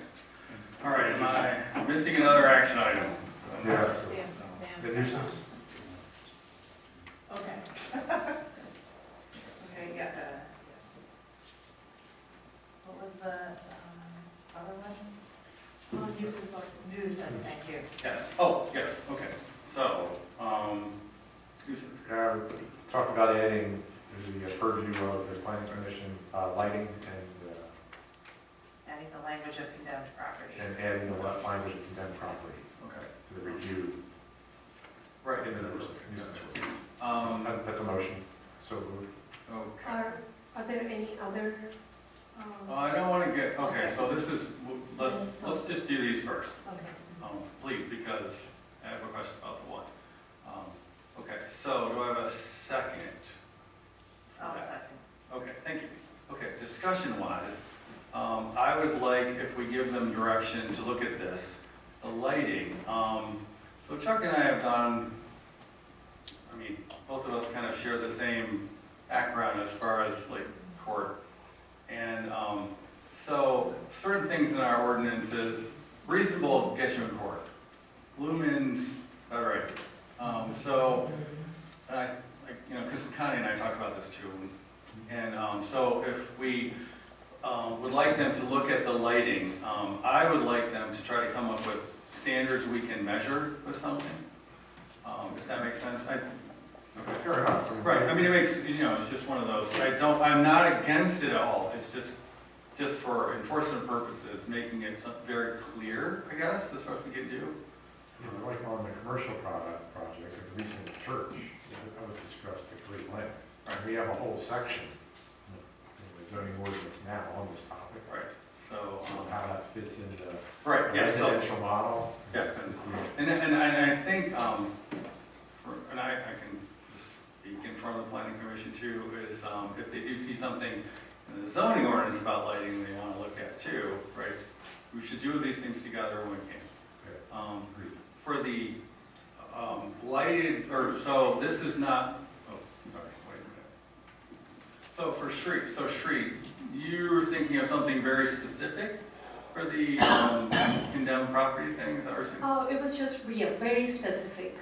All right, am I missing another action item? Yeah. Dan's- The nuisance? Okay. Okay, yeah, yes. What was the other one? Nuisance, thank you. Yes. Oh, yes, okay. So, Talk about adding to the purview of the planning commission, lighting and Adding the language of condemned properties. adding the language of condemned property okay. to the review. Right, into the nuisance ordinance. That's a motion. So moved. Okay. Are there any other? I don't want to get, okay, so this is, let's just do these first, Okay. please, because I have a question about the one. Okay, so do I have a second? Oh, second. Okay, thank you. Okay, discussion-wise, I would like, if we give them direction to look at this, the lighting. So Chuck and I have done, I mean, both of us kind of share the same background as far as like court. And so certain things in our ordinances, reasonable gets you in court. Lumens, all right. so, you know, because Connie and I talked about this too, and so if we would like them to look at the lighting, I would like them to try to come up with standards we can measure with something. If that makes sense. Okay. Fair enough. Right, I mean, it makes, you know, it's just one of those, I'm not against it at all, it's just for enforcement purposes, making it very clear, I guess, that's what we can do. Like on the commercial projects, like the recent church, that was discussed at great length. We have a whole section in the zoning ordinance now on this topic. Right, so. How that fits into the Right, yeah, so. residential model. Yeah, and I think, and I can just speak in front of the planning commission too, is if they do see something in the zoning ordinance about lighting they want to look at too, right? We should do these things together when we can. For the lighted, so this is not, oh, sorry, wait a minute. So for street, you're thinking of something very specific for the condemned property thing, is that what you're saying? Oh, it was just, yeah, very specific.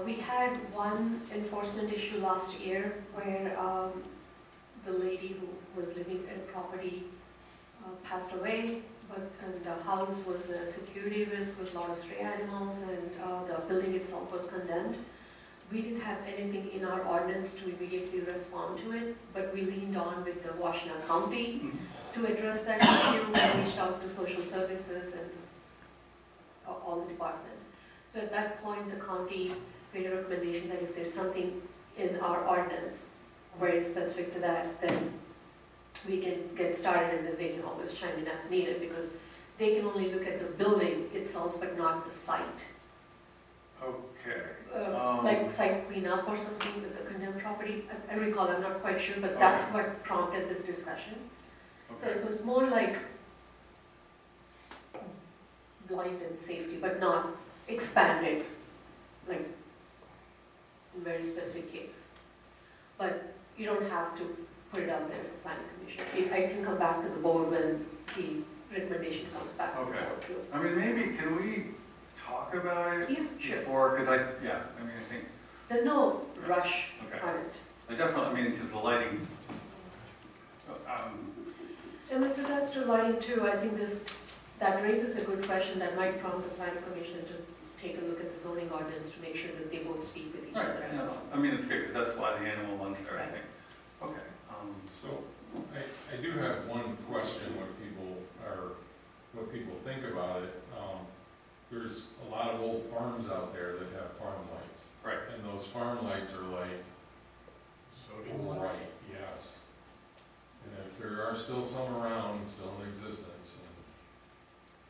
We had one enforcement issue last year where the lady who was living in property passed away, and the house was a security risk with a lot of stray animals, and the building itself was condemned. We didn't have anything in our ordinance to immediately respond to it, but we leaned on with the Washington County to address that issue. We reached out to social services and all the departments. So at that point, the county made a recommendation that if there's something in our ordinance very specific to that, then we can get started, and then they can always chime in as needed, because they can only look at the building itself, but not the site. Okay. Like site cleanup or something with the condemned property. I recall, I'm not quite sure, but that's what prompted this discussion. So it was more like blind and safety, but not expanded, like in very specific case. But you don't have to put it out there for planning commission. I can come back to the board when the recommendation comes back. Okay. I mean, maybe, can we talk about it? Yeah, sure. Before, because I think. There's no rush Okay. on it. I definitely, because the lighting, And with regards to lighting too, I think that raises a good question that might prompt the planning commission to take a look at the zoning ordinance to make sure that they both speak with each right, other as yeah. well. I mean, it's good, because that's why the animal one's there, I think. Okay. So, I do have one question, what people think about it. There's a lot of old farms out there that have farm lights. Right. And those farm lights are like, right, yes. And if there are still some around, still in existence,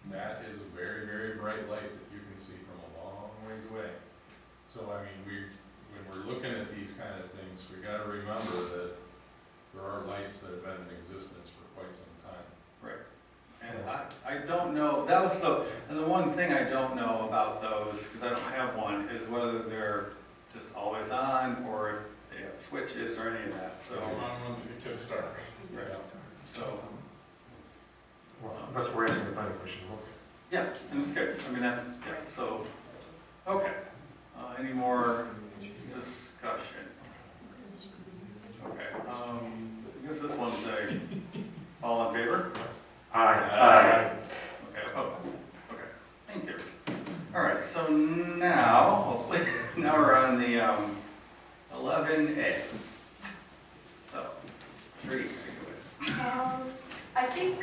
and that is a very, very bright light that you can see from a long ways away. So, I mean, when we're looking at these kind of things, we gotta remember that there are lights that have been in existence for quite some time. Right. And I don't know, that was the one thing I don't know about those, because I don't have one, is whether they're just always on, or if they have switches or any of that, so. It gets dark. Right. So. Well, that's where asking the planning commission to look. Yeah, and it's good, I mean, that's, yeah, so, okay. Any more discussion? Okay, I guess this one's all in favor? Aye. Okay, opposed? Okay, thank you. All right, so now, hopefully, now we're on the 11A. So, Sri, I think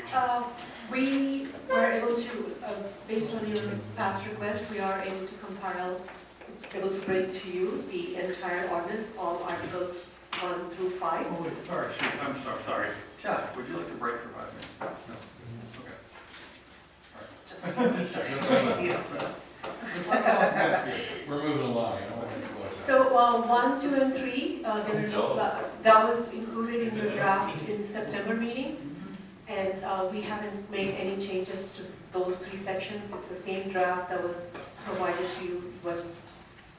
we were able to, based on your past request, we are able to bring to you the entire ordinance, all articles 1 through 5. oh, wait, sorry, I'm sorry. Jeff, would you like to break for 5 minutes? No. We're moving along, I don't want to slow down. So 1, 2, and 3, that was included in your draft in September meeting, and we haven't made any changes to those 3 sections. It's the same draft that was provided to you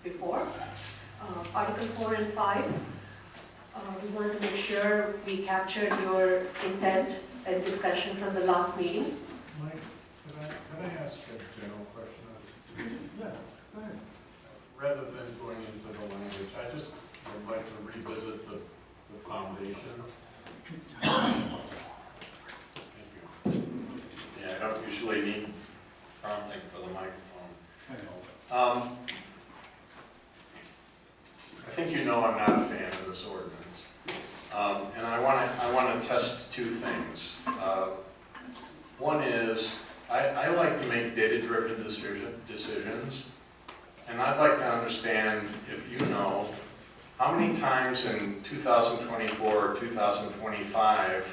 before. Article 4 and 5, we wanted to make sure we captured your intent and discussion from the last meeting. Mike, can I ask a general question? Yeah, go ahead. Rather than going into would like to revisit the foundation. Thank you. Yeah, I don't usually need prompting for the microphone. I think you know I'm not a fan of this ordinance. And I want to test two things. One is, I like to make data-driven decisions, and I'd like to understand, if you know, how many times in 2024 or 2025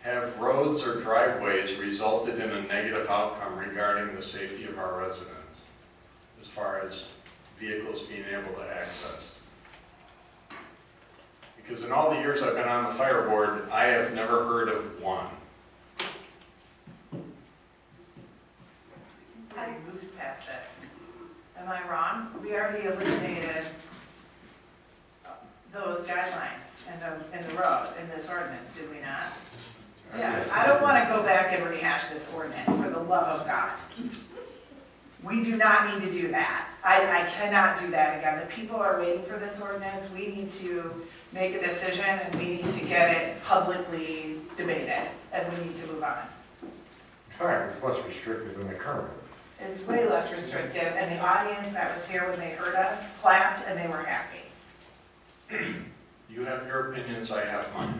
have roads or driveways resulted in a negative outcome regarding the safety of our residents, as far as vehicles being able to access? Because in all the years I've been on the fire board, I have never heard of one. We already moved past this. Am I wrong? We already eliminated those guidelines in the road, in this ordinance, did we not? Yeah, I don't want to go back and rehash this ordinance, for the love of God. We do not need to do that. I cannot do that again. The people are waiting for this ordinance. We need to make a decision, and we need to get it publicly debated, and we need to move on. In fact, it's less restrictive than the current. It's way less restrictive, and the audience that was here when they heard us clapped, and they were happy. You have your opinions, I have mine.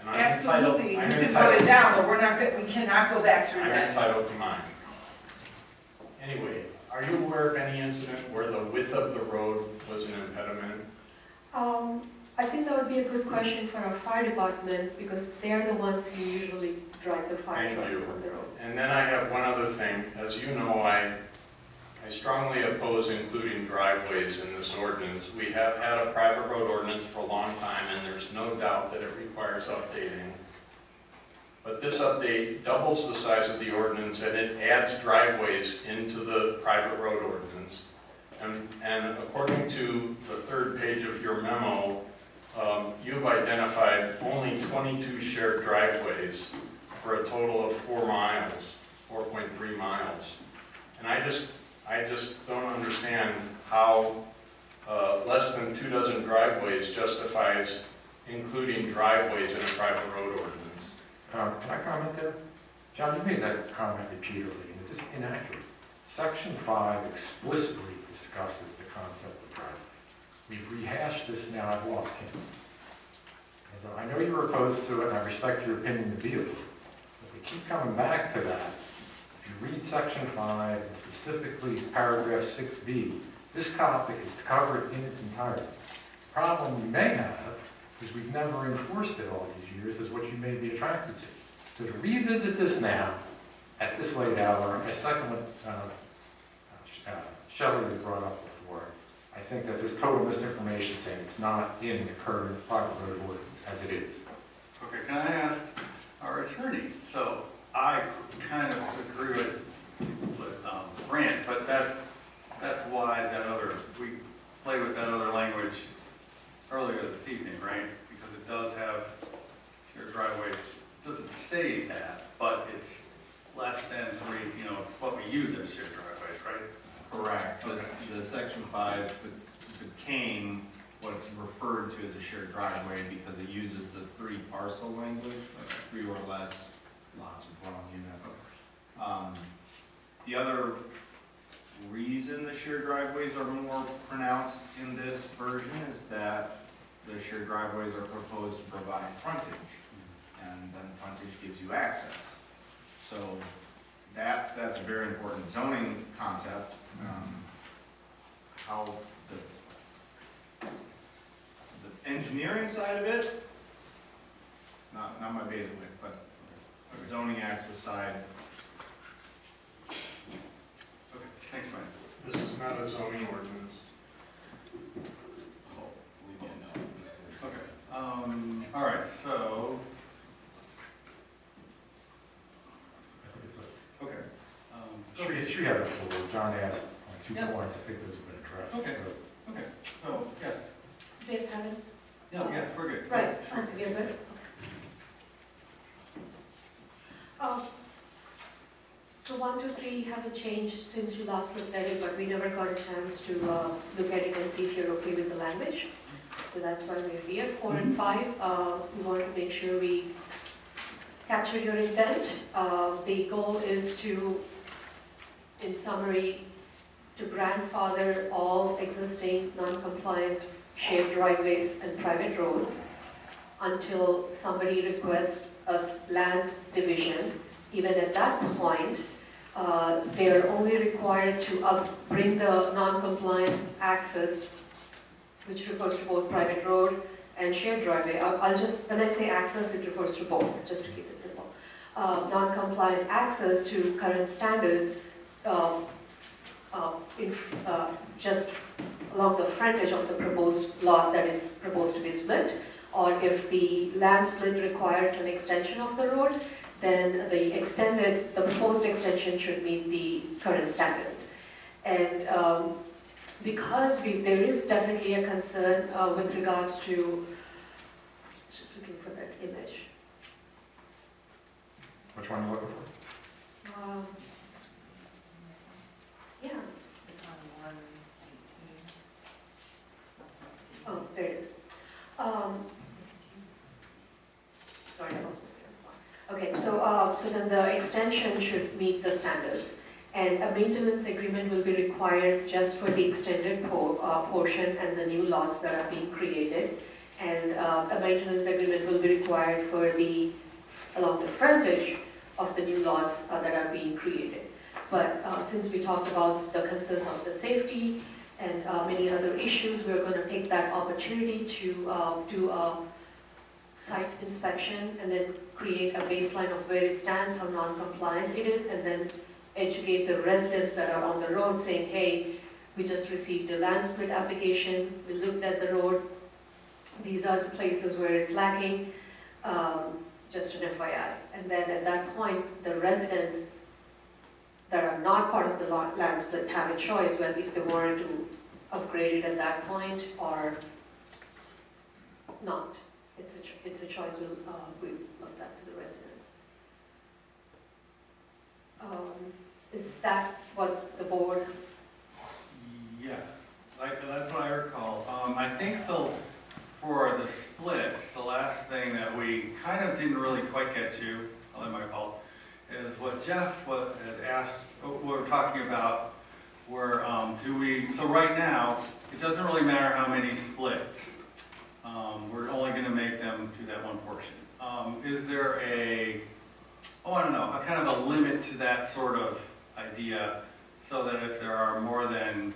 And I'm Absolutely, you I'm can vote entitled- it down, but we're not, we cannot go back through I'm this. entitled to mine. Anyway, are you aware of any incident where the width of the road was an impediment? I think that would be a good question for our fire department, because they're the ones who usually drive the fire Thank trucks you. on the road. And then I have one other thing. As you know, I strongly oppose including driveways in this ordinance. We have had a private road ordinance for a long time, and there's no doubt that it requires updating. But this update doubles the size of the ordinance, and it adds driveways into the private road ordinance. And according to the third page of your memo, you've identified only 22 shared driveways for a total of 4 miles, 4.3 miles. And I just don't understand how less than 24 driveways justifies including driveways in a private road ordinance. Can I comment there? John, you made that comment repeatedly, and it's just inaccurate. Section 5 explicitly discusses the concept of driveway. We've rehashed this now, I've lost count. And so I know you're opposed to it, and I respect your opinion to be opposed, but they keep coming back to that. If you read Section 5, and specifically paragraph 6B, this topic is covered in its entirety. The problem you may have is we've never enforced it all these years, is what you may be attracted to. So to revisit this now, at this late hour, I second what Shelley has brought up before. I think that's just total misinformation saying it's not in the current private road ordinance as it is. Okay, can I ask our attorney? So I kind of agree with Grant, but that's why we played with that other language earlier this evening, right? Because it does have shared driveways. It doesn't say that, but it's less than 3, it's what we use as shared driveways, right? Correct. Okay. The section 5 became what's referred to as a shared driveway because it uses the 3 parcel language, 3 or less lots of dwelling units. The other reason the shared driveways are more pronounced in this version is that the shared driveways are proposed to provide frontage, and then frontage gives you access. So that's a very important zoning concept. How the engineering side of it, not my bailiwick, but the zoning access side. Okay, thanks, Ryan. This is not a zoning ordinance. Oh, leave me a note. Okay, all right, so, I think it's okay. Should have it for John asked on 2 Yeah. points, I think those have been addressed. Okay. So Okay, so, yes. They haven't, No, yes, we're good. right, Sure. okay, you're good. So 1, 2, 3 haven't changed since you last looked at it, but we never got a chance to look at it and see if you're okay with the language. So that's why we're here. 4 and 5, we want to make sure we capture your intent. The goal is to, in summary, to grandfather all existing non-compliant shared driveways and private roads until somebody requests a land division. Even at that point, they are only required to bring the non-compliant access, which refers to both private road and shared driveway. I'll just, when I say access, it refers to both, just to keep it simple. Non-compliant access to current standards just along the frontage of the proposed lot that is proposed to be split, or if the land split requires an extension of the road, then the proposed extension should meet the current standards. And because there is definitely a concern with regards to, just looking for that image. Which one are you looking for? It's Yeah, on 118. oh, there it is. Sorry, I lost my train of thought. Okay, so then the extension should meet the standards. And a maintenance agreement will be required just for the extended portion and the new lots that are being created. And a maintenance agreement will be required for along the frontage of the new lots that are being created. But since we talked about the concerns of the safety and many other issues, we're going to take that opportunity to do a site inspection and then create a baseline of where it stands, how non-compliant it is, and then educate the residents that are on the road saying, hey, we just received a land split application, we looked at the road, these are the places where it's lacking, just an FYI. And then at that point, the residents that are not part of the land split have a choice whether if they wanted to upgrade it at that point or not. It's a choice we left that to the residents. Is that what the board? Yeah, that's what I recall. I think for the splits, the last thing that we kind of didn't really quite get to, probably my fault, is what Jeff had asked, what we're talking about, where so right now, it doesn't really matter how many splits. We're only going to make them to that one portion. Is there a kind of a limit to that sort of idea, so that if there are more than,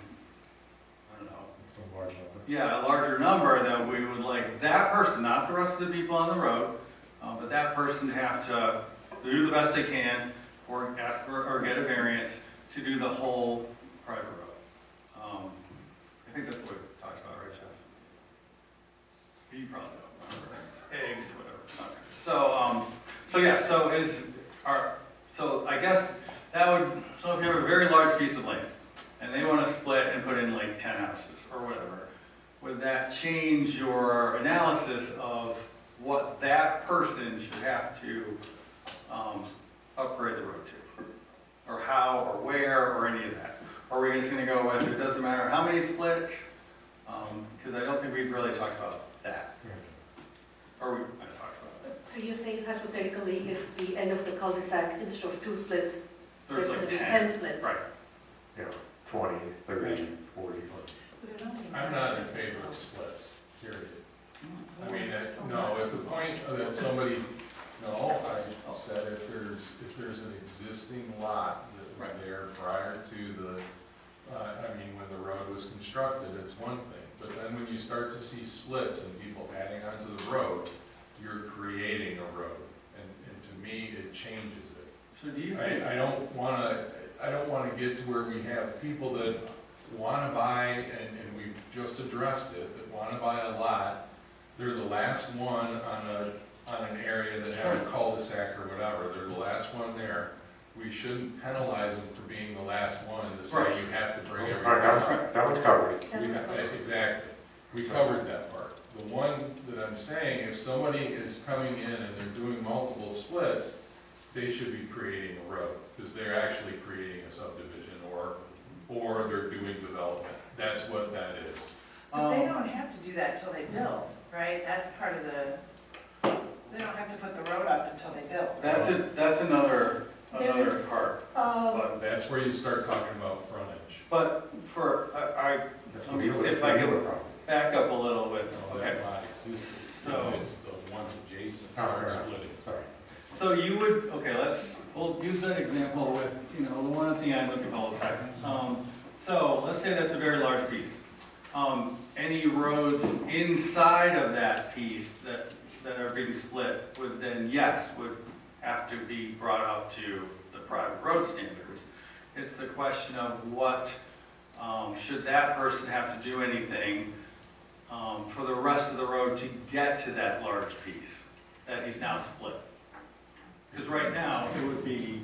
I don't know, Some large number. yeah, a larger number, then we would like that person, not the rest of the people on the road, but that person have to do the best they can, or ask for, or get a variance to do the whole private road. I think that's what we talked about, right, Jeff? You probably don't remember. Eggs, whatever. Okay. So I guess that would, so if you have a very large piece of land, and they want to split and put in like 10 houses, or whatever, would that change your analysis of what that person should have to upgrade the road to? Or how, or where, or any of that? Or are we just going to go with, it doesn't matter how many splits? Because I don't think we've really talked about that. Or I talked about that. So you're saying hypothetically, if the end of the cul-de-sac, instead of 2 splits, There's there's like going to be 10. 10 splits? Right. You know, 20, 30, 40. I'm not in favor of splits, period. I mean, no, at the point that somebody, I said if there's an existing lot that was there prior to the, when the road was constructed, it's one thing. But then when you start to see splits and people adding onto the road, you're creating a road. And to me, it changes it. So do you think? I don't wanna get to where we have people that wanna buy, and we've just addressed it, that wanna buy a lot. They're the last one on an area that has a cul-de-sac or whatever. They're the last one there. We shouldn't penalize them for being the last one and to say Right. you have to bring All everything right, up. that one's covered. Exactly. We covered that part. The one that I'm saying, if somebody is coming in and they're doing multiple splits, they should be creating a road, because they're actually creating a subdivision, or they're doing development. That's what that is. But they don't have to do that till they build, right? That's part of the, they don't have to put the road up until they build. That's another There's, part. That's where you start talking about frontage. But for, That's let me see if I can back up a little bit. No, Okay. that lot existed, So- it's the ones adjacent, Oh, start fair enough. splitting. Sorry. So you would, okay, we'll use that example with, the one at the end with the cul-de-sac. So let's say that's a very large piece. Any roads inside of that piece that are being split would then, yes, would have to be brought up to the private road standards. It's the question of what, should that person have to do anything for the rest of the road to get to that large piece that he's now split? Because right now, it would be,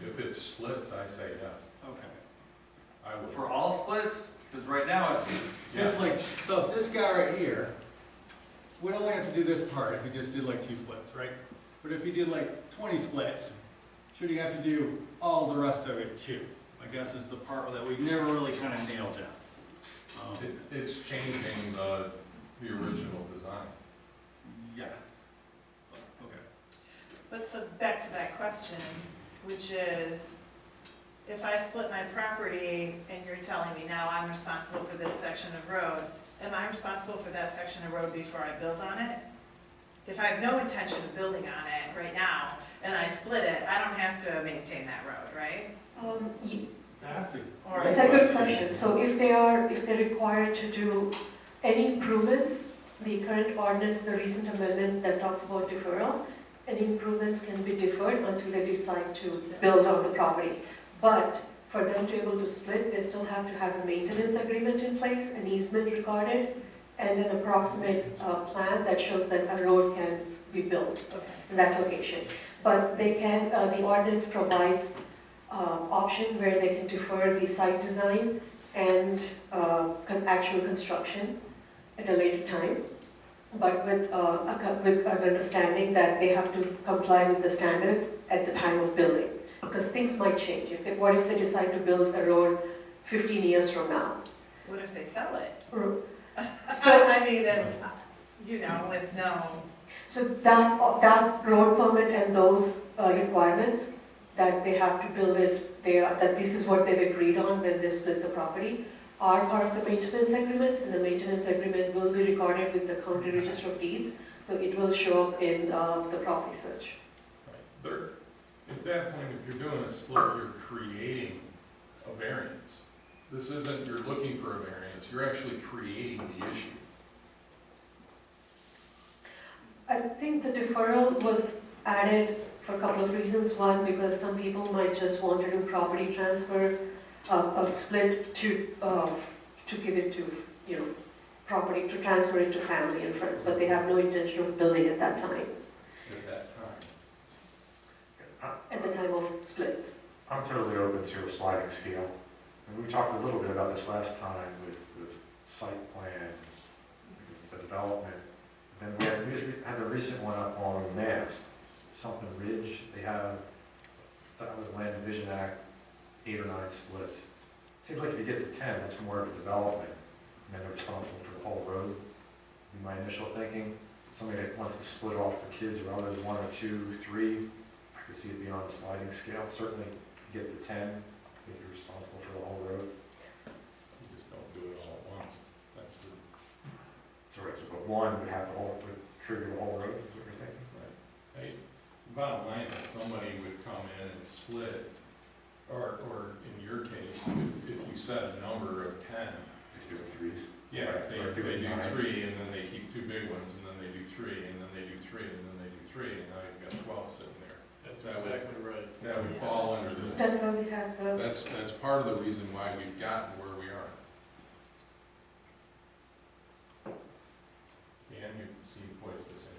If it splits, I say yes. okay, I would. for all splits? Because right now, it's Yes. like, so if this guy right here, we'd only have to do this part if he just did like 2 splits, right? But if he did like 20 splits, should he have to do all the rest of it too? I guess is the part that we never really kind of nailed down. It's changing the original design. Yeah. Okay. But so back to that question, which is, if I split my property and you're telling me now I'm responsible for this section of road, am I responsible for that section of road before I build on it? If I have no intention of building on it right now, and I split it, I don't have to maintain that road, right? That's a Or It's a good question. So if they're required to do any improvements, the current ordinance, the recent amendment that talks about deferral, any improvements can be deferred until they decide to build on the property. But for them to be able to split, they still have to have a maintenance agreement in place, an easement recorded, and an approximate plan that shows that a road can be built in that location. But they can, the ordinance provides option where they can defer the site design and actual construction at a later time, but with an understanding that they have to comply with the standards at the time of building, because things might change. What if they decide to build a road 15 years from now? what if they sell it? So, I mean, then, with no, so that road permit and those requirements, that they have to build it, that this is what they've agreed on when they split the property, are part of the maintenance agreement, and the maintenance agreement will be recorded with the county register of deeds, so it will show up in the property search. Right. At that point, if you're doing a split, you're creating a variance. This isn't, you're looking for a variance, you're actually creating the issue. I think the deferral was added for a couple of reasons. One, because some people might just want to do property transfer, a split to give it to, property, to transfer it to family and friends, but they have no intention of building at that time, At that time. at the time of split. I'm totally open to a sliding scale. And we talked a little bit about this last time with the site plan, the development. Then we just had the recent one up on Mass, something Ridge. They have, that was a Land Division Act, 8 or 9 splits. Seems like if you get to 10, that's more of a development, and then they're responsible for the whole road. Be my initial thinking. Somebody that wants to split off the kids or others, 1 or 2, 3, I could see it being on a sliding scale. Certainly, if you get to 10, I think you're responsible for the whole road. You just don't do it all at once. That's the, So, but 1 would have the whole, would trigger the whole road, is what you're thinking? hey, bottom line is somebody would come in and split, or in your case, if you set a number of 10, If you do 3s. yeah, they Or do nines. 3, and then they keep 2 big ones, and then they do 3, and then they do 3, and then they do 3, and now you've got 12 sitting there. That's That would- exactly right. That would fall under this. That's why we have the, That's part of the reason why we've gotten where we are. Dan, you seem poised to say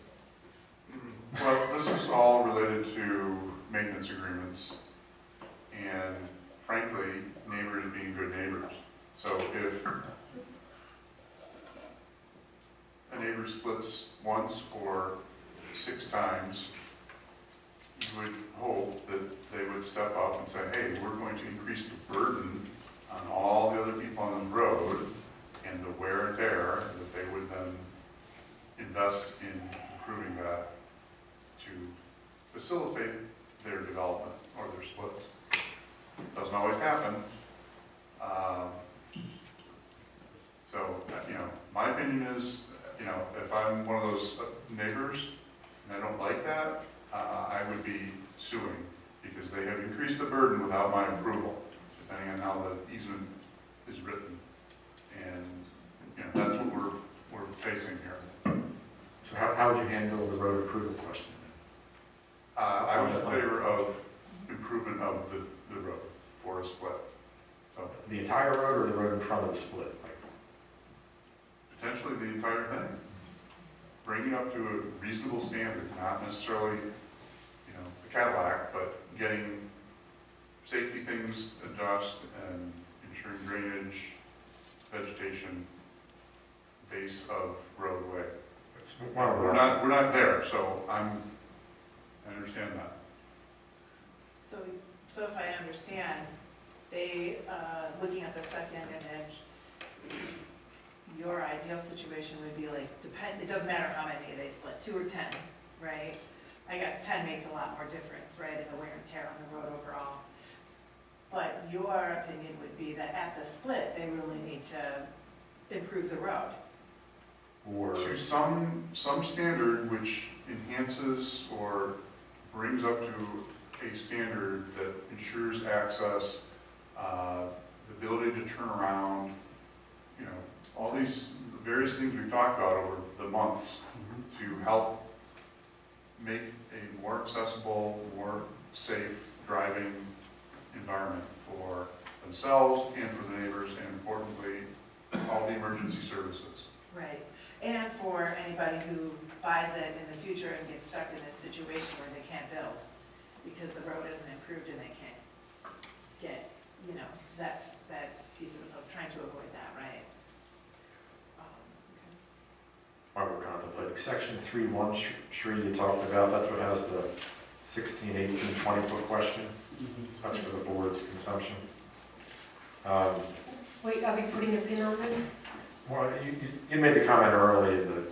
something. Well, this is all related to maintenance agreements and frankly, neighbors being good neighbors. So if a neighbor splits once or 6 times, you would hope that they would step up and say, hey, we're going to increase the burden on all the other people on the road and the wear and tear, that they would then invest in improving that to facilitate their development or their splits. Doesn't always happen. So, my opinion is, if I'm one of those neighbors and I don't like that, I would be suing because they have increased the burden without my approval, depending on how the easement is written. And, that's what we're facing here. So how would you handle the road approval question? I was in favor of improvement of the road for a split. So The entire road or the road in front of the split? potentially the entire thing. Bring it up to a reasonable standard, not necessarily, a Cadillac, but getting safety things adjusted and ensuring drainage, vegetation, base of roadway. We're not there, so I understand that. So if I understand, they, looking at the second image, your ideal situation would be like, it doesn't matter how many they split, 2 or 10, right? I guess 10 makes a lot more difference, right, in the wear and tear on the road overall. But your opinion would be that at the split, they really need to improve the road. Or To some standard which enhances or brings up to a standard that ensures access, the ability to turn around, all these various things we've talked about over the months to help make a more accessible, more safe driving environment for themselves and for the neighbors, and importantly, all the emergency services. Right, and for anybody who buys it in the future and gets stuck in this situation where they can't build because the road isn't improved and they can't get, that piece of it. I was trying to avoid that, right? while we're contemplating, section 3.1, Sri, you talked about, that's what has the 16, 18, 20-foot question. That's for the board's consumption. Wait, are we putting a pin on this? Well, you made the comment early in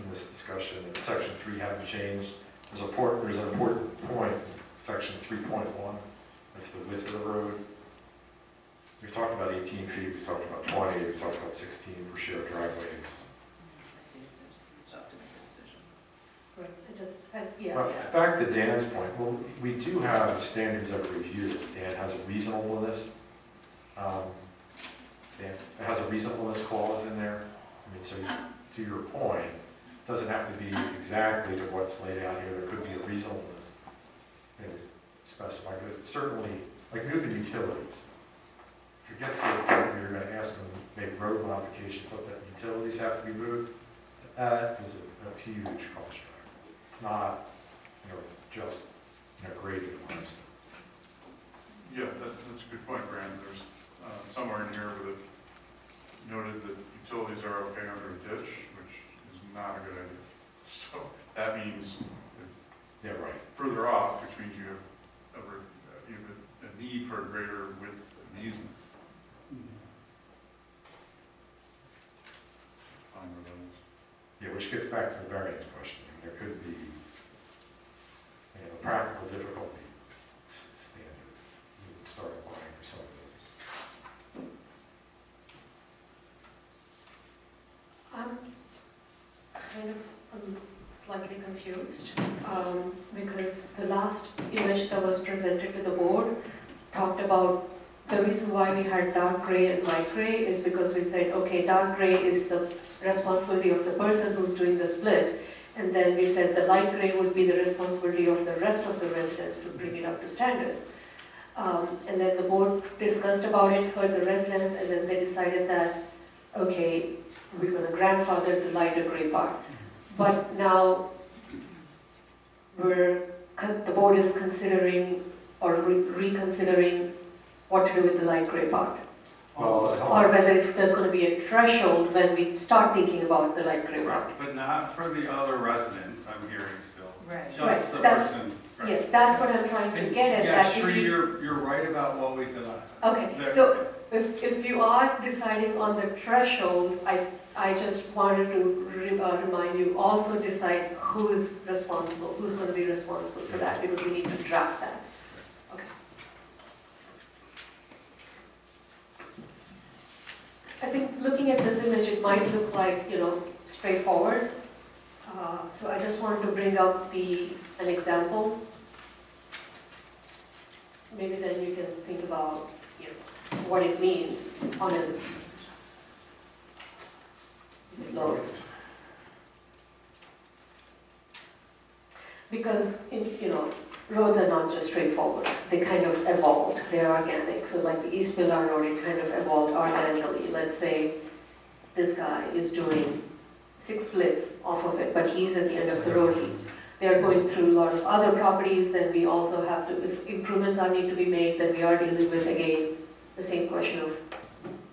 this discussion that section 3 hadn't changed. There's an important point, section 3.1. That's the width of the road. We talked about 18 feet, we talked about 20, we talked about 16 for shared driveways. I see, there's stuff to make a decision. Right, yeah. Well, back to Dan's point, well, we do have standards of review. Dan has a reasonableness. Dan, it has a reasonableness clause in there. I mean, so to your point, it doesn't have to be exactly to what's laid out here. There could be a reasonableness specified. Because certainly, like moving utilities. If it gets to the point where you're going to ask them to make road modifications so that utilities have to be moved, that is a huge cost driver. It's not, just grading cost. Yeah, that's a good point, Brandon. There's somewhere in here where it noted that utilities are okay under a ditch, which is not a good idea. So that means Yeah, right. further off, which means you have a need for a greater width of easement. Fine with those. Yeah, which gets back to the variance question. I mean, there could be a practical difficulty standard. You would start applying for some of those. I'm kind of slightly confused because the last image that was presented to the board talked about the reason why we had dark gray and light gray is because we said, okay, dark gray is the responsibility of the person who's doing the split, and then we said the light gray would be the responsibility of the rest of the residents to bring it up to standards. And then the board discussed about it, heard the residents, and then they decided that, okay, we're going to grandfather the lighter gray part. But now the board is considering or reconsidering what to do with the light gray part. Or whether if there's going to be a threshold when we start thinking about the light gray part. But not for the other residents, I'm hearing still. Right. Just the Right, person Yes, that's what I'm trying to get at. Yeah, that if Sri, you- you're right about what we said last time. Okay, There- so if you are deciding on the threshold, I just wanted to remind you, also decide who is responsible, who's going to be responsible for that, because we need to draft that. Okay. I think looking at this image, it might look like, straightforward. So I just wanted to bring up an example. Maybe then you can think about, what it means on a load. Because, roads are not just straightforward. They kind of evolved. They're organic. So like the East Millar Road, it kind of evolved organically. Let's say this guy is doing 6 splits off of it, but he's at the end of the road. They're going through a lot of other properties, then we also have to, if improvements are need to be made, then we are dealing with, again, the same question of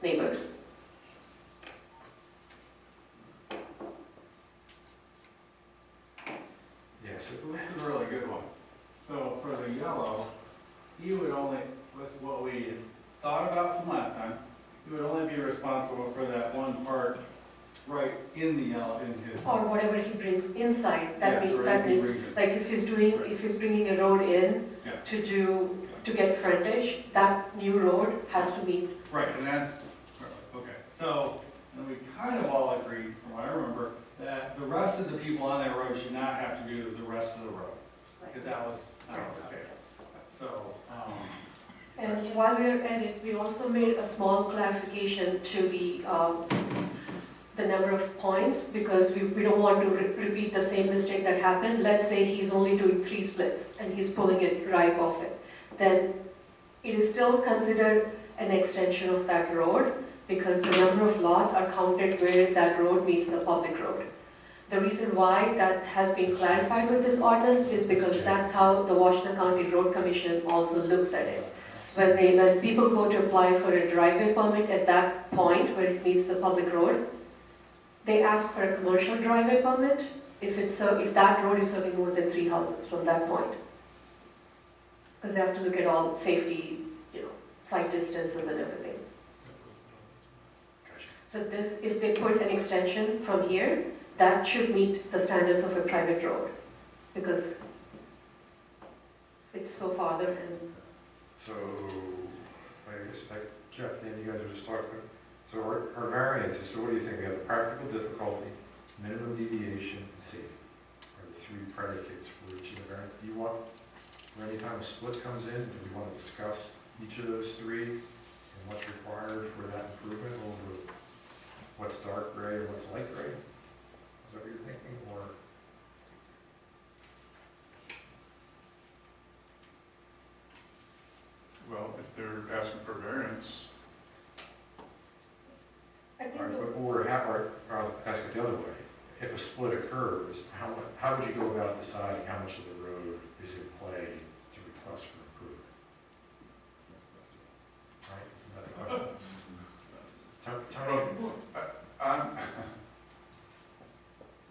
neighbors. Yes, this is a really good one. So for the yellow, he would only, with what we thought about from last time, he would only be responsible for that one part right in the yellow, in his. Or whatever he brings inside, that Yeah, means, right, he brings it. like if he's bringing a road in Yeah. to get frontage, that new road has to meet. Right, and that's, okay, so, and we kind of all agreed, from what I remember, that the rest of the people on that road should not have to do the rest of the road, because that was not okay. So, And while we're at it, we also made a small clarification to the number of points, because we don't want to repeat the same mistake that happened. Let's say he's only doing 3 splits and he's pulling it right off it. Then it is still considered an extension of that road, because the number of lots are counted where that road meets the public road. The reason why that has been clarified with this ordinance is because that's how the Washington County Road Commission also looks at it. When people go to apply for a driveway permit at that point where it meets the public road, they ask for a commercial driveway permit if that road is serving more than 3 houses from that point. Because they have to look at all safety, site distances and everything. So this, if they put an extension from here, that should meet the standards of a private road, because it's so farther and. So, I respect Jeff, Dan, you guys are just talking, so our variances, so what do you think? We have the practical difficulty, minimum deviation, and safety are the 3 predicates for each of the variants. Do you want, or any time a split comes in, do we want to discuss each of those 3 and what's required for that improvement over what's dark gray and what's light gray? Is that what you're thinking, or? Well, if they're asking for variance, I think Or I'll ask it the other way. If a split occurs, how would you go about deciding how much of the road is in play to request for improvement? Right, isn't that the question? Tony? well, I'm,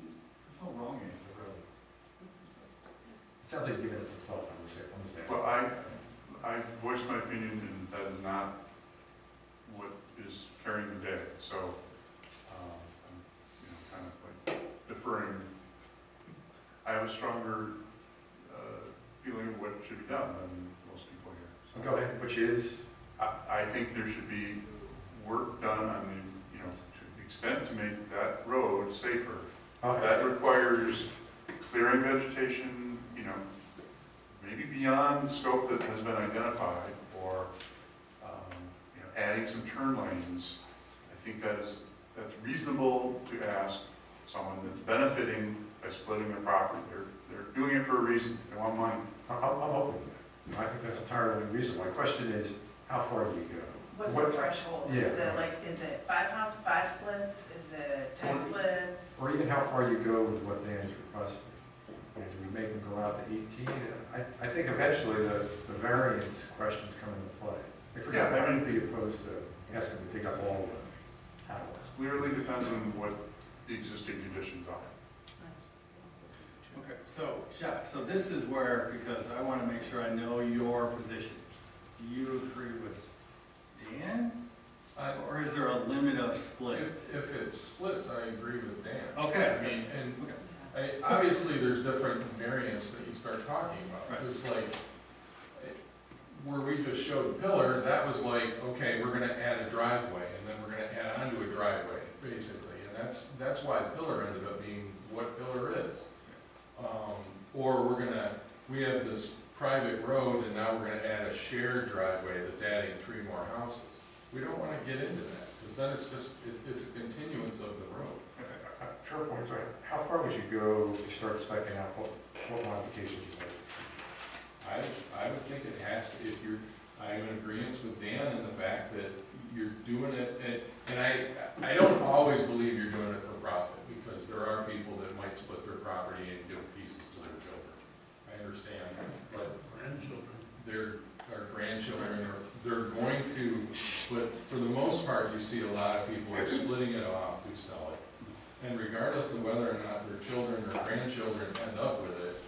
it's no wrong answer, really. It sounds like you're giving it some thought, I'm just asking. well, I voiced my opinion, and that is not what is carrying the day, so, I'm, kind of like deferring. I have a stronger, feeling of what should be done than most people here. So Go ahead, which is? I think there should be work done on the, to the extent to make that road safer. That requires clearing vegetation, maybe beyond the scope that has been identified, or, adding some turn lanes. I think that's reasonable to ask someone that's benefiting by splitting their property. They're doing it for a reason. They want money. I'm open to that. I think that's entirely reasonable. My question is, how far do you go? What's the threshold? Yeah. Is it 5 splits? Is it 10 splits? Or even how far you go with what Dan's requesting. Do we make them go out to 18? I think eventually the variance questions come into play. If we're completely opposed to asking to dig up all of them, how? Clearly depends on what the existing conditions are. Okay, so Jeff, so this is where, because I want to make sure I know your position. Do you agree with Dan? Or is there a limit of split? If it splits, I agree with Dan. Okay. I mean, obviously, there's different variants that you start talking about. Right. It's like, where we just showed the pillar, that was like, okay, we're gonna add a driveway, and then we're gonna add onto a driveway, basically. And that's why pillar ended up being what pillar is. Or we have this private road, and now we're gonna add a shared driveway that's adding 3 more houses. We don't wanna get into that, because then it's just, it's a continuance of the road. Fair point, sorry. How far would you go to start specking out what modifications you make? I would think it has, I'm in agreement with Dan in the fact that you're doing it, and I don't always believe you're doing it for profit, because there are people that might split their property and give pieces to their children. I understand, but our grandchildren, they're going to, but for the most part, you see a lot of people are splitting it off to sell it. And regardless of whether or not their children or grandchildren end up with it,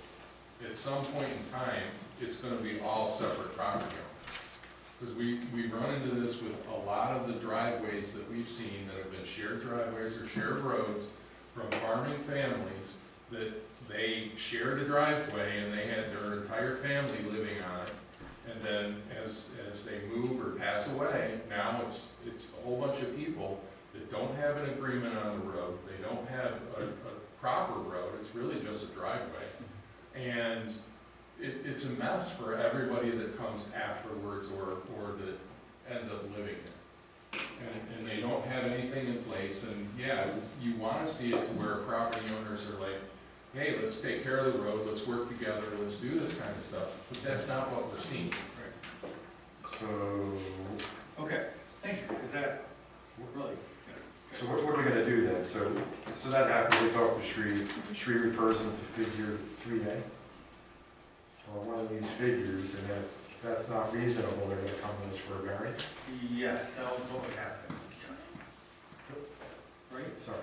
at some point in time, it's gonna be all separate property owners. Because we run into this with a lot of the driveways that we've seen that have been shared driveways or shared roads from farming families, that they shared a driveway and they had their entire family living on it. And then as they move or pass away, now it's a whole bunch of people that don't have an agreement on the road. They don't have a proper road. It's really just a driveway. And it's a mess for everybody that comes afterwards or that ends up living there. And they don't have anything in place. And yeah, you want to see it to where property owners are like, hey, let's take care of the road, let's work together, let's do this kind of stuff. But that's not what we're seeing. Right. So, Okay, thank you, because that, really. so what are we gonna do then? So that happens, we talk to Sri refers them to figure 3A? Or one of these figures, and if that's not reasonable, they're gonna come to us for a variance? Yes, that was what would happen. Right? Sorry.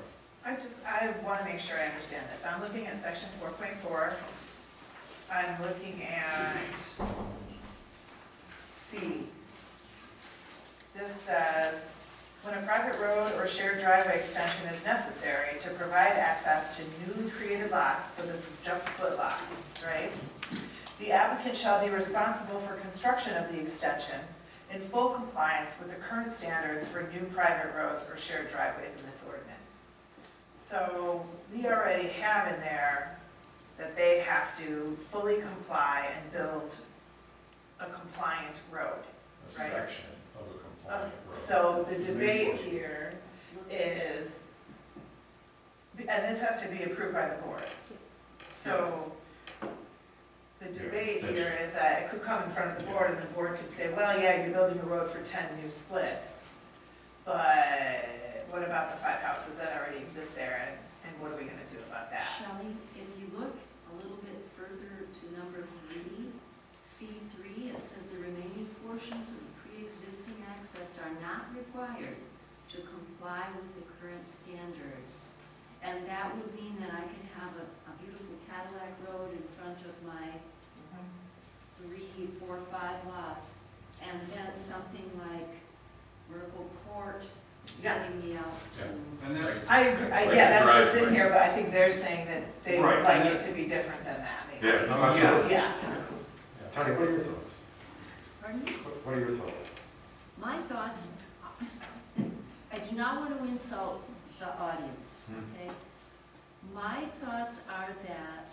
I want to make sure I understand this. I'm looking at section 4.4. I'm looking at C. This says, when a private road or shared driveway extension is necessary to provide access to newly created lots, so this is just split lots, right? The applicant shall be responsible for construction of the extension in full compliance with the current standards for new private roads or shared driveways in this ordinance. So we already have in there that they have to fully comply and build a compliant road. A Right. section of a compliant road. So the debate here is, and this has to be approved by the board. So the debate here is that it could come in front of the board and the board could say, well, yeah, you're building a road for 10 new splits, but what about the 5 houses that already exist there, and what are we gonna do about that? Shelley, if you look a little bit further to number 3, C3, it says the remaining portions of the pre-existing access are not required to comply with the current standards. And that would mean that I can have a beautiful Cadillac road in front of my 3, 4, 5 lots, and then something like Miracle Court getting me out to. And then, I agree, yeah, that's what's in here, but I think they're saying that they would Right, like and it to be different than that, maybe. Yeah. Yeah. Tony, what are your thoughts? Pardon me? What are your thoughts? My thoughts, I do not want to insult the audience, okay? My thoughts are that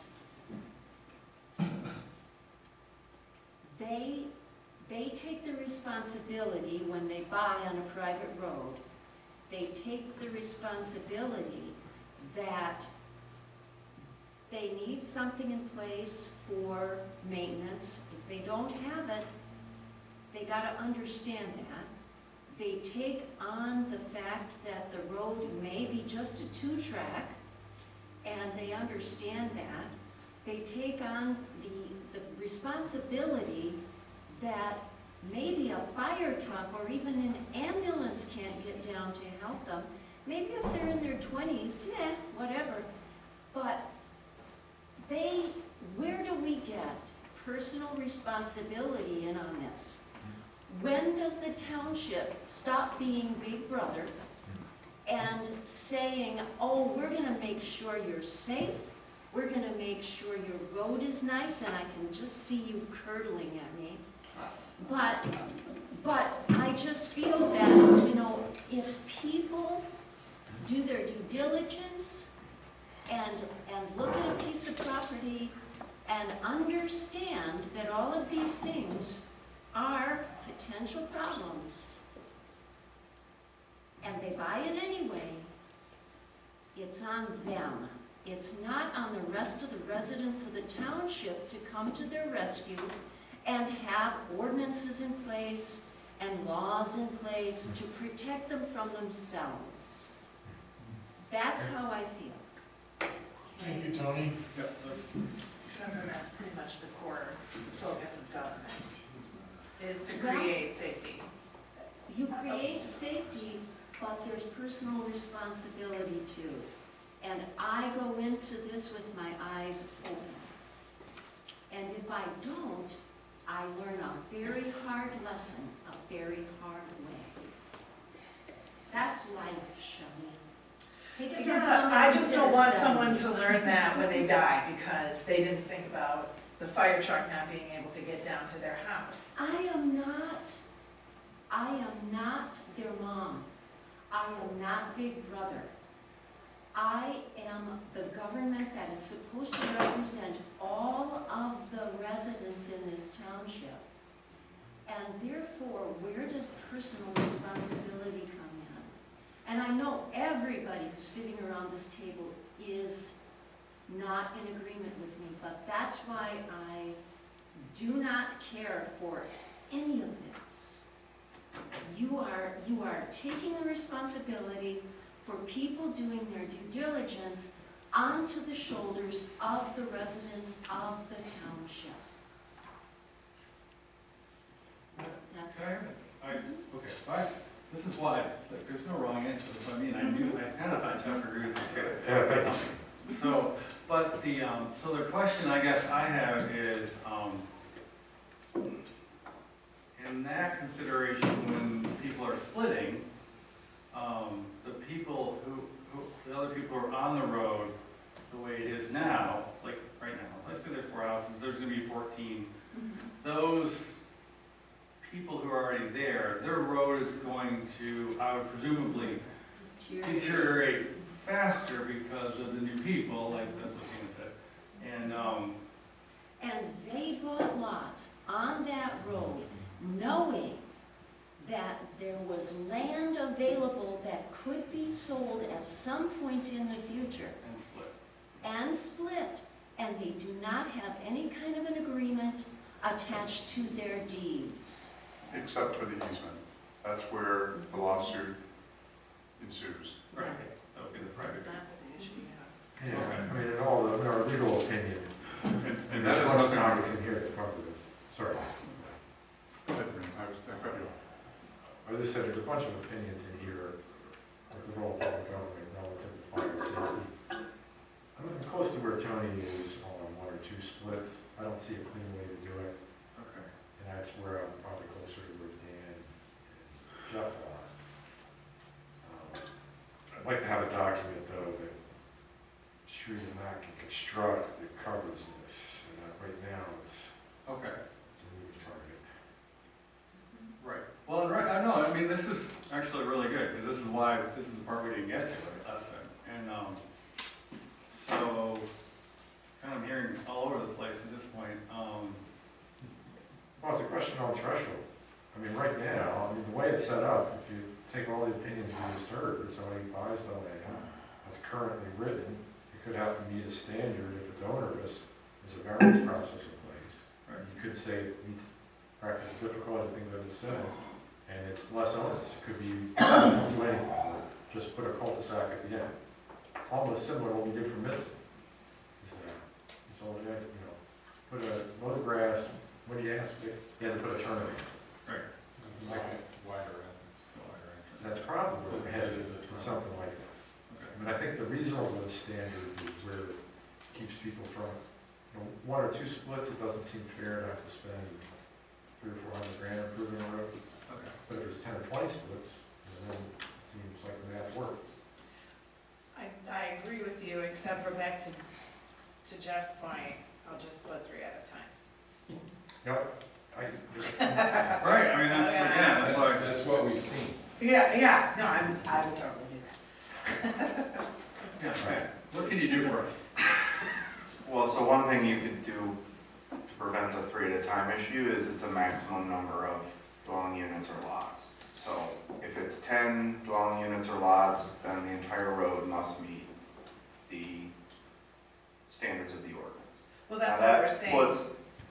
they take the responsibility when they buy on a private road. They take the responsibility that they need something in place for maintenance. If they don't have it, they got to understand that. They take on the fact that the road may be just a 2-track, and they understand that. They take on the responsibility that maybe a fire truck or even an ambulance can't get down to help them. Maybe if they're in their 20s, yeah, whatever. But where do we get personal responsibility in on this? When does the township stop being Big Brother and saying, oh, we're gonna make sure you're safe, we're gonna make sure your road is nice, and I can just see you curdling at me. But I just feel that, you know, if people do their due diligence and look at a piece of property and understand that all of these things are potential problems, and they buy it anyway, it's on them. It's not on the rest of the residents of the township to come to their rescue and have ordinances in place and laws in place to protect them from themselves. That's how I feel. Thank you, Tony. Except for that's pretty much the core focus of government, is to create safety. You create safety, but there's personal responsibility too. And I go into this with my eyes open. And if I don't, I learn a very hard lesson, a very hard way. That's life, Shelley. Take it from somebody I who's just in don't their want someone to 70s. learn that when they die because they didn't think about the fire truck not being able to get down to their house. I am not their mom. I am not Big Brother. I am the government that is supposed to represent all of the residents in this township. And therefore, where does personal responsibility come in? And I know everybody who's sitting around this table is not in agreement with me, but that's why I do not care for any of this. You are taking the responsibility for people doing their due diligence onto the shoulders of the residents of the township. That's. This is why, like, there's no wrong answer, I mean, I kind of thought Chuck agreed with me. Yeah, thank you. So, but the, so the question I guess I have is, in that consideration, when people are splitting, the people the other people who are on the road, the way it is now, like right now, let's say there's 4 houses, there's gonna be 14. Those people who are already there, their road is going to, I would presumably, deteriorate faster because of the new people, like that's what Tina said. And they bought lots on that road knowing that there was land available that could be sold at some point in the future. And split. And they do not have any kind of an agreement attached to their deeds. Except for the easement. That's where the lawsuit ensues. Right, that would be the private. That's the issue, yeah. Yeah, I mean, in all, in our legal opinion, And that's that is one of nothing. Congress in here that covered this. Sorry. Go ahead, Brent. I cut you off. I just said there's a bunch of opinions in here with the role of public government relative to fire safety. I'm looking close to where Tony is on 1 or 2 splits. I don't see a clean way to do it. Okay. And that's where I'm probably closer to where Dan and Jeff are. I'd like to have a document though that Street and Mac can construct that covers this. And right now it's a moving target. Right. Well, right, I know, I mean, this is actually really good, because this is why, this is the part we didn't get to last time. And, so, kind of hearing all over the place at this point. Well, it's a question on threshold. I mean, right now, I mean, the way it's set up, if you take all the opinions you just heard, somebody buys the land as currently written, it could have to meet a standard. If it's onerous, there's a variance process in place. Or you could say it meets practical difficulty, things like this, and it's less onerous. It could be do anything, just put a cul-de-sac at the end. Almost similar to what we did for Mitzvah. Is that it's all you know, put a load of grass. What do you ask? You had to put a turn in. Right. Wider That's probably where we're headed, is something like that. I mean, I think the reasonableness standard is where it keeps people from you know, 1 or 2 splits, it doesn't seem fair to have to spend 300 or 400 grand improving a road. Okay. But if there's 10 or 20 splits, then it seems like the math works. I agree with you, except for back to Jeff's point, I'll just split 3 at a time. Yep. Right, I mean, that's, again, that's like, That's what we've seen. Yeah, no, I would totally do that. yeah, right. What can you do for us? Well, so one thing you could do to prevent the 3 at a time issue is it's a maximum number of dwelling units or lots. So if it's 10 dwelling units or lots, then the entire road must meet the standards of the ordinance. Well, that's Now, what we're saying. That puts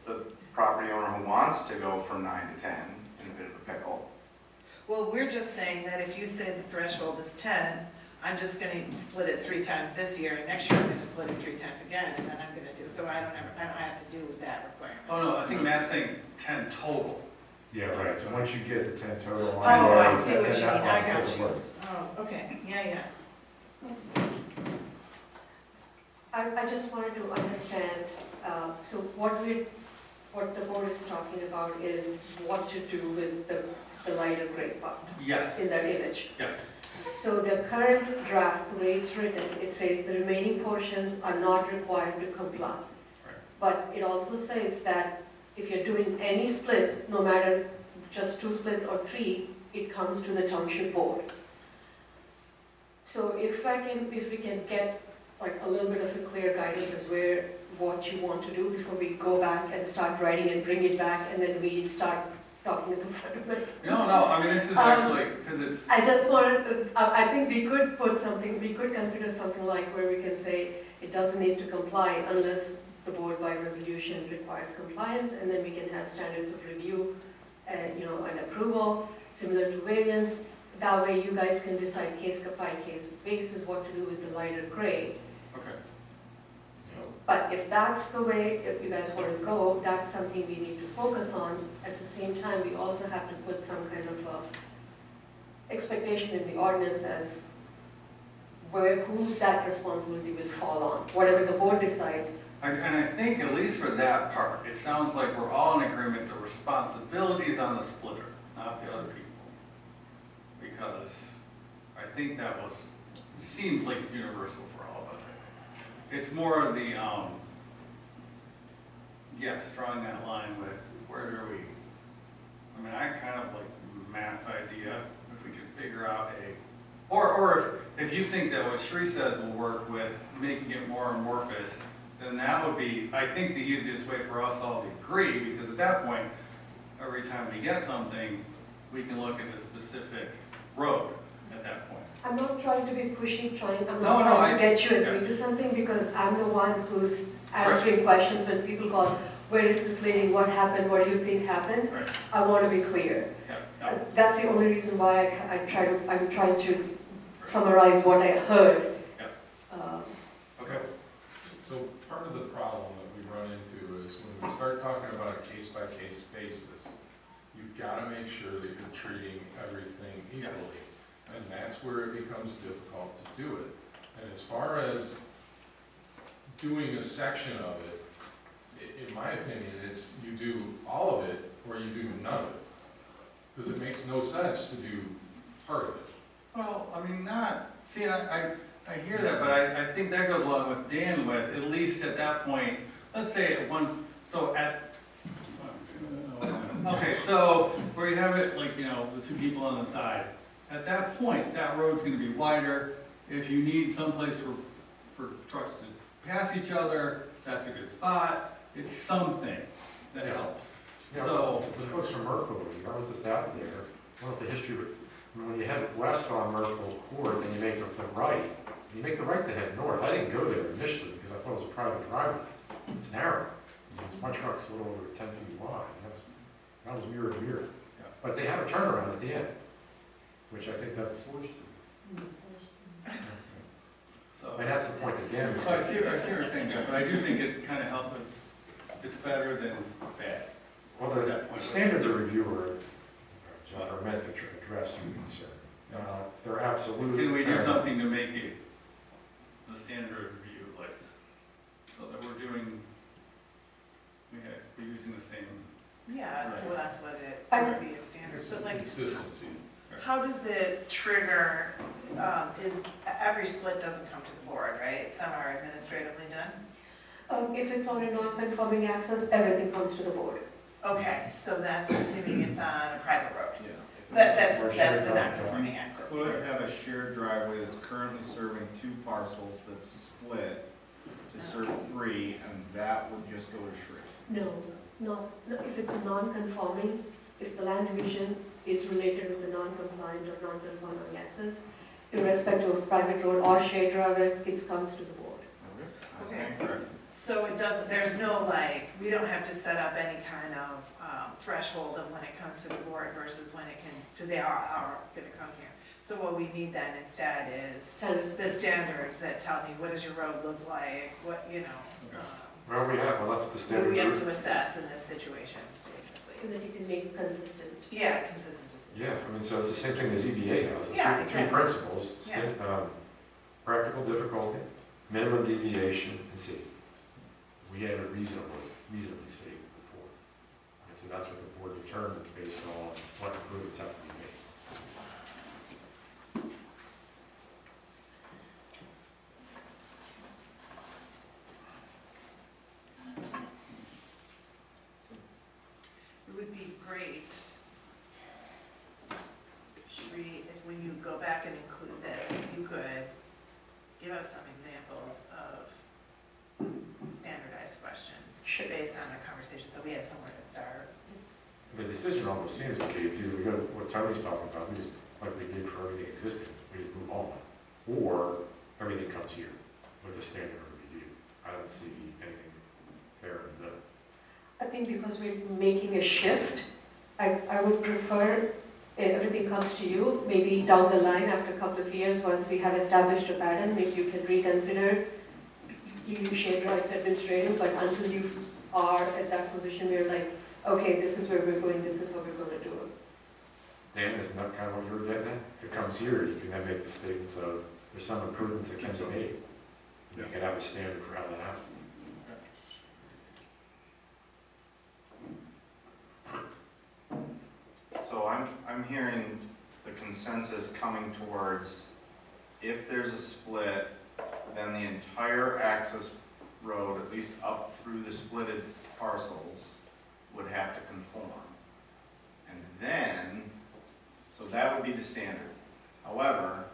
the property owner who wants to go from 9 to 10 in a bit of a pickle. Well, we're just saying that if you say the threshold is 10, I'm just gonna split it 3 times this year, and next year I'm gonna split it 3 times again, and then I'm gonna do, so I don't have to do that requirement. Oh, no, I think Matt's saying 10 total. Yeah, right, so once you get the 10 total. Oh, I see what you mean, I got you. Oh, okay, yeah. I just wanted to understand, so what the board is talking about is what to do with the lighter gray part Yes, in that image. yes. So the current draft, the way it's written, it says the remaining portions are not required to comply. But it also says that if you're doing any split, no matter just 2 splits or 3, it comes to the township board. So if we can get like a little bit of a clear guidance as what you want to do before we go back and start writing and bring it back, and then we start talking in front of it. No, I mean, this is actually, because it's, I just wanted to, I think we could consider something like where we can say it doesn't need to comply unless the board by resolution requires compliance, and then we can have standards of review and, and approval, similar to variance. That way you guys can decide case by case basis what to do with the lighter gray. okay. But if that's the way, if you guys want to go, that's something we need to focus on. At the same time, we also have to put some kind of expectation in the ordinance as who that responsibility will fall on, whatever the board decides. And I think at least for that part, it sounds like we're all in agreement the responsibility is on the splitter, not the other people. Because I think that was, it seems like universal for all of us. It's more of the, yes, drawing that line with where do we, I mean, I kind of like math idea, if we could figure out or if you think that what Sri says will work with making it more amorphous, then that would be, I think, the easiest way for us all to agree, because at that point, every time we get something, we can look at the specific road at that point. I'm not trying to be pushy, I'm No, not no, trying to get you yeah. agree to something, because I'm the one who's answering questions when people call, where is this leading, what happened, what do you think happened? Right. I want to be clear. Yeah. That's the only reason why I'm trying to summarize what I heard. Yeah. Okay. So part of the problem that we run into is when we start talking about a case-by-case basis, you've got to make sure that you're treating everything equally. And that's where it becomes difficult to do it. And as far as doing a section of it, in my opinion, it's you do all of it or you do none of it. Because it makes no sense to do part of it. Well, I mean, see, I hear that, but I think that goes along with Dan with, at least at that point, let's say okay, so where you have it, like, the 2 people on the side, at that point, that road's gonna be wider. If you need someplace for trucks to pass each other, that's a good spot. It's something that helps. Yeah, So, the folks from Merkel, that was just out there. I don't know the history, but when you head west on Merkel's Court, then you make the right. You make the right to head north. I didn't go there initially because I thought it was a private driveway. It's narrow. My truck's a little over 10 feet wide. That was mirror to mirror. Yeah. But they have a turnaround at the end, which I think that's. so. And that's the point that Dan was So I see what you're saying, but I do think it kind of helps. It's better than bad. Well, the standards of review are meant to address your concern. They're absolute. Can we do something to make it the standard of review, like, so that we're doing consistency. How does it trigger, is, every split doesn't come to the board, right? Some are administratively done? If it's on a non-conforming access, everything comes to the board. Okay, so that's assuming it's on a private road. Yeah. That's Or shared the driveway. non-conforming access. Could have a shared driveway that's currently serving 2 parcels that's split to serve 3, and that would just go to Shree. No, if it's a non-conforming, if the land division is related with the non-compliant or non-conforming access, irrespective of private road or shared driveway, it comes to the board. I stand corrected. So it doesn't, there's no like, we don't have to set up any kind of threshold of when it comes to the board versus when it can, because they are gonna come here. So what we need then instead is Standards. the standards that tell me what does your road look like, what, you know, Well, that's what the what do standards we have are. to assess in this situation, basically. So that you can make it consistent. Yeah, consistent decisions. Yeah, I mean, so it's the same thing the ZBA has. The Yeah, three exactly. principles, Yeah. practical difficulty, minimum deviation, and C. We had it reasonably safe before. And so that's what the board determines based on what improvements have to be made. It would be great, Sri, if when you go back and include this, if you could give us some examples of standardized questions based on the conversation, so we have somewhere to start. The decision almost seems to be, it's either we go, what Tony's talking about, we just, like we did for everything existing, we just move on. Or everything comes here with a standard review. I don't see anything fair in that. I think because we're making a shift, I would prefer if everything comes to you, maybe down the line after a couple of years, once we have established a pattern, maybe you can reconsider. You share rights administrative, but until you are at that position, we're like, okay, this is where we're going, this is how we're going to do it. Dan, isn't that kind of what you were getting at? If it comes here, you can then make the statements of, there's some improvements that can be made. You can have a standard for how that happens. So I'm hearing the consensus coming towards, if there's a split, then the entire access road, at least up through the splitted parcels, would have to conform. And then, so that would be the standard. However,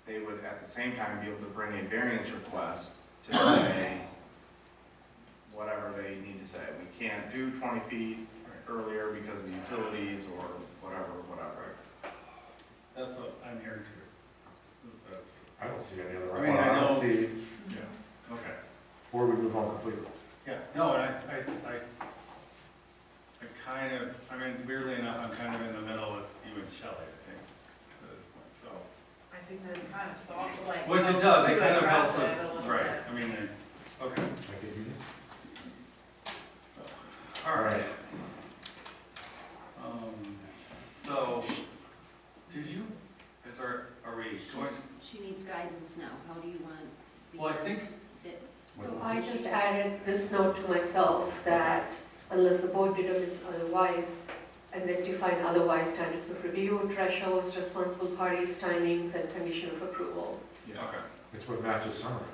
they would at the same time be able to bring a variance request to say whatever they need to say. We can't do 20 feet earlier because of the utilities or whatever. That's what I'm hearing too. I don't see any other. I mean, I don't know- see, Yeah, okay. or we move on completely. Yeah, no, and I kind of, I mean, weirdly enough, I'm kind of in the middle with you and Shelley, I think, at this point, so. I think this kind of solves, like, Which it helps does, to it kind of address helps it a with, little right, bit. I mean, okay, I can do that. so, all right. So, did you, are we going, She needs guidance now. How do you want? the- well, I think, that- So I just added this note to myself that unless the board determines otherwise, and then define otherwise standards of review, thresholds, responsible parties, timings, and condition of approval. okay, It's what Matt just summarized.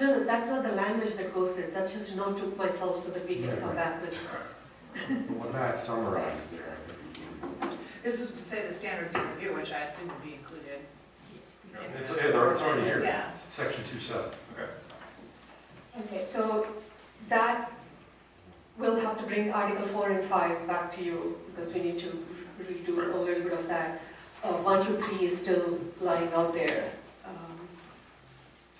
No, that's not the language that goes in, that's just a note to myself so that we can Yeah, come right. back with. What Matt summarized there, I think. This is to say the standards of review, which I assume would be included. in It's, the- it's already here. Yeah. Section 2.7. okay. Okay, so that, we'll have to bring Article 4 and 5 back to you, because we need to redo a little bit of that. 1, 2, 3 is still lying out there.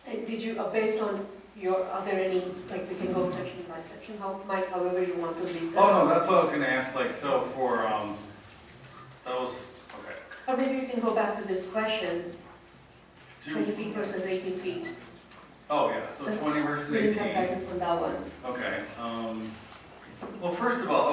And did you, based on your, are there any, like, we can go section by section, Mike, however you want to read this? Oh, no, that's what I was gonna ask, like, so for, those, okay. Or maybe you can go back to this question, Do- 20 feet versus 18 feet. Oh, yeah, so Let's- 20 versus We didn't have 18, guidance on that one. okay, well, first of all,